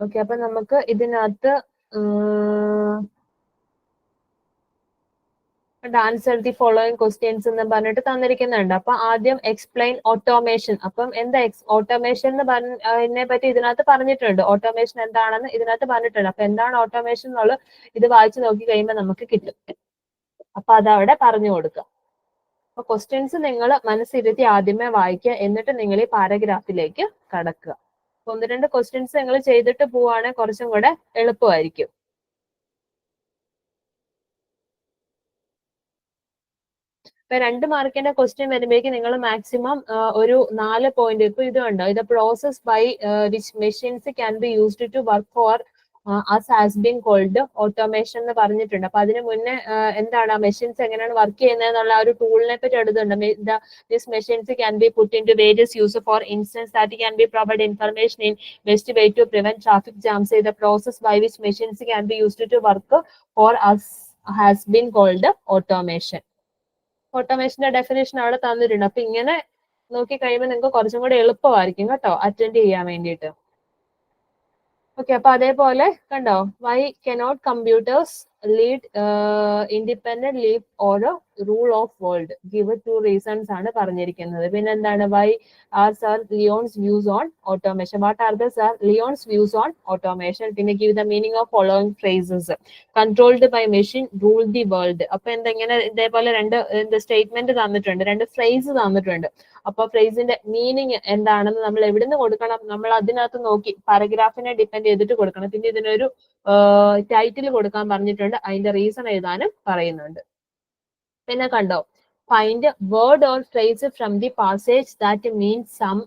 ഓക്കെ, അപ്പൊ നമുക്ക് ഇതിനകത്ത് ആൻസർ ദി ഫോളോയിങ് ക്വസ്റ്റ്യൻസ് എന്ന് പറഞ്ഞിട്ട് തന്നിരിക്കുന്നുണ്ട്. അപ്പൊ ആദ്യം എക്സ്പ്ലെയിൻ ഓട്ടോമേഷൻ. അപ്പം എന്താ ഓട്ടോമേഷൻ എന്ന് പറഞ്ഞതിനെ പറ്റി ഇതിനകത്ത് പറഞ്ഞിട്ടുണ്ട്. ഓട്ടോമേഷൻ എന്താണെന്ന് ഇതിനകത്ത് പറഞ്ഞിട്ടുണ്ട്. അപ്പൊ എന്താണ് ഓട്ടോമേഷൻ എന്നുള്ളത് ഇത് വായിച്ചു നോക്കി കഴിയുമ്പോൾ നമുക്ക് കിട്ടും. അപ്പൊ അതവിടെ പറഞ്ഞു കൊടുക്കുക. അപ്പൊ ക്വസ്റ്റ്യൻസ് നിങ്ങൾ മനസ്സിരുത്തി ആദ്യമേ വായിക്കുക, എന്നിട്ട് നിങ്ങൾ ഈ പാരഗ്രാഫിലേക്ക് കടക്കുക. 1-2 ക്വസ്റ്റ്യൻസ് നിങ്ങൾ ചെയ്തിട്ട് പോവുകയാണെങ്കിൽ കുറച്ചും കൂടെ എളുപ്പമായിരിക്കും. ഇപ്പൊ 2 മാർക്കിന്റെ ക്വസ്റ്റ്യൻ വരുമ്പോഴേക്കും നിങ്ങൾ മാക്സിമം ഒരു 4 പോയിന്റ്. ഇപ്പൊ ഇത് കണ്ടോ, ഇത് process by which machines can be used to work for us has been called automation എന്ന് പറഞ്ഞിട്ടുണ്ട്. അപ്പൊ അതിന് മുന്നേ എന്താണ് ആ മെഷീൻസ് എങ്ങനെയാണ് വർക്ക് ചെയ്യുന്നത് എന്നുള്ള ആ ഒരു ടൂളിനെ പറ്റി എടുത്തുണ്ട്. This machines can be put into various use. For instance that can be provide information in best way to prevent traffic jams. The process by which machines can be used to work for us has been called automation. ഓട്ടോമേഷന്റെ definition അവിടെ തന്നിട്ടുണ്ട്. അപ്പൊ ഇങ്ങനെ നോക്കി കഴിയുമ്പോൾ നിങ്ങൾക്ക് കുറച്ചും കൂടെ എളുപ്പമായിരിക്കും കേട്ടോ അറ്റൻഡ് ചെയ്യാൻ വേണ്ടിയിട്ട്. ഓക്കെ, അപ്പൊ അതേപോലെ കണ്ടോ, why cannot computers lead independent live or rule of world? Give 2 reasons ആണ് പറഞ്ഞിരിക്കുന്നത്. പിന്നെ എന്താണ്, why are sir Leon's views on automation? What are the sir Leon's views on automation? പിന്നെ give the meaning of following phrases. Controlled by machine, rule the world. അപ്പൊ എന്തെങ്ങനെ ഇതേപോലെ 2 statement തന്നിട്ടുണ്ട്, 2 phrase തന്നിട്ടുണ്ട്. അപ്പൊ ഫ്രേസിന്റെ മീനിങ് എന്താണെന്ന് നമ്മൾ എവിടുന്ന് കൊടുക്കണം? നമ്മൾ അതിനകത്ത് നോക്കി പാരഗ്രാഫിനെ ഡിപ്പെൻഡ് ചെയ്തിട്ട് കൊടുക്കണം. പിന്നെ ഇതിനൊരു ടൈറ്റിൽ കൊടുക്കാൻ പറഞ്ഞിട്ടുണ്ട്, അതിന്റെ റീസൺ എഴുതാനും പറയുന്നുണ്ട്. പിന്നെ കണ്ടോ, find word or phrase from the passage that means same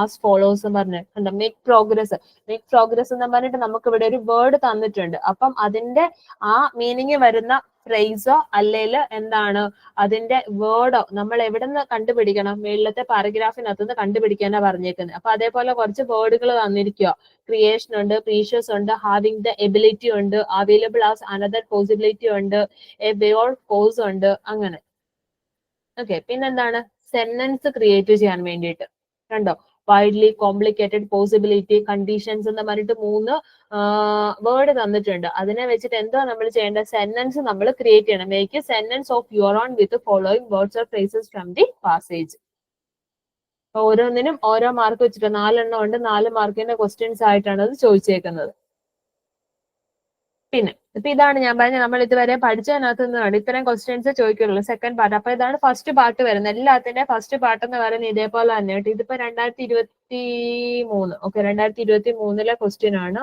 as follows എന്ന് പറഞ്ഞു. കണ്ടോ, മേക്ക് പ്രോഗ്രസ്. മേക്ക് പ്രോഗ്രസ് എന്ന് പറഞ്ഞിട്ട് നമുക്ക് ഇവിടെ ഒരു വേർഡ് തന്നിട്ടുണ്ട്. അപ്പം അതിന്റെ ആ മീനിങ് വരുന്ന ഫ്രേസോ അല്ലെങ്കിൽ എന്താണ് അതിന്റെ വേർഡോ നമ്മൾ എവിടെ നിന്ന് കണ്ടുപിടിക്കണം? മേളിലത്തെ പാരഗ്രാഫിനകത്ത് നിന്ന് കണ്ടുപിടിക്കാനാണ് പറഞ്ഞേക്കുന്നത്. അപ്പൊ അതേപോലെ കുറച്ച് വേർഡുകൾ തന്നിരിക്കുക. ക്രിയേഷൻ ഉണ്ട്, പ്രീഷ്യസ് ഉണ്ട്, ഹാവിംഗ് ദ എബിലിറ്റി ഉണ്ട്, അവൈലബിൾ ആസ് അനദർ പോസിബിലിറ്റി ഉണ്ട്, എ ബേ ഓർ കോസ് ഉണ്ട്. അങ്ങനെ ഓക്കെ, പിന്നെന്താണ് സെന്റൻസ് ക്രിയേറ്റ് ചെയ്യാൻ വേണ്ടിയിട്ട് കണ്ടോ, വൈഡ്ലി, കോംപ്ലിക്കേറ്റഡ്, പോസിബിലിറ്റി, കണ്ടീഷൻസ് എന്ന് പറഞ്ഞിട്ട് 3 വേർഡ് തന്നിട്ടുണ്ട്. അതിനെ വെച്ചിട്ട് എന്തോ നമ്മൾ ചെയ്യേണ്ടത്, സെന്റൻസ് നമ്മൾ ക്രിയേറ്റ് ചെയ്യണം. Make A sentence of your on with following words or phrases from the passage. ഓരോന്നിനും ഓരോ മാർക്ക് വെച്ചിട്ട് 4 എണ്ണം ഉണ്ട്. 4 മാർക്കിന്റെ ക്വസ്റ്റ്യൻസ് ആയിട്ടാണ് അത് ചോദിച്ചേക്കുന്നത്. പിന്നെ ഇപ്പൊ ഇതാണ് ഞാൻ പറഞ്ഞ നമ്മൾ ഇതുവരെ പഠിച്ചതിനകത്ത് നിന്നാണ് ഇത്രയും ക്വസ്റ്റ്യൻസ് ചോദിക്കുള്ളൂ സെക്കൻഡ് പാർട്ട്. അപ്പൊ ഇതാണ് ഫസ്റ്റ് പാർട്ട് വരുന്നത്. എല്ലാത്തിന്റെ ഫസ്റ്റ് പാർട്ട് എന്ന് പറയുന്നത് ഇതേപോലെ തന്നെ കേട്ടോ. ഇതിപ്പോ 2023, ഓക്കെ, 2023 ക്വസ്റ്റ്യൻ ആണ്.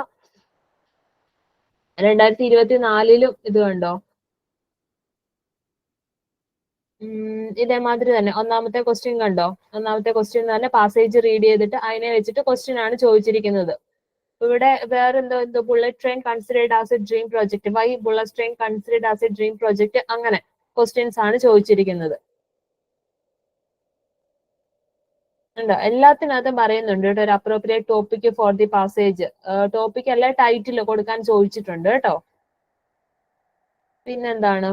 2024 ഇത് കണ്ടോ, ഇതേമാതിരി തന്നെ ഒന്നാമത്തെ ക്വസ്റ്റ്യൻ കണ്ടോ. ഒന്നാമത്തെ ക്വസ്റ്റ്യൻ തന്നെ പാസേജ് റീഡ് ചെയ്തിട്ട് അതിനെ വെച്ചിട്ട് ക്വസ്റ്റ്യൻ ആണ് ചോദിച്ചിരിക്കുന്നത്. ഇവിടെ വേറെ എന്തോ bullet train considered as a dream project, why bullet train considered as a dream project, അങ്ങനെ ക്വസ്റ്റ്യൻസ് ആണ് ചോദിച്ചിരിക്കുന്നത്. ഉണ്ടോ, എല്ലാത്തിനകത്തും പറയുന്നുണ്ട് കേട്ടോ ഒരു appropriate topic for the passage. Topic അല്ല, ടൈറ്റിൽ കൊടുക്കാൻ ചോദിച്ചിട്ടുണ്ട് കേട്ടോ. പിന്നെന്താണ്,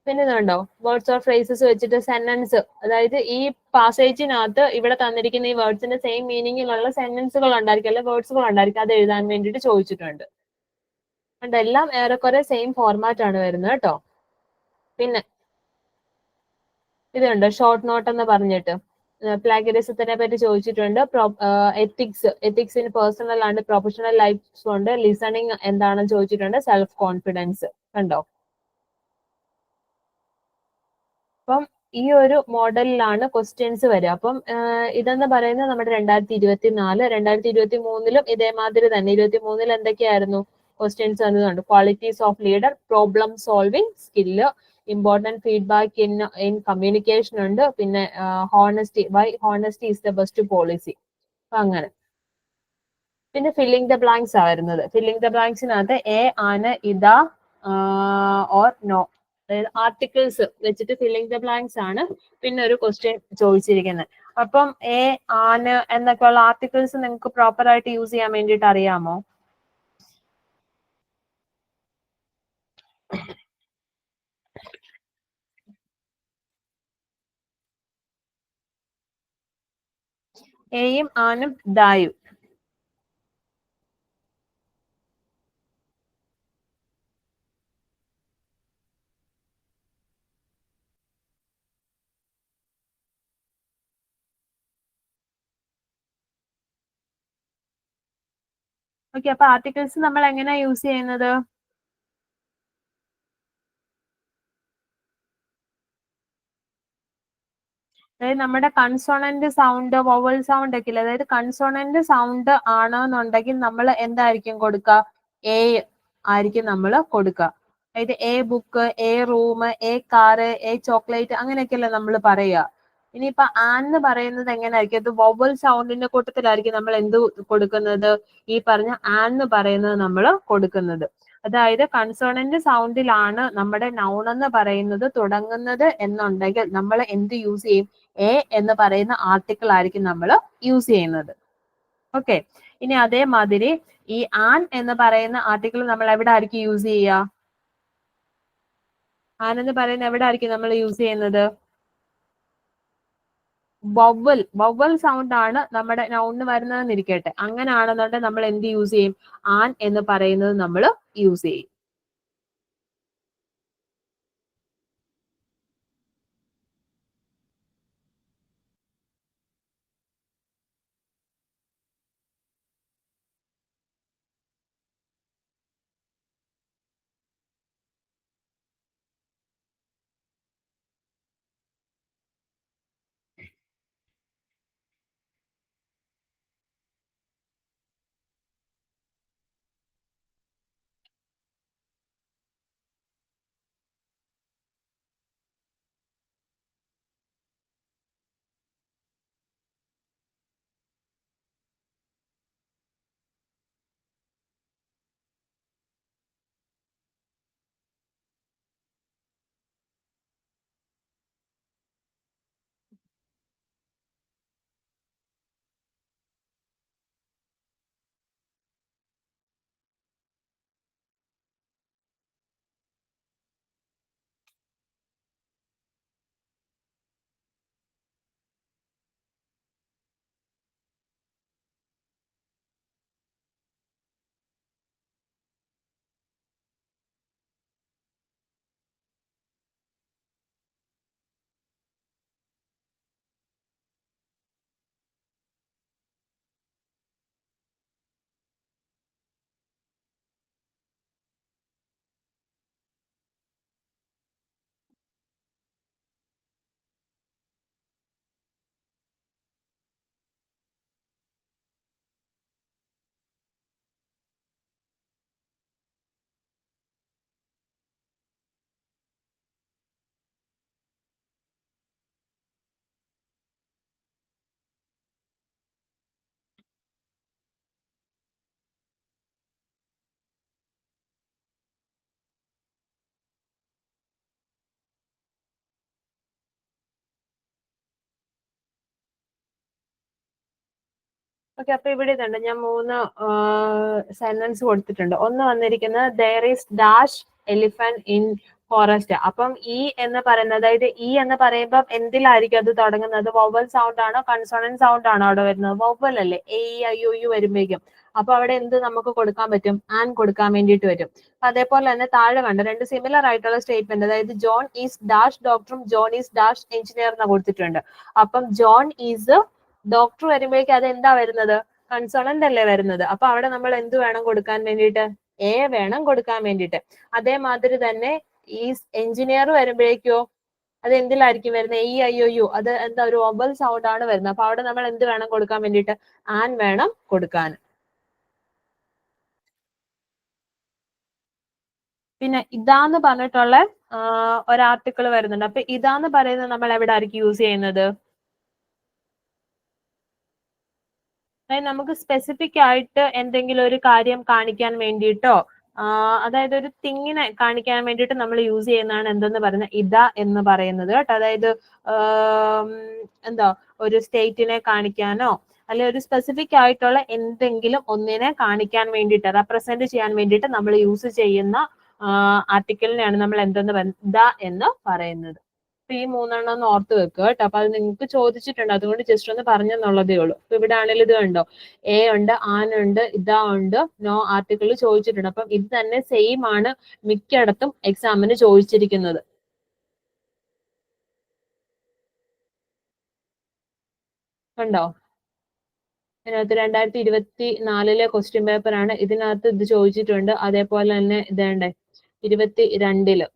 പിന്നെ ഇതുണ്ടോ വേർഡ്സ് ഓർ ഫ്രേസസ് വെച്ചിട്ട് സെന്റൻസ്, അതായത് ഈ പാസേജിനകത്ത് ഇവിടെ തന്നിരിക്കുന്ന ഈ വേർഡ്സിന്റെ സെയിം മീനിങ്ങിലുള്ള സെന്റൻസുകൾ ഉണ്ടായിരിക്കും, അല്ലെ വേർഡ്സുകൾ ഉണ്ടായിരിക്കും, അത് എഴുതാൻ വേണ്ടിയിട്ട് ചോദിച്ചിട്ടുണ്ട്. കണ്ടോ, എല്ലാം ഏറെക്കുറെ സെയിം ഫോർമാറ്റ് ആണ് വരുന്നത് കേട്ടോ. പിന്നെ ഇത് കണ്ടോ ഷോർട്ട് നോട്ട് എന്ന് പറഞ്ഞിട്ട് പ്ലാഗരിസത്തിനെ പറ്റി ചോദിച്ചിട്ടുണ്ട്. Ethics in personal and professional lifes ഉണ്ട്. ലിസണിങ് എന്താണെന്ന് ചോദിച്ചിട്ടുണ്ട്. Self confidence. കണ്ടോ, അപ്പം ഈ ഒരു മോഡലിലാണ് ക്വസ്റ്റ്യൻസ് വരിക. അപ്പം ഇതെന്ന് പറയുന്നത് നമ്മുടെ 2024, 2023 ഇതേമാതിരി തന്നെ. 23 എന്തൊക്കെയായിരുന്നു ക്വസ്റ്റ്യൻസ് വന്നതുണ്ട്. Qualities of leader, problem solving skill, important feedback in communication ഉണ്ട്. പിന്നെ honesty, why honesty is the best policy, അപ്പൊ അങ്ങനെ. പിന്നെ ഫില്ലിംഗ് ദ ബ്ലാങ്ക്സ് ആ വരുന്നത്. ഫില്ലിംഗ് ദ ബ്ലാങ്ക്സിനകത്ത് എ, ആണ്, ഇതാ, ഓർ നോ, അതായത് ആർട്ടിക്കിൾസ് വെച്ചിട്ട് ഫില്ലിംഗ് ദ ബ്ലാങ്ക്സ് ആണ് പിന്നെ ഒരു ക്വസ്റ്റ്യൻ ചോദിച്ചിരിക്കുന്നത്. അപ്പം എ, ആണ് എന്നൊക്കെയുള്ള ആർട്ടിക്കിൾസ് നിങ്ങൾക്ക് പ്രോപ്പർ ആയിട്ട് യൂസ് ചെയ്യാൻ വേണ്ടിയിട്ട് അറിയാമോ? എയും ആനും ദായും. ഓക്കെ, അപ്പൊ ആർട്ടിക്കിൾസ് നമ്മൾ എങ്ങനെയാ യൂസ് ചെയ്യുന്നത്? അതായത് നമ്മുടെ കൺസോണന്റ് സൗണ്ട്, വൊവൽ സൗണ്ട് ഒക്കെ ഇല്ല, അതായത് കൺസോണന്റ് സൗണ്ട് ആണെന്നുണ്ടെങ്കിൽ നമ്മൾ എന്തായിരിക്കും കൊടുക്കുക? എ ആയിരിക്കും നമ്മൾ കൊടുക്കുക. അതായത് a book, a room, a car, a chocolate, അങ്ങനെയൊക്കെയല്ലേ നമ്മൾ പറയുക. ഇനിയിപ്പൊ ആന്ന് പറയുന്നത് എങ്ങനെയായിരിക്കും? അത് വൊവൽ സൗണ്ടിന്റെ കൂട്ടത്തിലായിരിക്കും നമ്മൾ എന്ത് കൊടുക്കുന്നത്? ഈ പറഞ്ഞ ആന്ന് പറയുന്നത് നമ്മൾ കൊടുക്കുന്നത്. അതായത് കൺസോണന്റ് സൗണ്ടിലാണ് നമ്മുടെ നൗൺ എന്ന് പറയുന്നത് തുടങ്ങുന്നത് എന്നുണ്ടെങ്കിൽ നമ്മൾ എന്ത് യൂസ് ചെയ്യും? എ എന്ന് പറയുന്ന ആർട്ടിക്കിൾ ആയിരിക്കും നമ്മൾ യൂസ് ചെയ്യുന്നത്. ഓക്കെ, ഇനി അതേമാതിരി ഈ ആൻ എന്ന് പറയുന്ന ആർട്ടിക്കിൾ നമ്മൾ എവിടെ ആയിരിക്കും യൂസ് ചെയ്യുക? ആൻ എന്ന് പറയുന്ന എവിടെ ആയിരിക്കും നമ്മൾ യൂസ് ചെയ്യുന്നത്? വവ്വൽ സൗണ്ട് ആണ് നമ്മുടെ നൗണിന് വരുന്നതെന്ന് ഇരിക്കട്ടെ. അങ്ങനെയാണെന്നുണ്ടെങ്കിൽ നമ്മൾ എന്ത് യൂസ് ചെയ്യും? ആൻ എന്ന് പറയുന്നത് നമ്മൾ യൂസ് ചെയ്യും. ഓക്കെ, അപ്പൊ ഇവിടെ ഇതുണ്ട്, ഞാൻ 3 സെന്റൻസ് കൊടുത്തിട്ടുണ്ട്. ഒന്ന് വന്നിരിക്കുന്നത് there is dash elephant in forest. അപ്പം ഈ എന്ന് പറയുന്നത്, അതായത് ഈ എന്ന് പറയുമ്പോൾ എന്തിലായിരിക്കും അത് തുടങ്ങുന്നത്? വൊവൽ സൗണ്ട് ആണോ കൺസോണന്റ് സൗണ്ട് ആണോ അവിടെ വരുന്നത്? വൊവൽ അല്ലേ, എ ഐ ഒ യു വരുമ്പോഴേക്കും. അപ്പൊ അവിടെ എന്ത് നമുക്ക് കൊടുക്കാൻ പറ്റും? ആൻ കൊടുക്കാൻ വേണ്ടിയിട്ട് വരും. അതേപോലെ തന്നെ താഴെ കണ്ട 2 സിമിലർ ആയിട്ടുള്ള സ്റ്റേറ്റ്മെന്റ്, അതായത് ജോൺ ഈസ് ഡാഷ് ഡോക്ടറും ജോൺ ഈസ് ഡാഷ് എഞ്ചിനീയർ എന്ന് കൊടുത്തിട്ടുണ്ട്. അപ്പം ജോൺ ഈസ് ഡോക്ടർ വരുമ്പോഴേക്കും അത് എന്താ വരുന്നത്? കൺസോണന്റ് അല്ലേ വരുന്നത്. അപ്പൊ അവിടെ നമ്മൾ എന്ത് വേണം കൊടുക്കാൻ വേണ്ടിയിട്ട്? എ വേണം കൊടുക്കാൻ വേണ്ടിയിട്ട്. അതേമാതിരി തന്നെ ഈ എഞ്ചിനീയർ വരുമ്പോഴേക്കോ അത് എന്തിലായിരിക്കും വരുന്നത്? എ ഐ ഒ യു, അത് എന്താ, ഒരു വൊവൽ സൗണ്ട് ആണ് വരുന്നത്. അപ്പൊ അവിടെ നമ്മൾ എന്ത് വേണം കൊടുക്കാൻ വേണ്ടിയിട്ട്? ആൻ വേണം കൊടുക്കാൻ. പിന്നെ ഇതാന്ന് പറഞ്ഞിട്ടുള്ള ഒരു ആർട്ടിക്കിൾ വരുന്നുണ്ട്. അപ്പൊ ഇതാന്ന് പറയുന്നത് നമ്മൾ എവിടെ ആയിരിക്കും യൂസ് ചെയ്യുന്നത്? അതായത് നമുക്ക് സ്പെസിഫിക് ആയിട്ട് എന്തെങ്കിലും ഒരു കാര്യം കാണിക്കാൻ വേണ്ടിയിട്ടോ, അതായത് ഒരു തിങ്ങിനെ കാണിക്കാൻ വേണ്ടിയിട്ട് നമ്മൾ യൂസ് ചെയ്യുന്നതാണ് എന്തെന്ന് പറയുന്നത്? ഇതാ എന്ന് പറയുന്നത് കേട്ടോ. അതായത് എന്താ, ഒരു സ്റ്റേറ്റിനെ കാണിക്കാനോ അല്ലെ ഒരു സ്പെസിഫിക് ആയിട്ടുള്ള എന്തെങ്കിലും ഒന്നിനെ കാണിക്കാൻ വേണ്ടിയിട്ട്, റെപ്രസെന്റ് ചെയ്യാൻ വേണ്ടിയിട്ട് നമ്മൾ യൂസ് ചെയ്യുന്ന ആർട്ടിക്കിളിനെയാണ് നമ്മൾ എന്തെന്ന് പറയുന്നത്? ദ എന്ന് പറയുന്നത്. ഈ 3 ഒന്ന് ഓർത്ത് വെക്കുക കേട്ടോ. അപ്പൊ അത് നിങ്ങൾക്ക് ചോദിച്ചിട്ടുണ്ട്, അതുകൊണ്ട് ജസ്റ്റ് ഒന്ന് പറഞ്ഞെന്നുള്ളതേ ഉള്ളൂ. അപ്പൊ ഇവിടെ ആണെങ്കിലും ഇത് കണ്ടോ, എ ഉണ്ട്, ആൻ ഉണ്ട്, ഇതാ ഉണ്ട്, നോ ആർട്ടിക്കിൾ ചോദിച്ചിട്ടുണ്ട്. അപ്പം ഇത് തന്നെ സെയിം ആണ് മിക്കയിടത്തും എക്സാമിന് ചോദിച്ചിരിക്കുന്നത്. കണ്ടോ, ഇതിനകത്ത് 2024 ക്വസ്റ്റ്യൻ പേപ്പർ ആണ്. ഇതിനകത്ത് ഇത് ചോദിച്ചിട്ടുണ്ട്. അതേപോലെ തന്നെ ഇതേണ്ടേ 22 22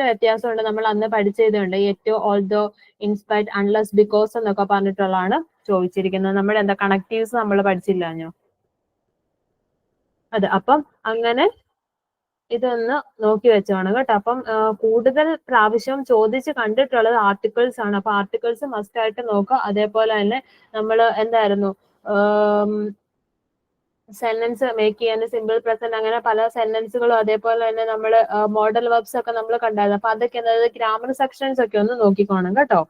വ്യത്യാസമുണ്ട്. നമ്മൾ അന്ന് പഠിച്ചതുണ്ട്. ഏറ്റവും ഓൾദോ ഇൻസ്പയർഡ് അൺലെസ് ബിക്കോസ് എന്നൊക്കെ പറഞ്ഞിട്ടുള്ളതാണ് ചോദിച്ചിരിക്കുന്നത്. നമ്മുടെ എന്താ കണക്റ്റീവ്സ് നമ്മൾ പഠിച്ചില്ലാഞ്ഞോ അത്. അപ്പം അങ്ങനെ ഇതൊന്ന് നോക്കി വെച്ചോണം കേട്ടോ. അപ്പം കൂടുതൽ പ്രാവശ്യം ചോദിച്ച് കണ്ടിട്ടുള്ളത് ആർട്ടിക്കിൾസ് ആണ്. അപ്പൊ ആർട്ടിക്കിൾസ് മസ്റ്റ് ആയിട്ട് നോക്കുക. അതേപോലെ തന്നെ നമ്മൾ എന്തായിരുന്നു സെന്റൻസ് മേക്ക് ചെയ്യാൻ സിമ്പിൾ പ്രസന്റ്, അങ്ങനെ പല സെന്റൻസുകളും, അതേപോലെ തന്നെ നമ്മൾ മോഡൽ വെർബ്സ് ഒക്കെ നമ്മൾ കണ്ടായിരുന്നു. അപ്പൊ അതൊക്കെ അതായത് ഗ്രാമർ സെക്ഷൻസ് ഒക്കെ ഒന്ന് നോക്കിക്കോണം കേട്ടോ.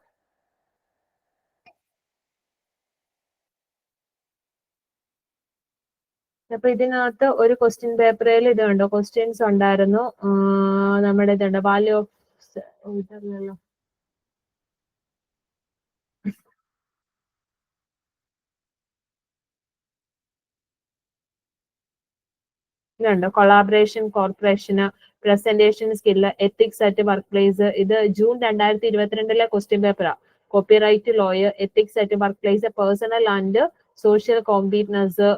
അപ്പൊ ഇതിനകത്ത് ഒരു ക്വസ്റ്റ്യൻ പേപ്പറിൽ ഇത് കണ്ടോ, ക്വസ്റ്റ്യൻസ് ഉണ്ടായിരുന്നു. നമ്മുടെ ഇതുണ്ട് വാല്യൂ ഓഫ് ഇതല്ലല്ലോ, ഇതുണ്ട് collaboration, corporation, presentation skill, ethics at work place. ഇത് ജൂൺ 2022 ക്വസ്റ്റ്യൻ പേപ്പറാ. Copyright lawyer, ethics at work place, personal and social competence,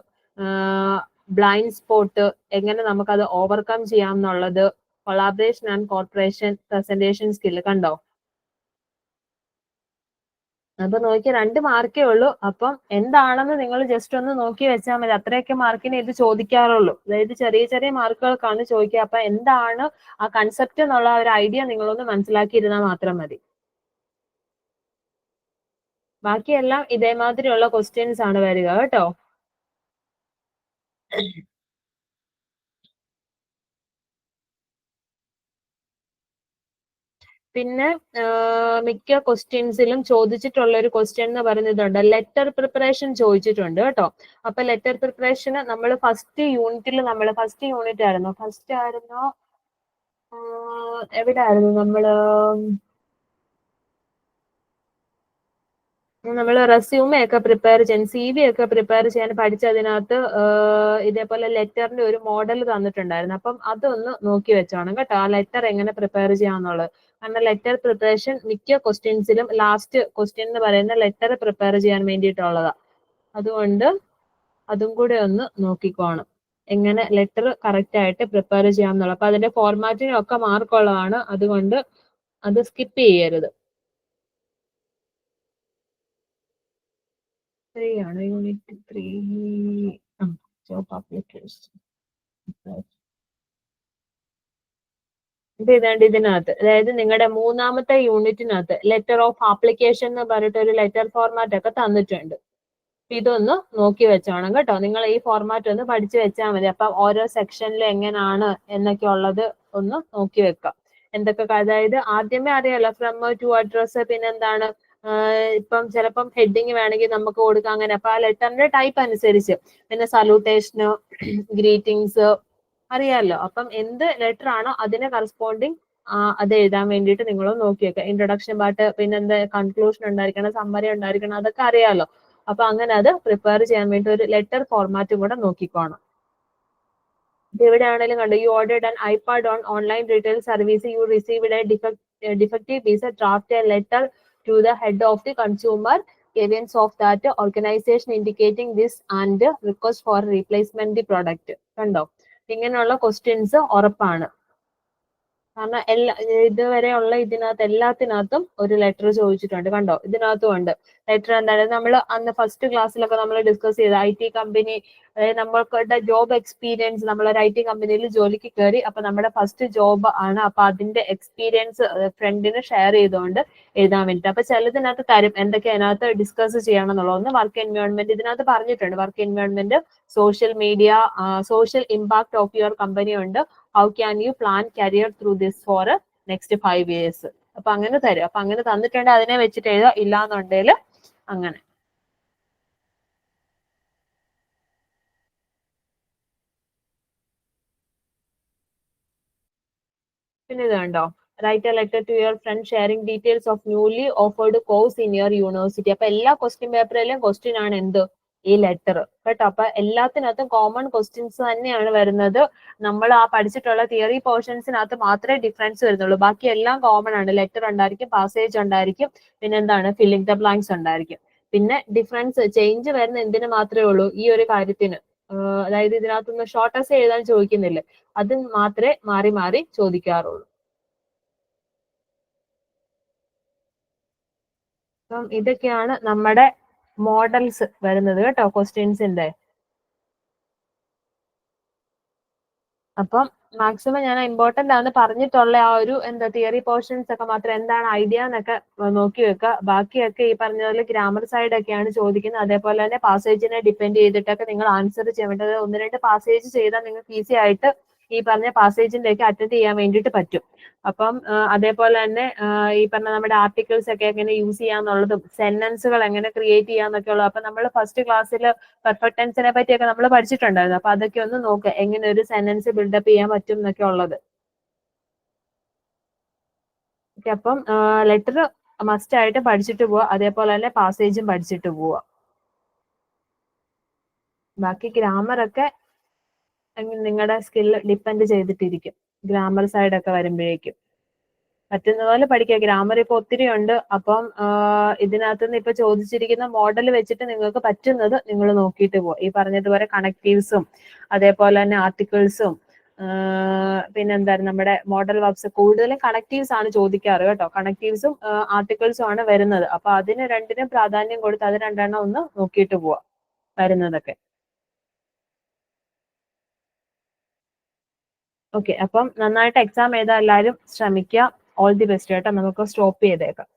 blind spot, എങ്ങനെ നമുക്കത് ഓവർകം ചെയ്യാം എന്നുള്ളത്, collaboration and corporation, presentation skill. കണ്ടോ, അപ്പൊ നോക്കി 2 മാർക്കേ ഉള്ളൂ. അപ്പം എന്താണെന്ന് നിങ്ങൾ ജസ്റ്റ് ഒന്ന് നോക്കി വെച്ചാൽ മതി. അത്രയൊക്കെ മാർക്കിന് ഇത് ചോദിക്കാറുള്ളൂ. അതായത് ചെറിയ ചെറിയ മാർക്കുകൾക്കാണ് ചോദിക്കുക. അപ്പൊ എന്താണ് ആ കൺസെപ്റ്റ് എന്നുള്ള ഒരു ഐഡിയ നിങ്ങളൊന്ന് മനസ്സിലാക്കിയിരുന്നാൽ മാത്രം മതി. ബാക്കിയെല്ലാം ഇതേമാതിരിയുള്ള ക്വസ്റ്റ്യൻസ് ആണ് വരിക കേട്ടോ. പിന്നെ മിക്ക ക്വസ്റ്റ്യൻസിലും ചോദിച്ചിട്ടുള്ള ഒരു ക്വസ്റ്റ്യൻ എന്ന് പറയുന്നതുണ്ട്, ലെറ്റർ പ്രിപ്പറേഷൻ ചോദിച്ചിട്ടുണ്ട് കേട്ടോ. അപ്പൊ ലെറ്റർ പ്രിപ്പറേഷന് നമ്മൾ ഫസ്റ്റ് യൂണിറ്റ് ആയിരുന്നോ എവിടെ ആയിരുന്നു നമ്മൾ റെസ്യൂമെ ഒക്കെ പ്രിപ്പയർ ചെയ്യാൻ, CV ഒക്കെ പ്രിപ്പയർ ചെയ്യാൻ പഠിച്ചതിനകത്ത് ഇതേപോലെ ലെറ്ററിന്റെ ഒരു മോഡൽ തന്നിട്ടുണ്ടായിരുന്നു. അപ്പം അതൊന്ന് നോക്കി വെച്ചോണം കേട്ടോ, ആ ലെറ്റർ എങ്ങനെ പ്രിപ്പയർ ചെയ്യാന്നുള്ളത്. കാരണം ലെറ്റർ പ്രിപ്പറേഷൻ മിക്ക ക്വസ്റ്റ്യൻസിലും ലാസ്റ്റ് ക്വസ്റ്റ്യൻ എന്ന് പറയുന്ന ലെറ്റർ പ്രിപ്പയർ ചെയ്യാൻ വേണ്ടിയിട്ടുള്ളതാ. അതുകൊണ്ട് അതും കൂടെ ഒന്ന് നോക്കിക്കോണം, എങ്ങനെ ലെറ്റർ കറക്റ്റ് ആയിട്ട് പ്രിപ്പയർ ചെയ്യാമെന്നുള്ളത്. അപ്പൊ അതിന്റെ ഫോർമാറ്റിനും ഒക്കെ മാർക്കുള്ളതാണ്. അതുകൊണ്ട് അത് സ്കിപ്പ് ചെയ്യരുത്. 3 ആണ്, യൂണിറ്റ് 3 ജോബ് ആപ്ലിക്കേഷൻ. ഇത് ഇതാണ്ട് ഇതിനകത്ത്, അതായത് നിങ്ങളുടെ 3ാമത്തെ യൂണിറ്റിനകത്ത് ലെറ്റർ ഓഫ് ആപ്ലിക്കേഷൻ എന്ന് പറഞ്ഞിട്ട് ഒരു ലെറ്റർ ഫോർമാറ്റ് ഒക്കെ തന്നിട്ടുണ്ട്. ഇതൊന്ന് നോക്കി വെച്ചോണം കേട്ടോ. നിങ്ങൾ ഈ ഫോർമാറ്റ് ഒന്ന് പഠിച്ചു വെച്ചാൽ മതി. അപ്പം ഓരോ സെക്ഷനിൽ എങ്ങനെയാണ് എന്നൊക്കെ ഉള്ളത് ഒന്ന് നോക്കി വെക്കാം. എന്തൊക്കെ, അതായത് ആദ്യമേ അറിയാലോ ഫ്രം ടു അഡ്രസ്, പിന്നെന്താണ് ഇപ്പം ചിലപ്പം ഹെഡിങ് വേണമെങ്കിൽ നമുക്ക് കൊടുക്കാം അങ്ങനെ. അപ്പൊ ആ ലെറ്ററിന്റെ ടൈപ്പ് അനുസരിച്ച്, പിന്നെ സല്യൂട്ടേഷന്, ഗ്രീറ്റിംഗ്സ് അറിയാലോ. അപ്പം എന്ത് ലെറ്റർ ആണോ അതിനെ കറസ്പോണ്ടിങ് അത് എഴുതാൻ വേണ്ടിയിട്ട് നിങ്ങൾ നോക്കി വെക്കുക. ഇൻട്രൊഡക്ഷൻ പാർട്ട്, പിന്നെന്താ കൺക്ലൂഷൻ ഉണ്ടായിരിക്കണം, സമ്മറി ഉണ്ടായിരിക്കണം, അതൊക്കെ അറിയാലോ. അപ്പൊ അങ്ങനെ അത് പ്രിപ്പയർ ചെയ്യാൻ വേണ്ടി ഒരു ലെറ്റർ ഫോർമാറ്റും കൂടെ നോക്കിക്കോണം. ഇവിടെ ആണെങ്കിലും കണ്ടു, you ordered an iPad on online retail service, you received a defective piece, draft a letter to the head of the consumer events of that organization indicating this and request for replacement the product. കണ്ടോ, ഇങ്ങനെയുള്ള questions ഉറപ്പാണ്. കാരണം ഇതുവരെയുള്ള ഇതിനകത്ത് എല്ലാത്തിനകത്തും ഒരു letter ചോദിച്ചിട്ടുണ്ട്. കണ്ടോ, ഇതിനകത്തും ഉണ്ട് ലെറ്റർ. എന്താണ് നമ്മൾ അന്ന് ഫസ്റ്റ് ക്ലാസ്സിലൊക്കെ നമ്മൾ ഡിസ്കസ് ചെയ്ത IT കമ്പനി, അതായത് നമ്മൾക്കുടെ ജോബ് എക്സ്പീരിയൻസ്, നമ്മളൊരു IT കമ്പനിയിൽ ജോലിക്ക് കയറി, അപ്പൊ നമ്മുടെ ഫസ്റ്റ് ജോബ് ആണ്. അപ്പൊ അതിന്റെ എക്സ്പീരിയൻസ് ഫ്രണ്ടിന് ഷെയർ ചെയ്തുകൊണ്ട് എഴുതാൻ വേണ്ടിയിട്ട്. അപ്പൊ ചിലതിനകത്ത് തരും എന്തൊക്കെ അതിനകത്ത് ഡിസ്കസ് ചെയ്യണം എന്നുള്ളത്. ഒന്ന് വർക്ക് എൻവയോൺമെന്റ്, ഇതിനകത്ത് പറഞ്ഞിട്ടുണ്ട് work environment, social media, social impact of your company ഉണ്ട്, how can you plan career through this for next 5 years. അപ്പൊ അങ്ങനെ തരും. അപ്പൊ അങ്ങനെ തന്നിട്ടുണ്ട്, അതിനെ വെച്ചിട്ട് എഴുതാം. ഇല്ലാന്നുണ്ടെങ്കിൽ അങ്ങനെ. പിന്നെ ഇത് കണ്ടോ, write a letter to your friend sharing details of newly offered course in your university. അപ്പൊ എല്ലാ ക്വസ്റ്റ്യൻ പേപ്പറിലും ക്വസ്റ്റ്യൻ ആണ് എന്ത്, ഈ ലെറ്റർ കേട്ടോ. അപ്പൊ എല്ലാത്തിനകത്തും കോമൺ ക്വസ്റ്റ്യൻസ് തന്നെയാണ് വരുന്നത്. നമ്മൾ ആ പഠിച്ചിട്ടുള്ള തിയറി പോർഷൻസിനകത്ത് മാത്രമേ ഡിഫറൻസ് വരുന്നുള്ളൂ. ബാക്കി എല്ലാം കോമൺ ആണ്. ലെറ്റർ ഉണ്ടായിരിക്കും, പാസേജ് ഉണ്ടായിരിക്കും, പിന്നെ എന്താണ് ഫില്ലിംഗ് ദ ബ്ലാങ്ക്സ് ഉണ്ടായിരിക്കും. പിന്നെ ഡിഫറൻസ് ചേഞ്ച് വരുന്ന എന്തിനു മാത്രമേ ഉള്ളൂ, ഈ ഒരു കാര്യത്തിന്. അതായത് ഇതിനകത്തൊന്ന് ഷോർട്ട് എസ്സേ എഴുതാൻ ചോദിക്കുന്നില്ല, അത് മാത്രമേ മാറി മാറി ചോദിക്കാറുള്ളൂ. അപ്പം ഇതൊക്കെയാണ് നമ്മുടെ മോഡൽസ് വരുന്നത് കേട്ടോ ക്വസ്റ്റ്യൻസിന്റെ. അപ്പം മാക്സിമം ഞാൻ ഇമ്പോർട്ടന്റ് ആണ് പറഞ്ഞിട്ടുള്ള ആ ഒരു തിയറി പോർഷൻസ് ഒക്കെ മാത്രം എന്താണ് ഐഡിയ എന്നൊക്കെ നോക്കി വെക്കുക. ബാക്കിയൊക്കെ ഈ പറഞ്ഞ പോലെ ഗ്രാമർ സൈഡ് ഒക്കെയാണ് ചോദിക്കുന്നത്. അതേപോലെ തന്നെ പാസേജിനെ ഡിപ്പെൻഡ് ചെയ്തിട്ടൊക്കെ നിങ്ങൾ ആൻസർ ചെയ്യാൻ വേണ്ടത്. 1-2 പാസേജ് ചെയ്താൽ നിങ്ങൾക്ക് ഈസി ആയിട്ട് ഈ പറഞ്ഞ പാസേജിന്റെ ഒക്കെ അറ്റൻഡ് ചെയ്യാൻ വേണ്ടിയിട്ട് പറ്റും. അപ്പം അതേപോലെ തന്നെ ഈ പറഞ്ഞ നമ്മുടെ ആർട്ടിക്കിൾസ് ഒക്കെ എങ്ങനെ യൂസ് ചെയ്യാന്നുള്ളതും സെന്റൻസുകൾ എങ്ങനെ ക്രിയേറ്റ് ചെയ്യാന്നൊക്കെ ഉള്ളത്. അപ്പൊ നമ്മൾ ഫസ്റ്റ് ക്ലാസ്സിൽ പെർഫെക്റ്റ് ടെൻസിനെ പറ്റിയൊക്കെ നമ്മൾ പഠിച്ചിട്ടുണ്ടായിരുന്നു. അപ്പൊ അതൊക്കെ ഒന്ന് നോക്കുക, എങ്ങനെ ഒരു സെന്റൻസ് ബിൽഡപ്പ് ചെയ്യാൻ പറ്റും എന്നൊക്കെ ഉള്ളത്. ഓക്കെ, അപ്പം ലെറ്റർ മസ്റ്റ് ആയിട്ട് പഠിച്ചിട്ട് പോവുക. അതേപോലെ തന്നെ പാസേജും പഠിച്ചിട്ട് പോവുക. ബാക്കി ഗ്രാമർ ഒക്കെ നിങ്ങളുടെ സ്കില്ല് ഡിപ്പെൻഡ് ചെയ്തിട്ടിരിക്കും. ഗ്രാമർ സൈഡ് ഒക്കെ വരുമ്പോഴേക്കും പറ്റുന്ന പോലെ പഠിക്കുക. ഗ്രാമർ ഇപ്പൊ ഒത്തിരി ഉണ്ട്. അപ്പം ഇതിനകത്ത് നിന്ന് ഇപ്പൊ ചോദിച്ചിരിക്കുന്ന മോഡൽ വെച്ചിട്ട് നിങ്ങൾക്ക് പറ്റുന്നത് നിങ്ങൾ നോക്കിയിട്ട് പോകും. ഈ പറഞ്ഞതുപോലെ കണക്റ്റീവ്സും അതേപോലെ തന്നെ ആർട്ടിക്കിൾസും പിന്നെന്താണ് നമ്മുടെ മോഡൽ വർക്ക്സ്, കൂടുതലും കണക്റ്റീവ്സ് ആണ് ചോദിക്കാറ് കേട്ടോ. കണക്റ്റീവ്സും ആർട്ടിക്കിൾസും ആണ് വരുന്നത്. അപ്പൊ അതിന് രണ്ടിനും പ്രാധാന്യം കൊടുത്ത് അത് രണ്ടെണ്ണം ഒന്ന് നോക്കിയിട്ട് പോവാം വരുന്നതൊക്കെ. ഓക്കെ, അപ്പം നന്നായിട്ട് എക്സാം എഴുതാൻ എല്ലാവരും ശ്രമിക്കുക. ഓൾ ദി ബെസ്റ്റ് കേട്ടോ. നമുക്ക് സ്റ്റോപ്പ് ചെയ്തേക്കാം.